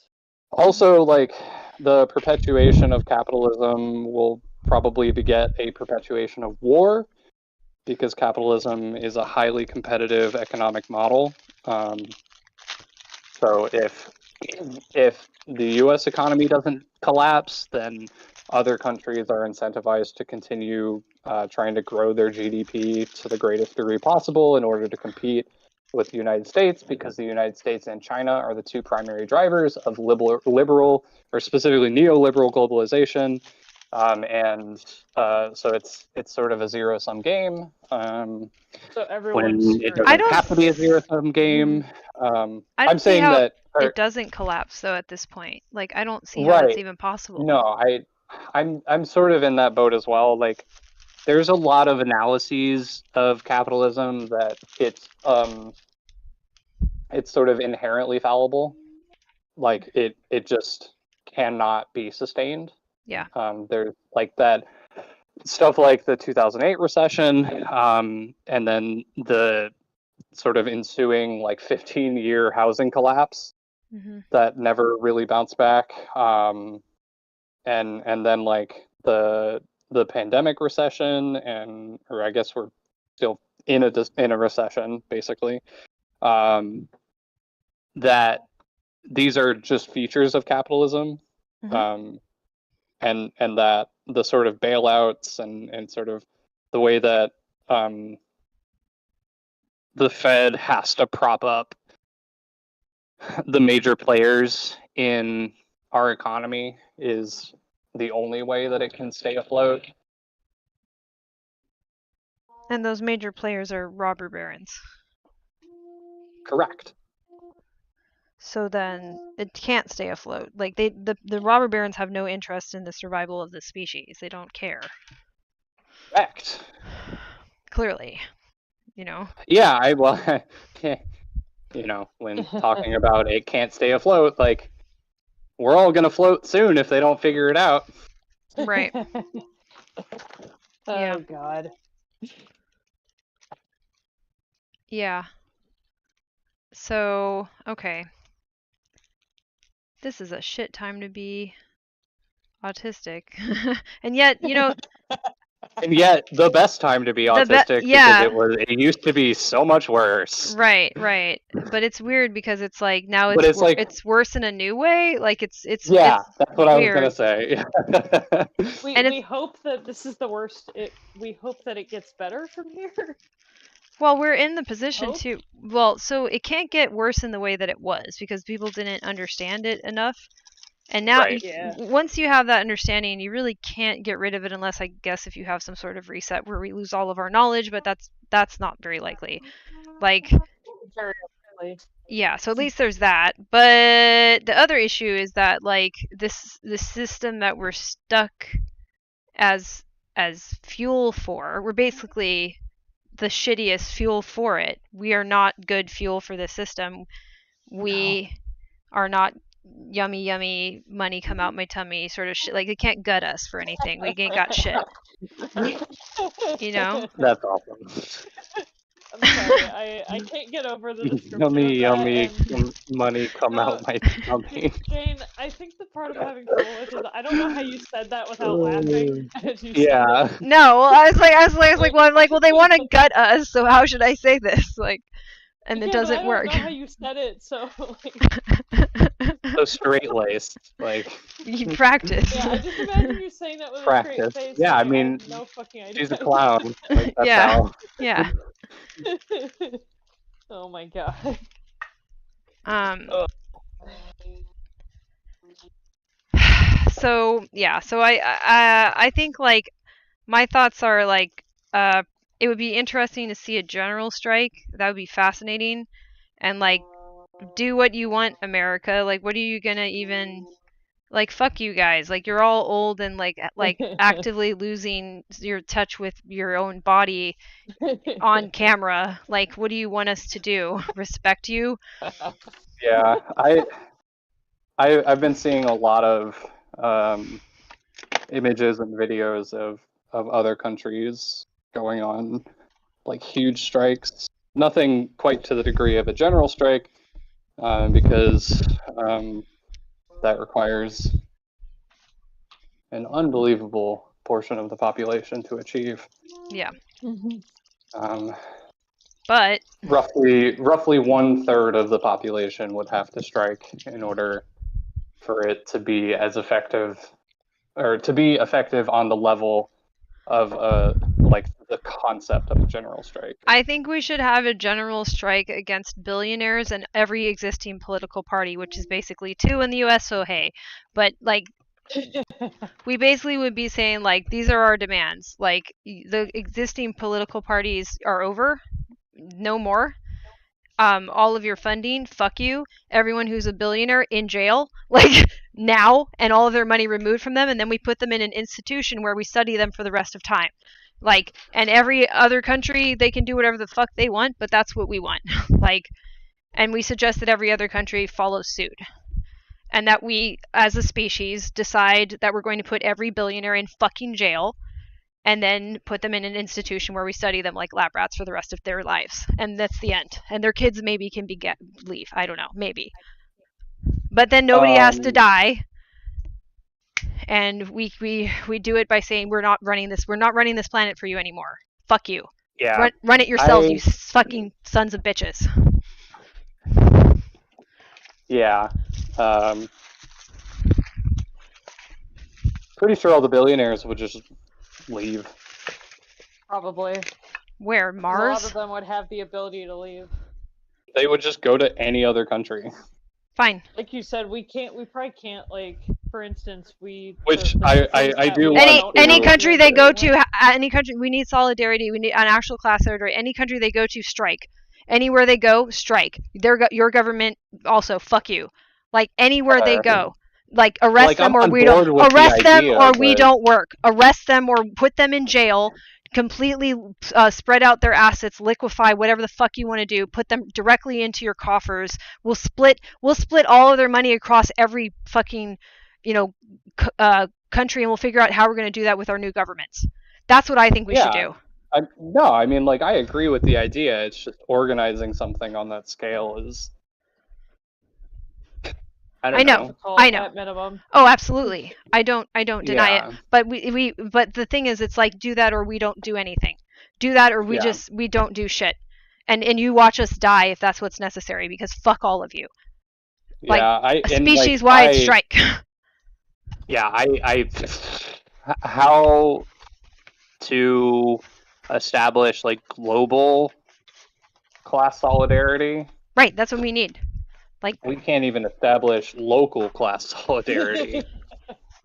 Also, like, the perpetuation of capitalism will probably beget a perpetuation of war, because capitalism is a highly competitive economic model. So if the U.S. economy doesn't collapse, then other countries are incentivized to continue trying to grow their GDP to the greatest degree possible in order to compete with the United States, because the United States and China are the two primary drivers of liberal or specifically neoliberal globalization. So it's sort of a zero-sum game. So everyone's When it screwed. I doesn't don't. have to be a zero-sum game. I I'm don't see saying how that, it doesn't collapse though at this point. Like I don't see how that's right? even possible. No, I'm sort of in that boat as well. Like, there's a lot of analyses of capitalism that it's sort of inherently fallible. Like it just cannot be sustained. Yeah. There's like that stuff like the 2008 recession, and then the sort of ensuing like 15-year housing collapse that never really bounced back. And then like the pandemic recession, or I guess we're still in a recession basically. That these are just features of capitalism, and that the sort of bailouts and sort of the way that the Fed has to prop up the major players in our economy is the only way that it can stay afloat. And those major players are robber barons. Correct. So then it can't stay afloat. Like the robber barons have no interest in the survival of the species. They don't care. Correct. Clearly, you know. Yeah, you know, when talking about it can't stay afloat, like, we're all gonna float soon if they don't figure it out. Right. Oh God. Yeah. So, okay. This is a shit time to be autistic. And yet, you know, and yet the best time to be autistic, yeah, because it used to be so much worse. Right. But it's weird because it's like now But it's like, it's worse in a new way. Like it's yeah, it's that's what weird. I was gonna say. We hope that this is the worst. We hope that it gets better from here. Well, we're in the position to. Well, so it can't get worse in the way that it was because people didn't understand it enough. And now, Right. Once you have that understanding, you really can't get rid of it unless, I guess, if you have some sort of reset where we lose all of our knowledge, but that's not very likely. Like, Very likely. Yeah, so at least there's that. But the other issue is that, like, the system that we're stuck as fuel for, we're basically the shittiest fuel for it. We are not good fuel for this system. We are not yummy money come out my tummy sort of shit. Like, it can't gut us for anything. We ain't got shit. You know? That's awesome. I'm sorry, I can't get over the description Yummy, of that. yummy, And money come no, out my tummy. Jane, I think the part I'm having trouble with is I don't know how you said that without laughing as you said it. Yeah. No, well, well, they want to gut us, so how should I say this? Like, and it Yeah, but I doesn't don't work. know how you said it, so like. So straight laced, like You practice. Yeah, I just imagine you saying that with a practice. straight face. Yeah, I Like, mean, have no fucking idea. she's a clown. Like that's Yeah. how. Yeah. Oh my god. So yeah, so I think like my thoughts are like it would be interesting to see a general strike. That would be fascinating, and like do what you want, America. Like, what are you gonna even like? Fuck you guys. Like, you're all old and like actively losing your touch with your own body on camera. Like, what do you want us to do? Respect you? Yeah, I've been seeing a lot of images and videos of other countries going on like huge strikes. Nothing quite to the degree of a general strike, because that requires an unbelievable portion of the population to achieve. Yeah. Um, But roughly 1/3 of the population would have to strike in order for it to be as effective, or to be effective on the level of like the concept of a general strike. I think we should have a general strike against billionaires and every existing political party, which is basically 2 in the US, so hey. But like we basically would be saying like these are our demands. Like the existing political parties are over. No more. All of your funding, fuck you. Everyone who's a billionaire in jail, like now, and all of their money removed from them, and then we put them in an institution where we study them for the rest of time. Like, and every other country, they can do whatever the fuck they want, but that's what we want. Like, and we suggest that every other country follows suit. And that we, as a species, decide that we're going to put every billionaire in fucking jail and then put them in an institution where we study them like lab rats for the rest of their lives. And that's the end. And their kids maybe can leave. I don't know. Maybe. But then nobody has to die. And we do it by saying we're not running this planet for you anymore. Fuck you. Yeah. Run it yourselves, you fucking sons of bitches. Yeah. Pretty sure all the billionaires would just leave. Probably. Where? Mars? A lot of them would have the ability to leave. They would just go to any other country. Fine. Like you said, we probably can't, like, for instance, Which I do any country they go to, any country, we need solidarity, we need an actual class solidarity. Any country they go to, strike. Anywhere they go, strike. Your government also, fuck you. Like, anywhere they go. Like, arrest them or we don't we don't work. Arrest them or put them in jail. Completely spread out their assets, liquefy whatever the fuck you want to do, put them directly into your coffers. We'll split all of their money across every fucking, country, and we'll figure out how we're going to do that with our new governments. That's what I think we should do. I mean, like, I agree with the idea. It's just organizing something on that scale is. I know. At minimum. Oh, absolutely. I don't deny it. But but the thing is, it's like, do that or we don't do anything. Do that or we don't do shit. And you watch us die if that's what's necessary, because fuck all of you. Like, species-wide strike. Yeah, how to establish like global class solidarity? Right, that's what we need. Like, we can't even establish local class solidarity.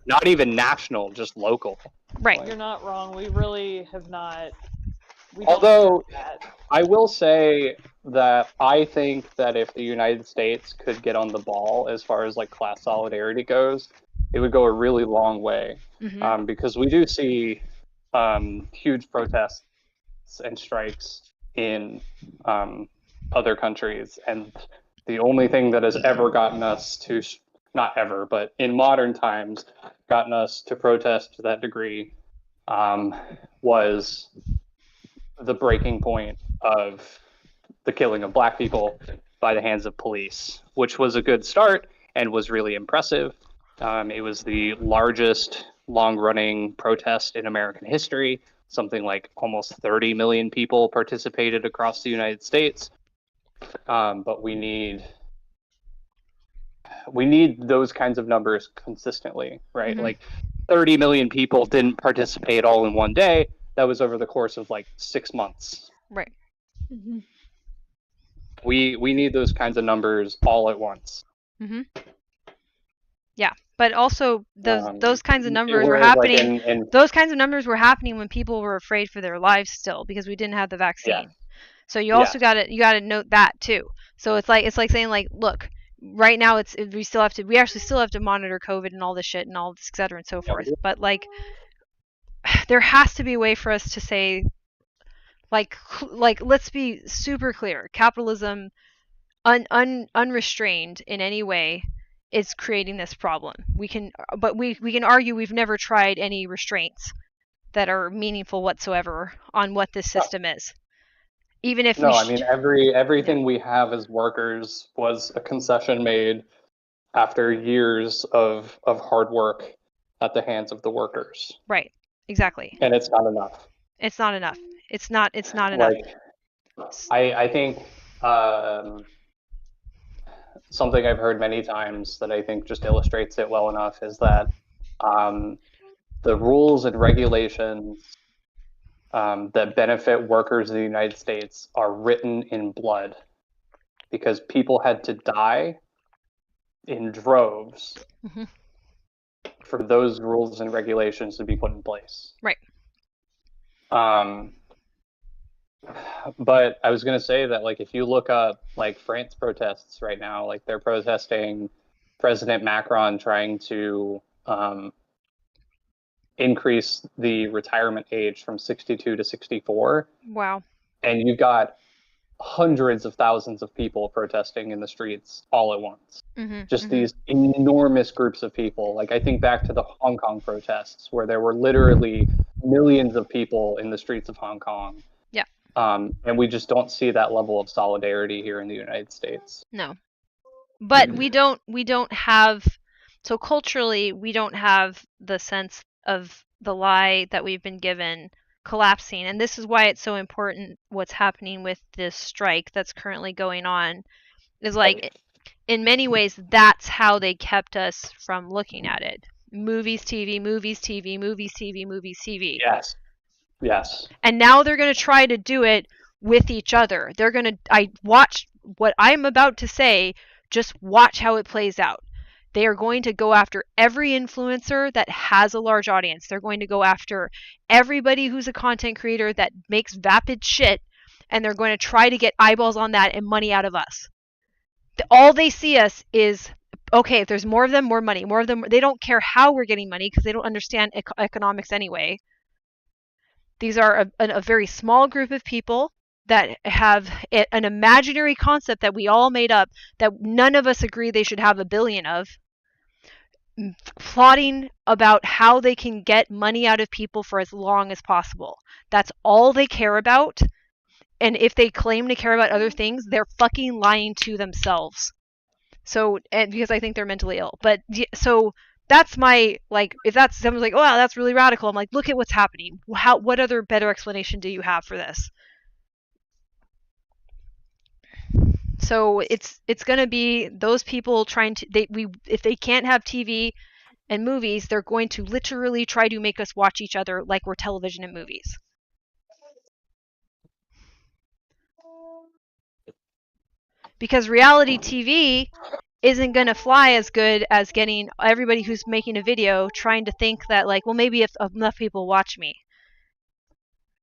Not even national, just local. Right. You're not wrong. We really have not. Although, I will say that I think that if the United States could get on the ball as far as like class solidarity goes, it would go a really long way. Mm-hmm. Because we do see huge protests and strikes in other countries, and the only thing that has ever gotten us to, not ever, but in modern times, gotten us to protest to that degree was the breaking point of the killing of black people by the hands of police, which was a good start and was really impressive. It was the largest long-running protest in American history. Something like almost 30 million people participated across the United States. But we need those kinds of numbers consistently, right? Mhm. Like 30 million people didn't participate all in one day. That was over the course of like 6 months. Right. Mm-hmm. We need those kinds of numbers all at once. Mhm. Yeah, but also those kinds of numbers were Whereas, like, happening. Those kinds of numbers were happening when people were afraid for their lives still because we didn't have the vaccine. Yeah. So you also gotta note that too. So it's like saying like, look, right now we actually still have to monitor COVID and all this shit and all this, et cetera and so forth. But like, there has to be a way for us to say, like let's be super clear. Capitalism, unrestrained in any way, is creating this problem. We can argue we've never tried any restraints that are meaningful whatsoever on what this system is. Even if I mean, everything we have as workers was a concession made after years of hard work at the hands of the workers. Right. Exactly. And it's not enough. It's not enough. It's not enough. I think something I've heard many times that I think just illustrates it well enough is that the rules and regulations that benefit workers in the United States are written in blood because people had to die in droves for those rules and regulations to be put in place. Right. But I was going to say that, like, if you look up like France protests right now, like they're protesting President Macron trying to increase the retirement age from 62 to 64. Wow. And you've got hundreds of thousands of people protesting in the streets all at once. Just these enormous groups of people. Like, I think back to the Hong Kong protests where there were literally millions of people in the streets of Hong Kong. Yeah. And we just don't see that level of solidarity here in the United States. No. But we don't have, so culturally we don't have the sense of the lie that we've been given collapsing, and this is why it's so important what's happening with this strike that's currently going on. Is like, in many ways, that's how they kept us from looking at it. Movies, TV, movies, TV, movies, TV, movies, TV. Yes. And now they're going to try to do it with each other. I watch what I'm about to say, just watch how it plays out. They are going to go after every influencer that has a large audience. They're going to go after everybody who's a content creator that makes vapid shit, and they're going to try to get eyeballs on that and money out of us. All they see us is, okay, if there's more of them, more money. More of them, they don't care how we're getting money because they don't understand economics anyway. These are a very small group of people that have an imaginary concept that we all made up that none of us agree they should have 1 billion of, plotting about how they can get money out of people for as long as possible. That's all they care about. And if they claim to care about other things, they're fucking lying to themselves. So, and because I think they're mentally ill. But so that's my, like, if that's someone's like, oh wow, that's really radical, I'm like, look at what's happening. What other better explanation do you have for this? So it's going to be those people trying to, if they can't have TV and movies, they're going to literally try to make us watch each other like we're television and movies. Because reality TV isn't going to fly as good as getting everybody who's making a video trying to think that, like, well, maybe if enough people watch me.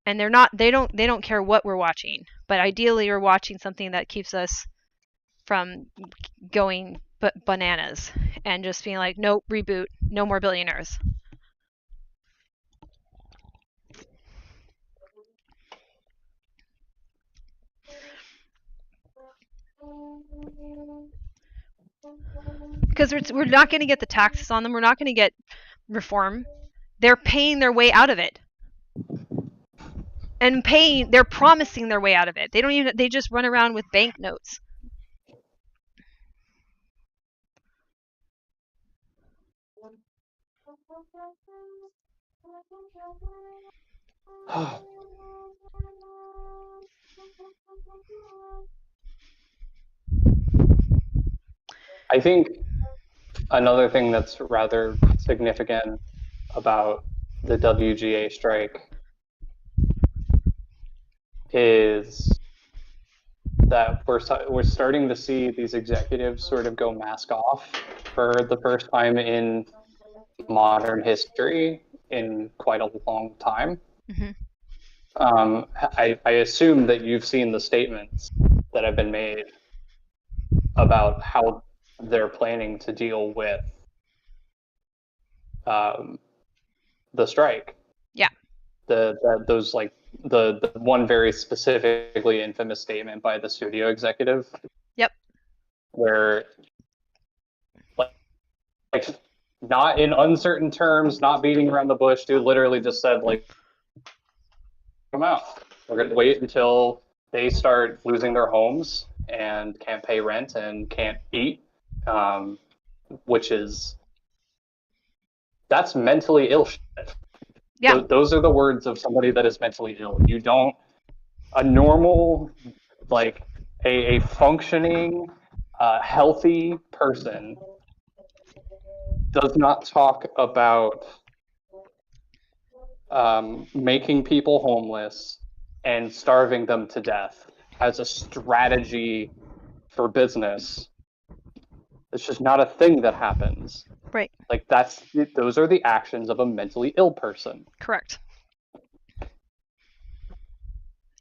And they don't care what we're watching, but ideally we're watching something that keeps us from going bananas and just being like, nope, reboot, no more billionaires. Because we're not going to get the taxes on them. We're not going to get reform. They're paying their way out of it. and paying. They're promising their way out of it. They just run around with banknotes. I think another thing that's rather significant about the WGA strike is that we're starting to see these executives sort of go mask off for the first time in modern history in quite a long time. Mm-hmm. I assume that you've seen the statements that have been made about how they're planning to deal with the strike. Yeah. The one very specifically infamous statement by the studio executive. Yep. Where like not in uncertain terms, not beating around the bush, dude literally just said like, come out. We're gonna wait until they start losing their homes and can't pay rent and can't eat, which is that's mentally ill shit. Yeah. Those are the words of somebody that is mentally ill. You don't a normal like a functioning healthy person does not talk about making people homeless and starving them to death as a strategy for business. It's just not a thing that happens. Right. Like those are the actions of a mentally ill person. Correct.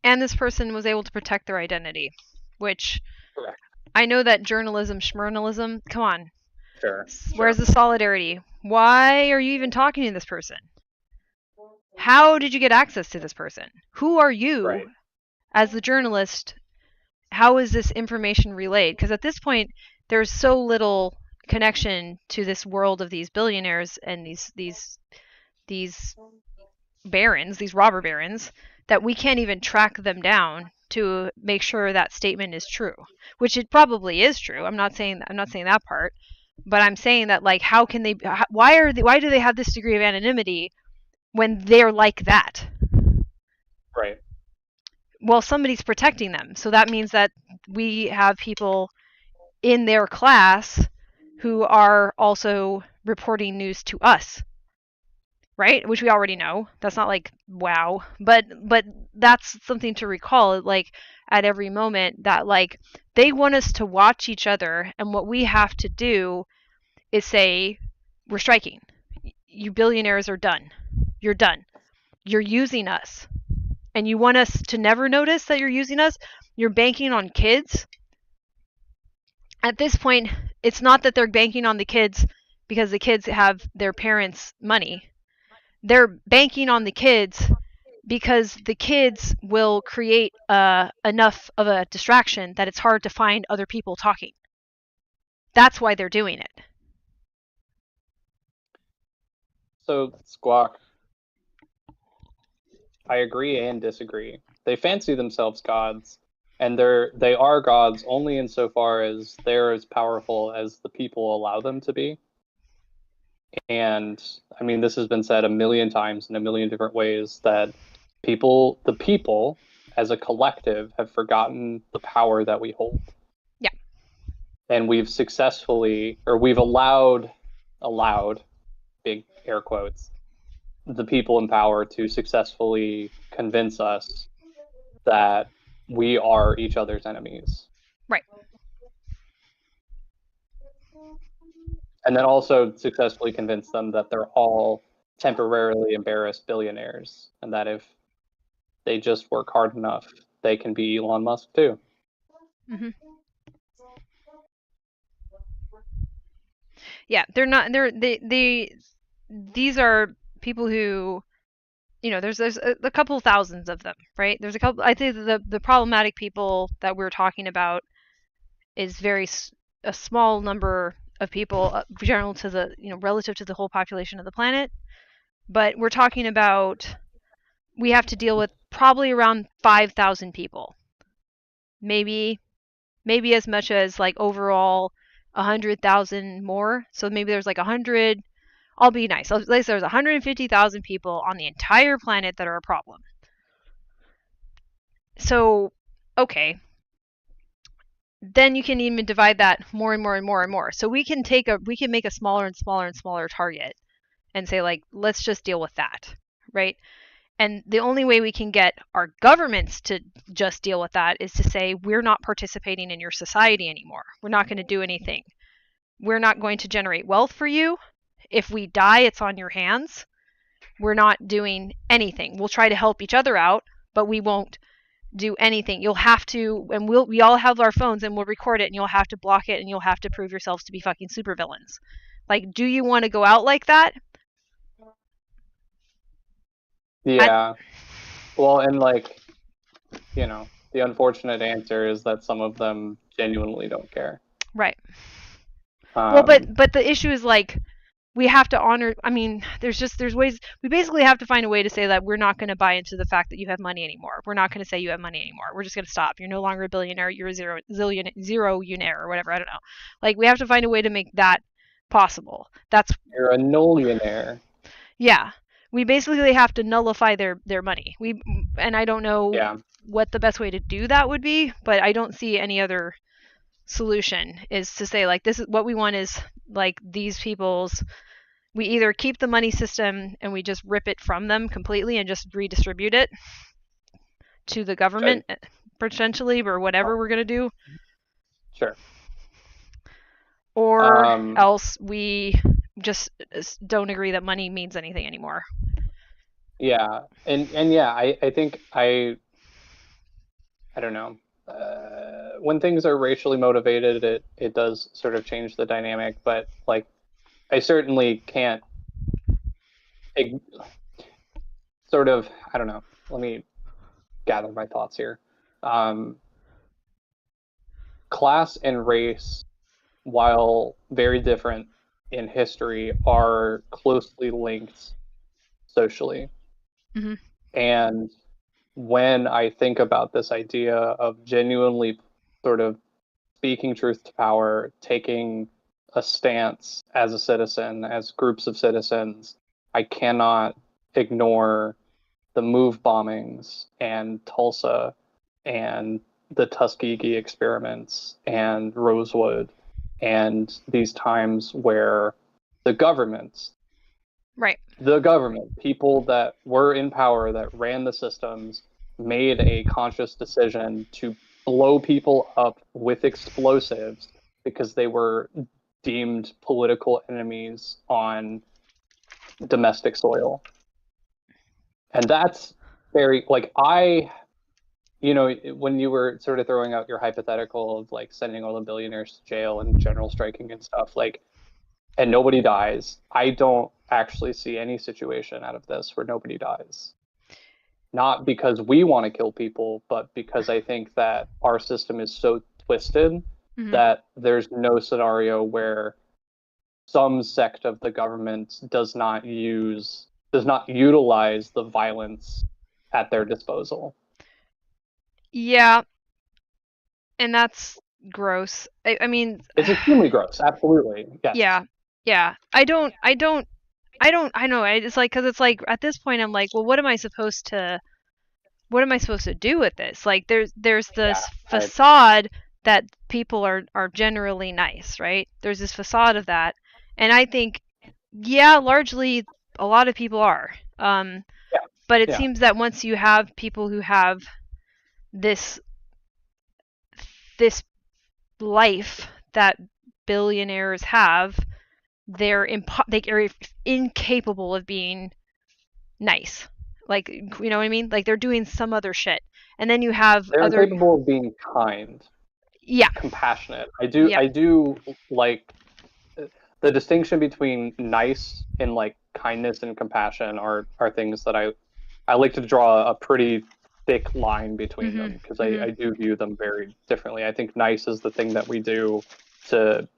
And this person was able to protect their identity, which Correct. I know that schmurnalism, come on. Sure. Where's the solidarity? Why are you even talking to this person? How did you get access to this person? Who are you as the journalist? How is this information relayed? Because at this point, there's so little connection to this world of these billionaires and these barons, these robber barons, that we can't even track them down to make sure that statement is true, which it probably is true. I'm not saying that part, but I'm saying that like how can they? Why do they have this degree of anonymity when they're like that? Right. Well, somebody's protecting them, so that means that we have people in their class who are also reporting news to us. Right? Which we already know. That's not like wow, but that's something to recall like at every moment that like they want us to watch each other, and what we have to do is say we're striking. You billionaires are done. You're done. You're using us. And you want us to never notice that you're using us? You're banking on kids? At this point, it's not that they're banking on the kids because the kids have their parents' money. They're banking on the kids because the kids will create enough of a distraction that it's hard to find other people talking. That's why they're doing it. So, Squawk, I agree and disagree. They fancy themselves gods, and they are gods only insofar as they're as powerful as the people allow them to be. And I mean, this has been said a million times in a million different ways that the people as a collective have forgotten the power that we hold. Yeah. And we've allowed, big air quotes, the people in power to successfully convince us that we are each other's enemies. Right. And then also successfully convince them that they're all temporarily embarrassed billionaires, and that if they just work hard enough, they can be Elon Musk too. Mm-hmm. Yeah, they're not. These are people who, there's a couple thousands of them, right? There's a couple. I think the problematic people that we're talking about is a small number of people, general to the relative to the whole population of the planet. But we're talking about we have to deal with probably around 5,000 people. Maybe as much as like overall 100,000 more. So maybe there's like 100. I'll be nice. Let's say there's 150,000 people on the entire planet that are a problem. So, okay. Then you can even divide that more and more and more and more. So we can make a smaller and smaller and smaller target and say, like, let's just deal with that, right? And the only way we can get our governments to just deal with that is to say, we're not participating in your society anymore. We're not going to do anything. We're not going to generate wealth for you. If we die, it's on your hands. We're not doing anything. We'll try to help each other out, but we won't do anything. You'll have to, and we all have our phones and we'll record it, and you'll have to block it, and you'll have to prove yourselves to be fucking supervillains. Like, do you want to go out like that? Yeah. Well, and like, you know, the unfortunate answer is that some of them genuinely don't care. Right. Well, but the issue is, like, we have to honor, I mean, there's ways, we basically have to find a way to say that we're not going to buy into the fact that you have money anymore. We're not going to say you have money anymore. We're just going to stop. You're no longer a billionaire. You're a zero-unaire or whatever. I don't know. Like, we have to find a way to make that possible. You're a nullionaire. Yeah. We basically have to nullify their money. And I don't know what the best way to do that would be, but I don't see any other solution is to say, like, this is what we want is, like, these people's, we either keep the money system and we just rip it from them completely and just redistribute it to the government potentially, or whatever we're going to do. Sure. Or else we just don't agree that money means anything anymore. Yeah. And yeah, I think I don't know. When things are racially motivated, it does sort of change the dynamic, but like, I certainly can't sort of, I don't know, let me gather my thoughts here. Class and race, while very different in history, are closely linked socially. Mm-hmm. And when I think about this idea of genuinely sort of speaking truth to power, taking a stance as a citizen, as groups of citizens, I cannot ignore the MOVE bombings and Tulsa and the Tuskegee experiments and Rosewood and these times where the government, people that were in power, that ran the systems, made a conscious decision to blow people up with explosives because they were deemed political enemies on domestic soil. And that's very, like, when you were sort of throwing out your hypothetical of like sending all the billionaires to jail and general striking and stuff, like, and nobody dies, I don't actually see any situation out of this where nobody dies. Not because we want to kill people, but because I think that our system is so twisted that there's no scenario where some sect of the government does not utilize the violence at their disposal. Yeah. And that's gross. I mean, it's extremely gross. Absolutely. Yes. Yeah. I know. It's like, because it's like, at this point, I'm like, well, what am I supposed to do with this? Like, there's this facade that people are generally nice, right? There's this facade of that. And I think, largely a lot of people are. But it seems that once you have people who have this life that billionaires have, they are incapable of being nice. Like, you know what I mean? Like, they're doing some other shit. And then you have they're incapable of being kind. Yeah. Compassionate. I do like the distinction between nice and like kindness and compassion are things that I like to draw a pretty thick line between them, because I do view them very differently. I think nice is the thing that we do to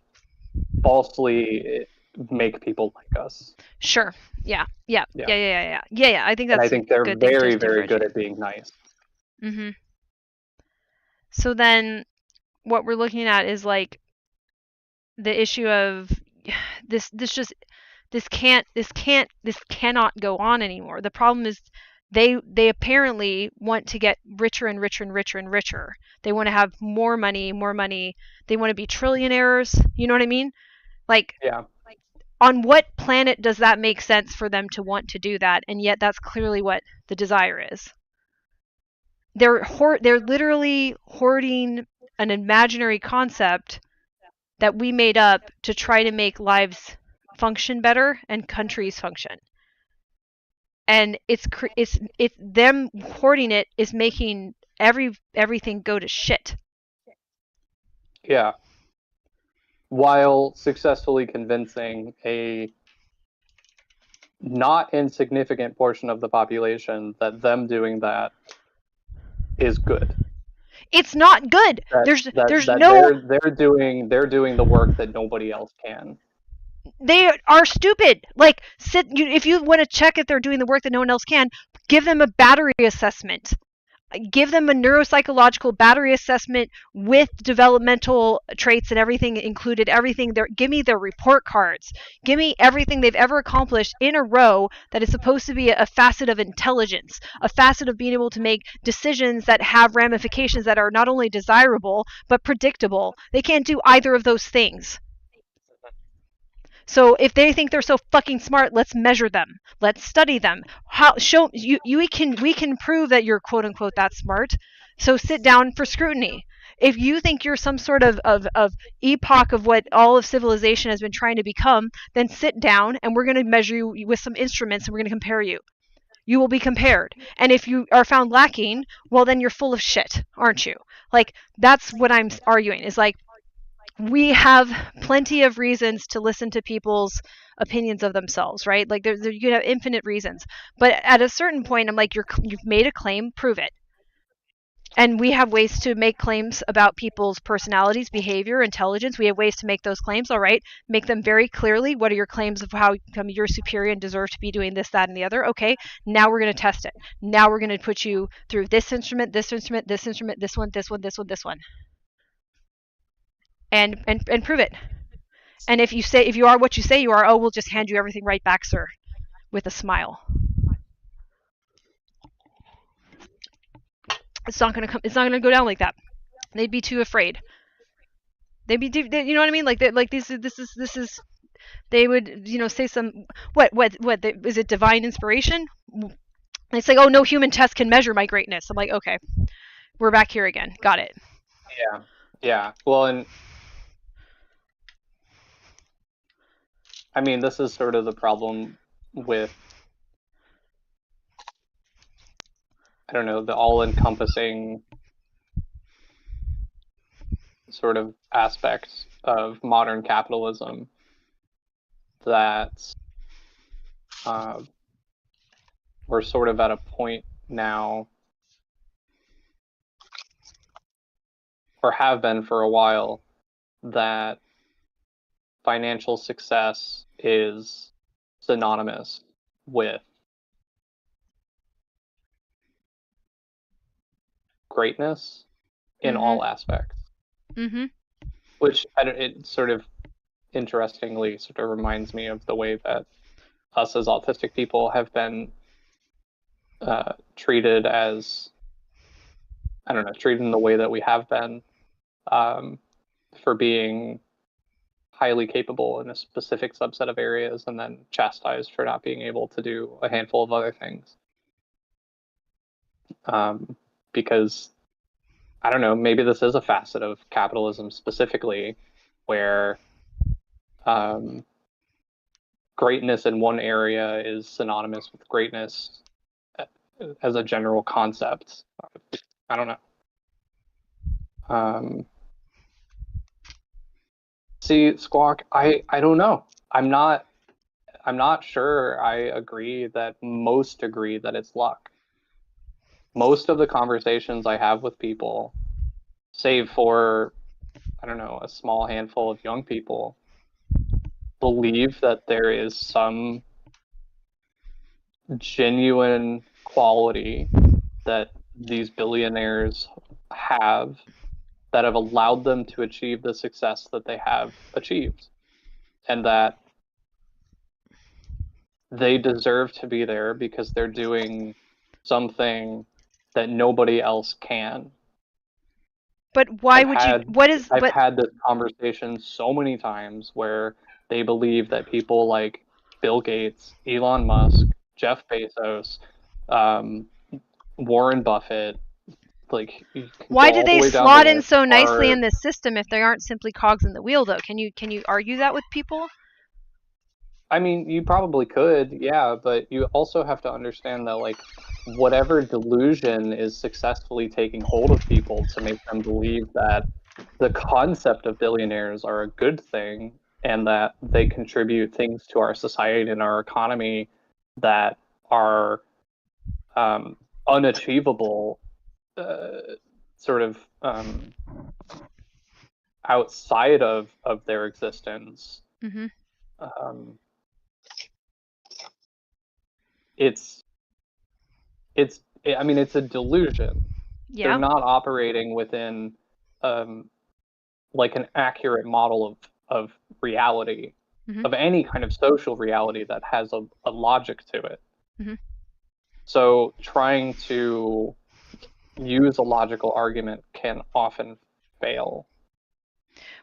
falsely make people like us. Sure. Yeah. Yeah. I think And that's I think a they're good thing to very, very good differentiate. at being nice. Mm-hmm. So then what we're looking at is like the issue of this cannot go on anymore. The problem is they apparently want to get richer and richer and richer and richer. They want to have more money. They want to be trillionaires. You know what I mean? Like, yeah. On what planet does that make sense for them to want to do that? And yet that's clearly what the desire is. They're literally hoarding an imaginary concept that we made up to try to make lives function better and countries function. And it's them hoarding it is making everything go to shit. Yeah. While successfully convincing a not insignificant portion of the population that them doing that is good. It's not good. They're doing the work that nobody else can. They are stupid. Like, if you want to check if they're doing the work that no one else can, give them a battery assessment. Give them a neuropsychological battery assessment with developmental traits and everything included. Give me their report cards. Give me everything they've ever accomplished in a row that is supposed to be a facet of intelligence, a facet of being able to make decisions that have ramifications that are not only desirable but predictable. They can't do either of those things. So if they think they're so fucking smart, let's measure them. Let's study them. We can prove that you're quote unquote that smart. So sit down for scrutiny. If you think you're some sort of epoch of what all of civilization has been trying to become, then sit down and we're going to measure you with some instruments and we're going to compare you. You will be compared. And if you are found lacking, well, then you're full of shit, aren't you? Like, that's what I'm arguing, is like, we have plenty of reasons to listen to people's opinions of themselves, right? Like, you can have infinite reasons. But at a certain point, I'm like, you've made a claim, prove it. And we have ways to make claims about people's personalities, behavior, intelligence. We have ways to make those claims, all right? Make them very clearly. What are your claims of how you're superior and deserve to be doing this, that, and the other? Okay, now we're going to test it. Now we're going to put you through this instrument, this instrument, this instrument, this one, this one, this one, this one. And prove it. And if you are what you say you are, oh, we'll just hand you everything right back, sir, with a smile. It's not gonna go down like that. They'd be too afraid. You know what I mean? Like this is. They would, say some what is it, divine inspiration? It's like, oh, no human test can measure my greatness. I'm like, okay, we're back here again. Got it. Yeah. Well, and I mean, this is sort of the problem with, I don't know, the all-encompassing sort of aspect of modern capitalism that we're sort of at a point now, or have been for a while, that financial success is synonymous with greatness in all aspects. Mm-hmm. Which it sort of interestingly sort of reminds me of the way that us as autistic people have been treated as, I don't know, treated in the way that we have been for being highly capable in a specific subset of areas and then chastised for not being able to do a handful of other things. Because, I don't know, maybe this is a facet of capitalism specifically where greatness in one area is synonymous with greatness as a general concept. I don't know. See, Squawk, I don't know. I'm not sure I agree that most agree that it's luck. Most of the conversations I have with people, save for, I don't know, a small handful of young people, believe that there is some genuine quality that these billionaires have that have allowed them to achieve the success that they have achieved, and that they deserve to be there because they're doing something that nobody else can. But why would you? What is? I've But had this conversation so many times where they believe that people like Bill Gates, Elon Musk, Jeff Bezos, Warren Buffett, like you can why go do all the they way down slot the in list, so nicely are, in this system if they aren't simply cogs in the wheel, though? Can you argue that with people? I mean, you probably could, yeah, but you also have to understand that, like, whatever delusion is successfully taking hold of people to make them believe that the concept of billionaires are a good thing and that they contribute things to our society and our economy that are unachievable, sort of outside of their existence. Mm-hmm. I mean, it's a delusion. Yeah. They're not operating within like an accurate model of reality, Mm-hmm. of any kind of social reality that has a logic to it. Mm-hmm. So trying to use a logical argument can often fail.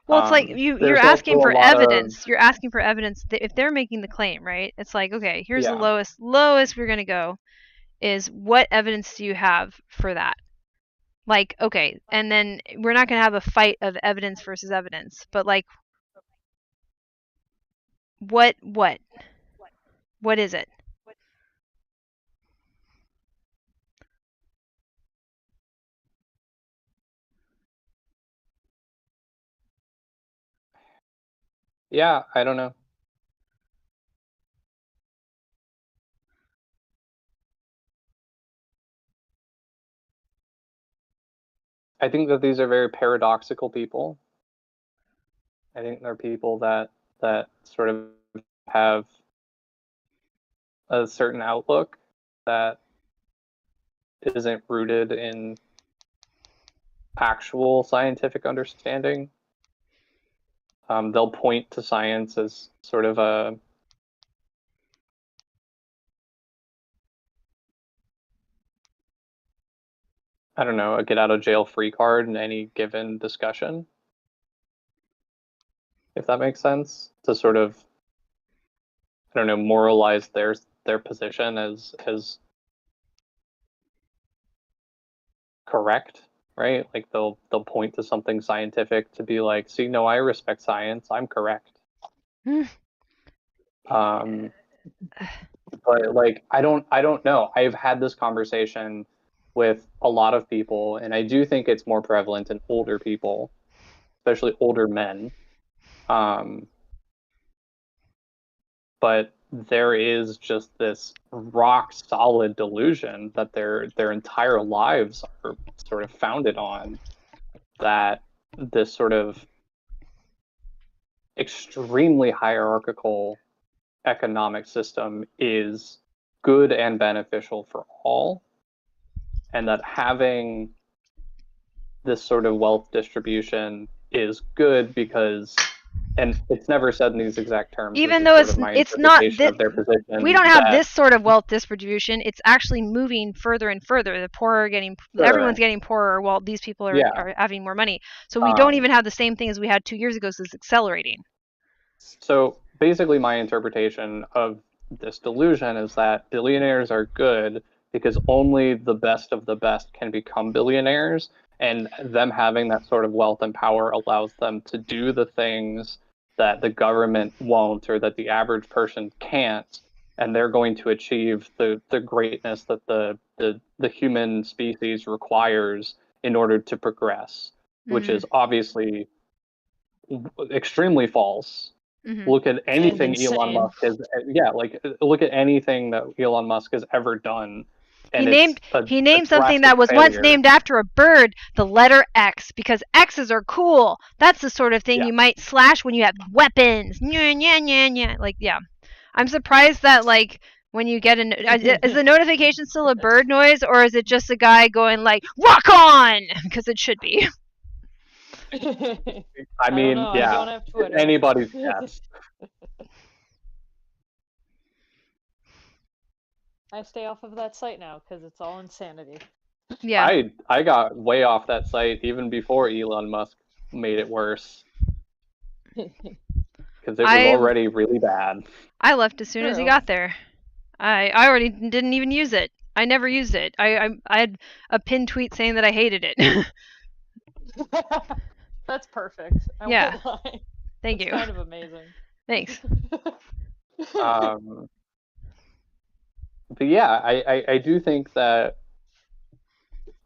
Well, it's like you're There's asking also for a lot evidence. You're asking for evidence that if they're making the claim, right? It's like, okay, here's the Yeah. lowest we're gonna go. Is what evidence do you have for that? Like, okay, and then we're not gonna have a fight of evidence versus evidence, but like, what is it? Yeah, I don't know. I think that these are very paradoxical people. I think they're people that sort of have a certain outlook that isn't rooted in actual scientific understanding. They'll point to science as sort of a get out of jail free card in any given discussion, if that makes sense, to sort of, moralize their position as correct, right? Like they'll point to something scientific to be like, see, no, I respect science, I'm correct. But like, I don't know. I've had this conversation with a lot of people, and I do think it's more prevalent in older people, especially older men. But there is just this rock solid delusion that their entire lives are sort of founded on, that this sort of extremely hierarchical economic system is good and beneficial for all, and that having this sort of wealth distribution is good because, and it's never said in these exact terms, Even though it's not of their position, we don't have this sort of wealth distribution. It's actually moving further and further. The poor are getting, everyone's getting poorer, while these people are having more money. So we don't even have the same thing as we had 2 years ago. So it's accelerating. So basically, my interpretation of this delusion is that billionaires are good because only the best of the best can become billionaires, and them having that sort of wealth and power allows them to do the things that the government won't, or that the average person can't, and they're going to achieve the greatness that the human species requires in order to progress, which is obviously extremely false. Look at anything Elon Musk has, look at anything that Elon Musk has ever done and He named something drastic that was once failure. named after a bird, the letter X, because X's are cool. That's the sort of thing you might slash when you have weapons. Nya, nya, nya, nya. Like, yeah. I'm surprised that, like, when you get is the notification still a bird noise, or is it just a guy going like, rock on? Because it should be. I mean, don't know. yeah. I don't have Twitter. Anybody's guess. I stay off of that site now because it's all insanity. Yeah. I got way off that site even before Elon Musk made it worse. Because it was already really bad. I left as soon as he got there. I already didn't even use it. I never used it. I had a pinned tweet saying that I hated it. That's perfect. I won't lie. Thank you. Kind of amazing. Thanks. But yeah, I do think that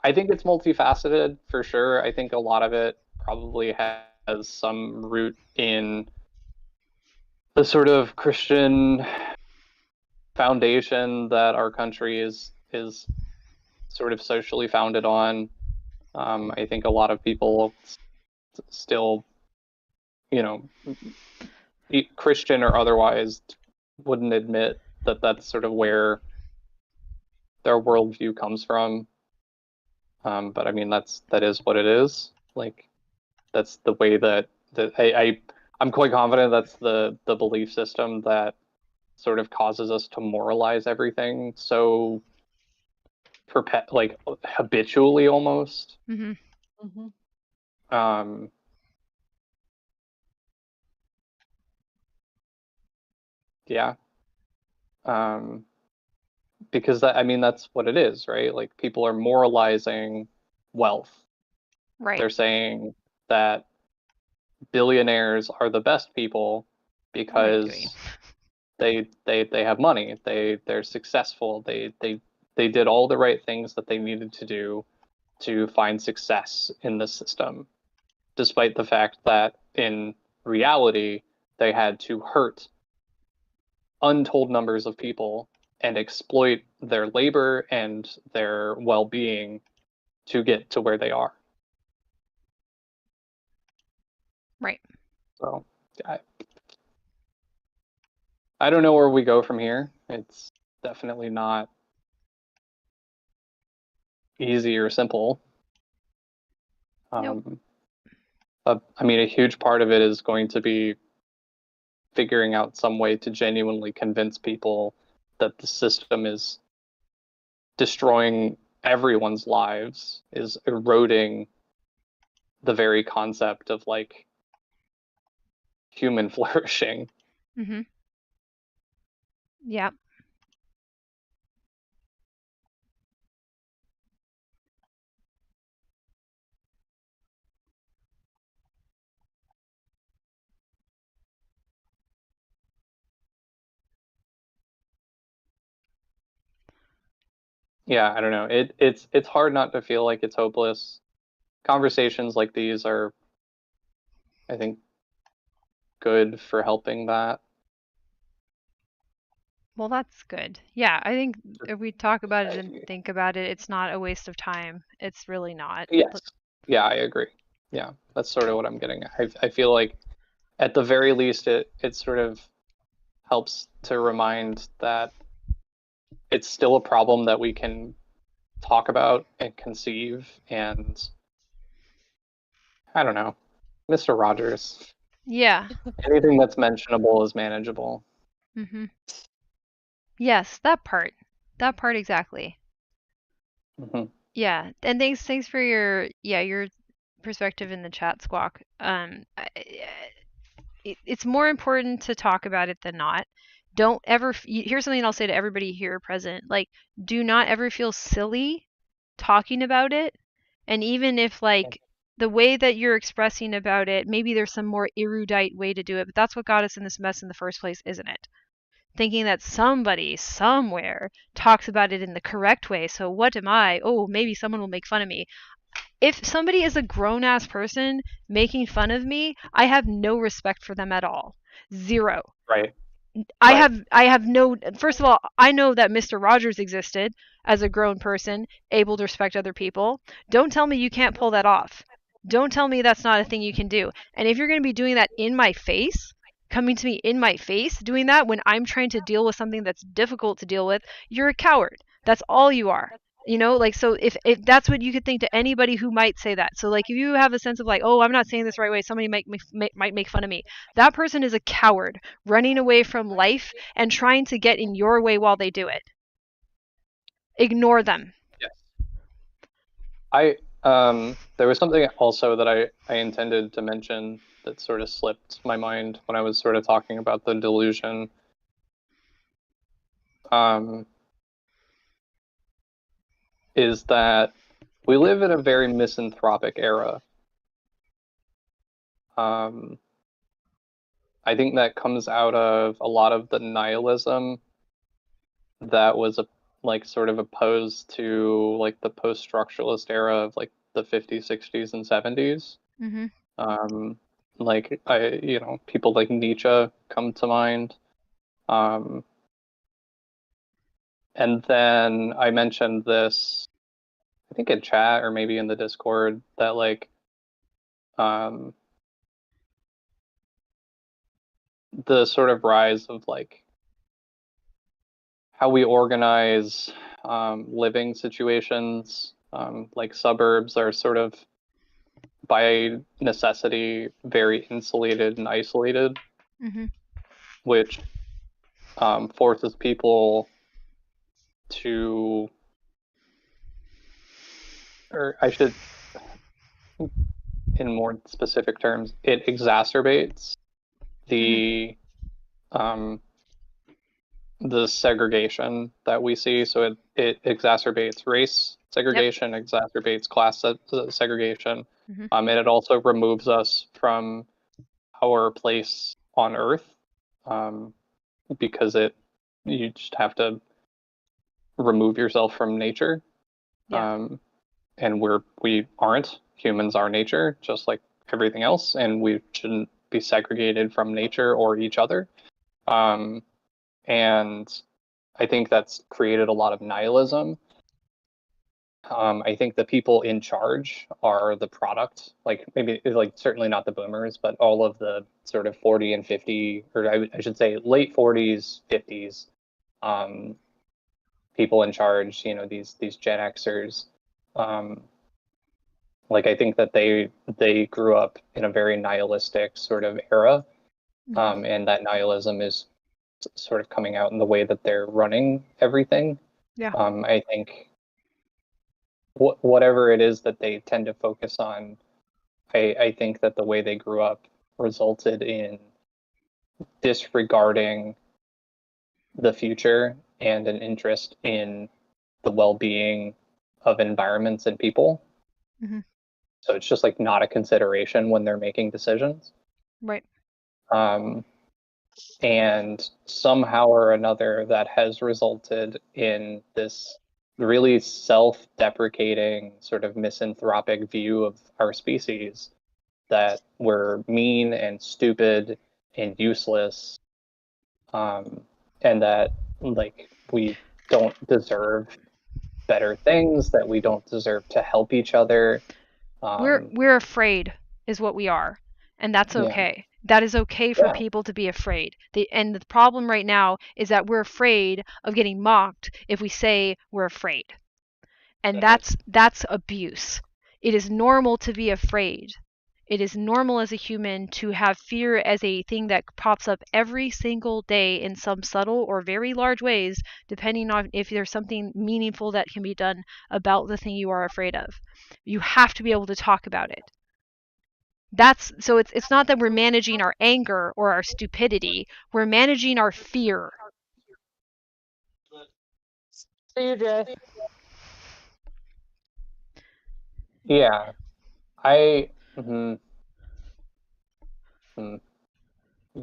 it's multifaceted for sure. I think a lot of it probably has some root in the sort of Christian foundation that our country is sort of socially founded on. I think a lot of people still, Christian or otherwise, wouldn't admit that that's sort of where their worldview comes from. But I mean, that is what it is. Like, that's the way that I'm quite confident that's the belief system that sort of causes us to moralize everything so habitually almost. Mm-hmm. Mm-hmm. Yeah. Because that's what it is, right? Like, people are moralizing wealth. Right. They're saying that billionaires are the best people because they have money. They're successful. They did all the right things that they needed to do to find success in the system, despite the fact that in reality they had to hurt untold numbers of people and exploit their labor and their well-being to get to where they are. Right. So I don't know where we go from here. It's definitely not easy or simple. Nope. A huge part of it is going to be figuring out some way to genuinely convince people that the system is destroying everyone's lives, is eroding the very concept of like human flourishing. Mm-hmm. Yeah. Yeah, I don't know. It's hard not to feel like it's hopeless. Conversations like these are, I think, good for helping that. Well, that's good. Yeah, I think if we talk about it and think about it, it's not a waste of time. It's really not. Yes. Yeah, I agree. Yeah, that's sort of what I'm getting at. I feel like at the very least it sort of helps to remind that it's still a problem that we can talk about and conceive, and I don't know, Mr. Rogers. Yeah. Anything that's mentionable is manageable. Mm-hmm. Yes, that part exactly. Mm-hmm. Yeah, and thanks for your perspective in the chat, Squawk. It's more important to talk about it than not. Don't ever here's something I'll say to everybody here present. Like, do not ever feel silly talking about it. And even if like the way that you're expressing about it, maybe there's some more erudite way to do it, but that's what got us in this mess in the first place, isn't it? Thinking that somebody somewhere talks about it in the correct way. So what am I? Oh, maybe someone will make fun of me. If somebody is a grown-ass person making fun of me, I have no respect for them at all. Zero. Right. I Right. have no, first of all, I know that Mr. Rogers existed as a grown person, able to respect other people. Don't tell me you can't pull that off. Don't tell me that's not a thing you can do. And if you're going to be doing that in my face, coming to me in my face, doing that when I'm trying to deal with something that's difficult to deal with, you're a coward. That's all you are. You know, like, so if that's what you could think to anybody who might say that. So like if you have a sense of like, oh, I'm not saying this the right way, somebody might make fun of me. That person is a coward running away from life and trying to get in your way while they do it. Ignore them. Yes. There was something also that I intended to mention that sort of slipped my mind when I was sort of talking about the delusion. Is that we live in a very misanthropic era. I think that comes out of a lot of the nihilism that was like sort of opposed to like the post-structuralist era of like the 50s, 60s, and 70s. Like people like Nietzsche come to mind. And then I mentioned this, I think in chat or maybe in the Discord, that like the sort of rise of like how we organize living situations, like suburbs are sort of by necessity very insulated and isolated, which forces people to, or I should, in more specific terms, it exacerbates the segregation that we see. So it exacerbates race segregation, exacerbates class segregation, and it also removes us from our place on Earth, because you just have to remove yourself from nature. And we aren't. Humans are nature, just like everything else, and we shouldn't be segregated from nature or each other. And I think that's created a lot of nihilism. I think the people in charge are the product, like maybe like certainly not the boomers, but all of the sort of 40 and 50, or I should say late 40s, 50s, people in charge, these Gen Xers. Like I think that they grew up in a very nihilistic sort of era, and that nihilism is sort of coming out in the way that they're running everything. I think whatever it is that they tend to focus on, I think that the way they grew up resulted in disregarding the future and an interest in the well-being of environments and people. So it's just like not a consideration when they're making decisions. Right. And somehow or another that has resulted in this really self-deprecating sort of misanthropic view of our species, that we're mean and stupid and useless, and that like we don't deserve better things, that we don't deserve to help each other. We're afraid is what we are, and that's okay. That is okay for people to be afraid. And the problem right now is that we're afraid of getting mocked if we say we're afraid. And that's abuse. It is normal to be afraid. It is normal as a human to have fear as a thing that pops up every single day in some subtle or very large ways, depending on if there's something meaningful that can be done about the thing you are afraid of. You have to be able to talk about it. So it's not that we're managing our anger or our stupidity, we're managing our fear. See you, Jay. Yeah. Let me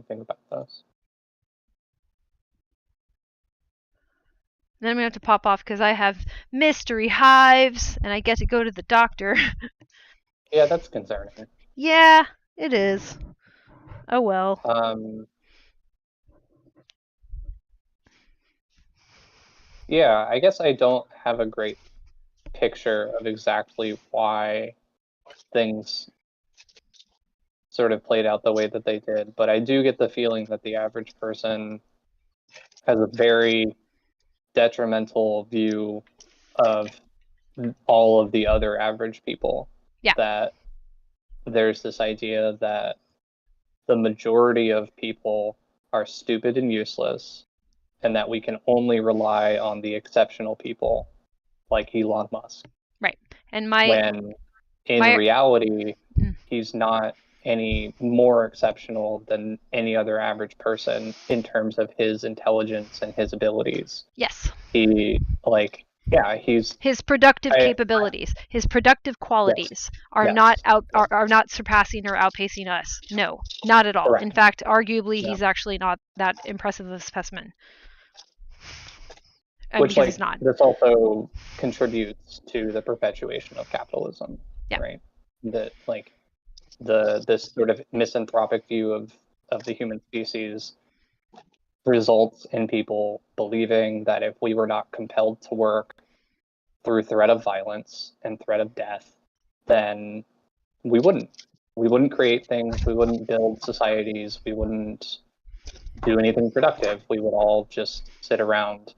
think about this. Then I'm going to have to pop off because I have mystery hives and I get to go to the doctor. Yeah, that's concerning. Yeah, it is. Oh well. Yeah, I guess I don't have a great picture of exactly why things sort of played out the way that they did, but I do get the feeling that the average person has a very detrimental view of all of the other average people. Yeah. That there's this idea that the majority of people are stupid and useless, and that we can only rely on the exceptional people like Elon Musk. Right. And when in reality, Mm. he's not any more exceptional than any other average person in terms of his intelligence and his abilities. Yes. His productive capabilities, his productive qualities are not surpassing or outpacing us. No, not at all. Correct. In fact, arguably, he's actually not that impressive of a specimen. Which, because he's not. This also contributes to the perpetuation of capitalism, yeah. right? That this sort of misanthropic view of the human species results in people believing that if we were not compelled to work through threat of violence and threat of death, then we wouldn't create things, we wouldn't build societies, we wouldn't do anything productive. We would all just sit around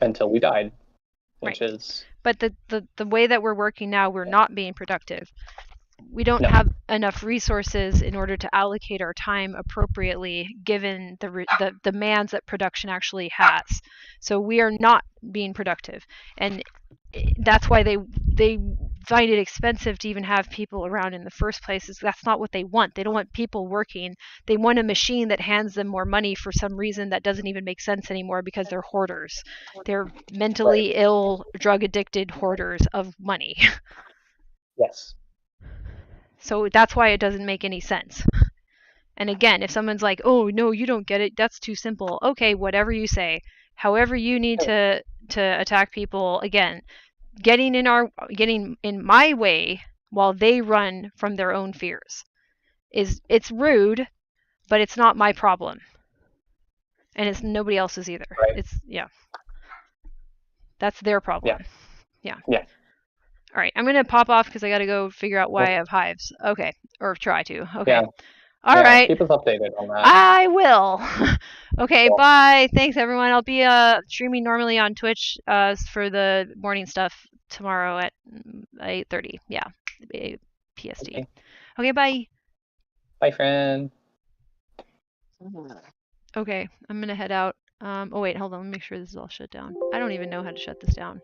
until we died, which is. But the way that we're working now, we're not being productive. We don't have enough resources in order to allocate our time appropriately given the demands that production actually has. So we are not being productive, and that's why they find it expensive to even have people around in the first place. Is that's not what they want. They don't want people working. They want a machine that hands them more money for some reason that doesn't even make sense anymore because they're hoarders. They're mentally ill, drug addicted hoarders of money. Yes. So that's why it doesn't make any sense. And again, if someone's like, oh, no, you don't get it, that's too simple. Okay, whatever you say. However you need to attack people, again, getting in my way while they run from their own fears. It's rude, but it's not my problem. And it's nobody else's either. Right. That's their problem. Yeah. All right, I'm going to pop off because I got to go figure out why I have hives. Okay, or try to. Okay. Yeah. All right. Keep us updated on that. I will. Okay, cool. Bye. Thanks, everyone. I'll be streaming normally on Twitch for the morning stuff tomorrow at 8:30. Yeah, PST. Okay, bye. Bye, friend. Okay, I'm going to head out. Oh, wait, hold on. Let me make sure this is all shut down. I don't even know how to shut this down.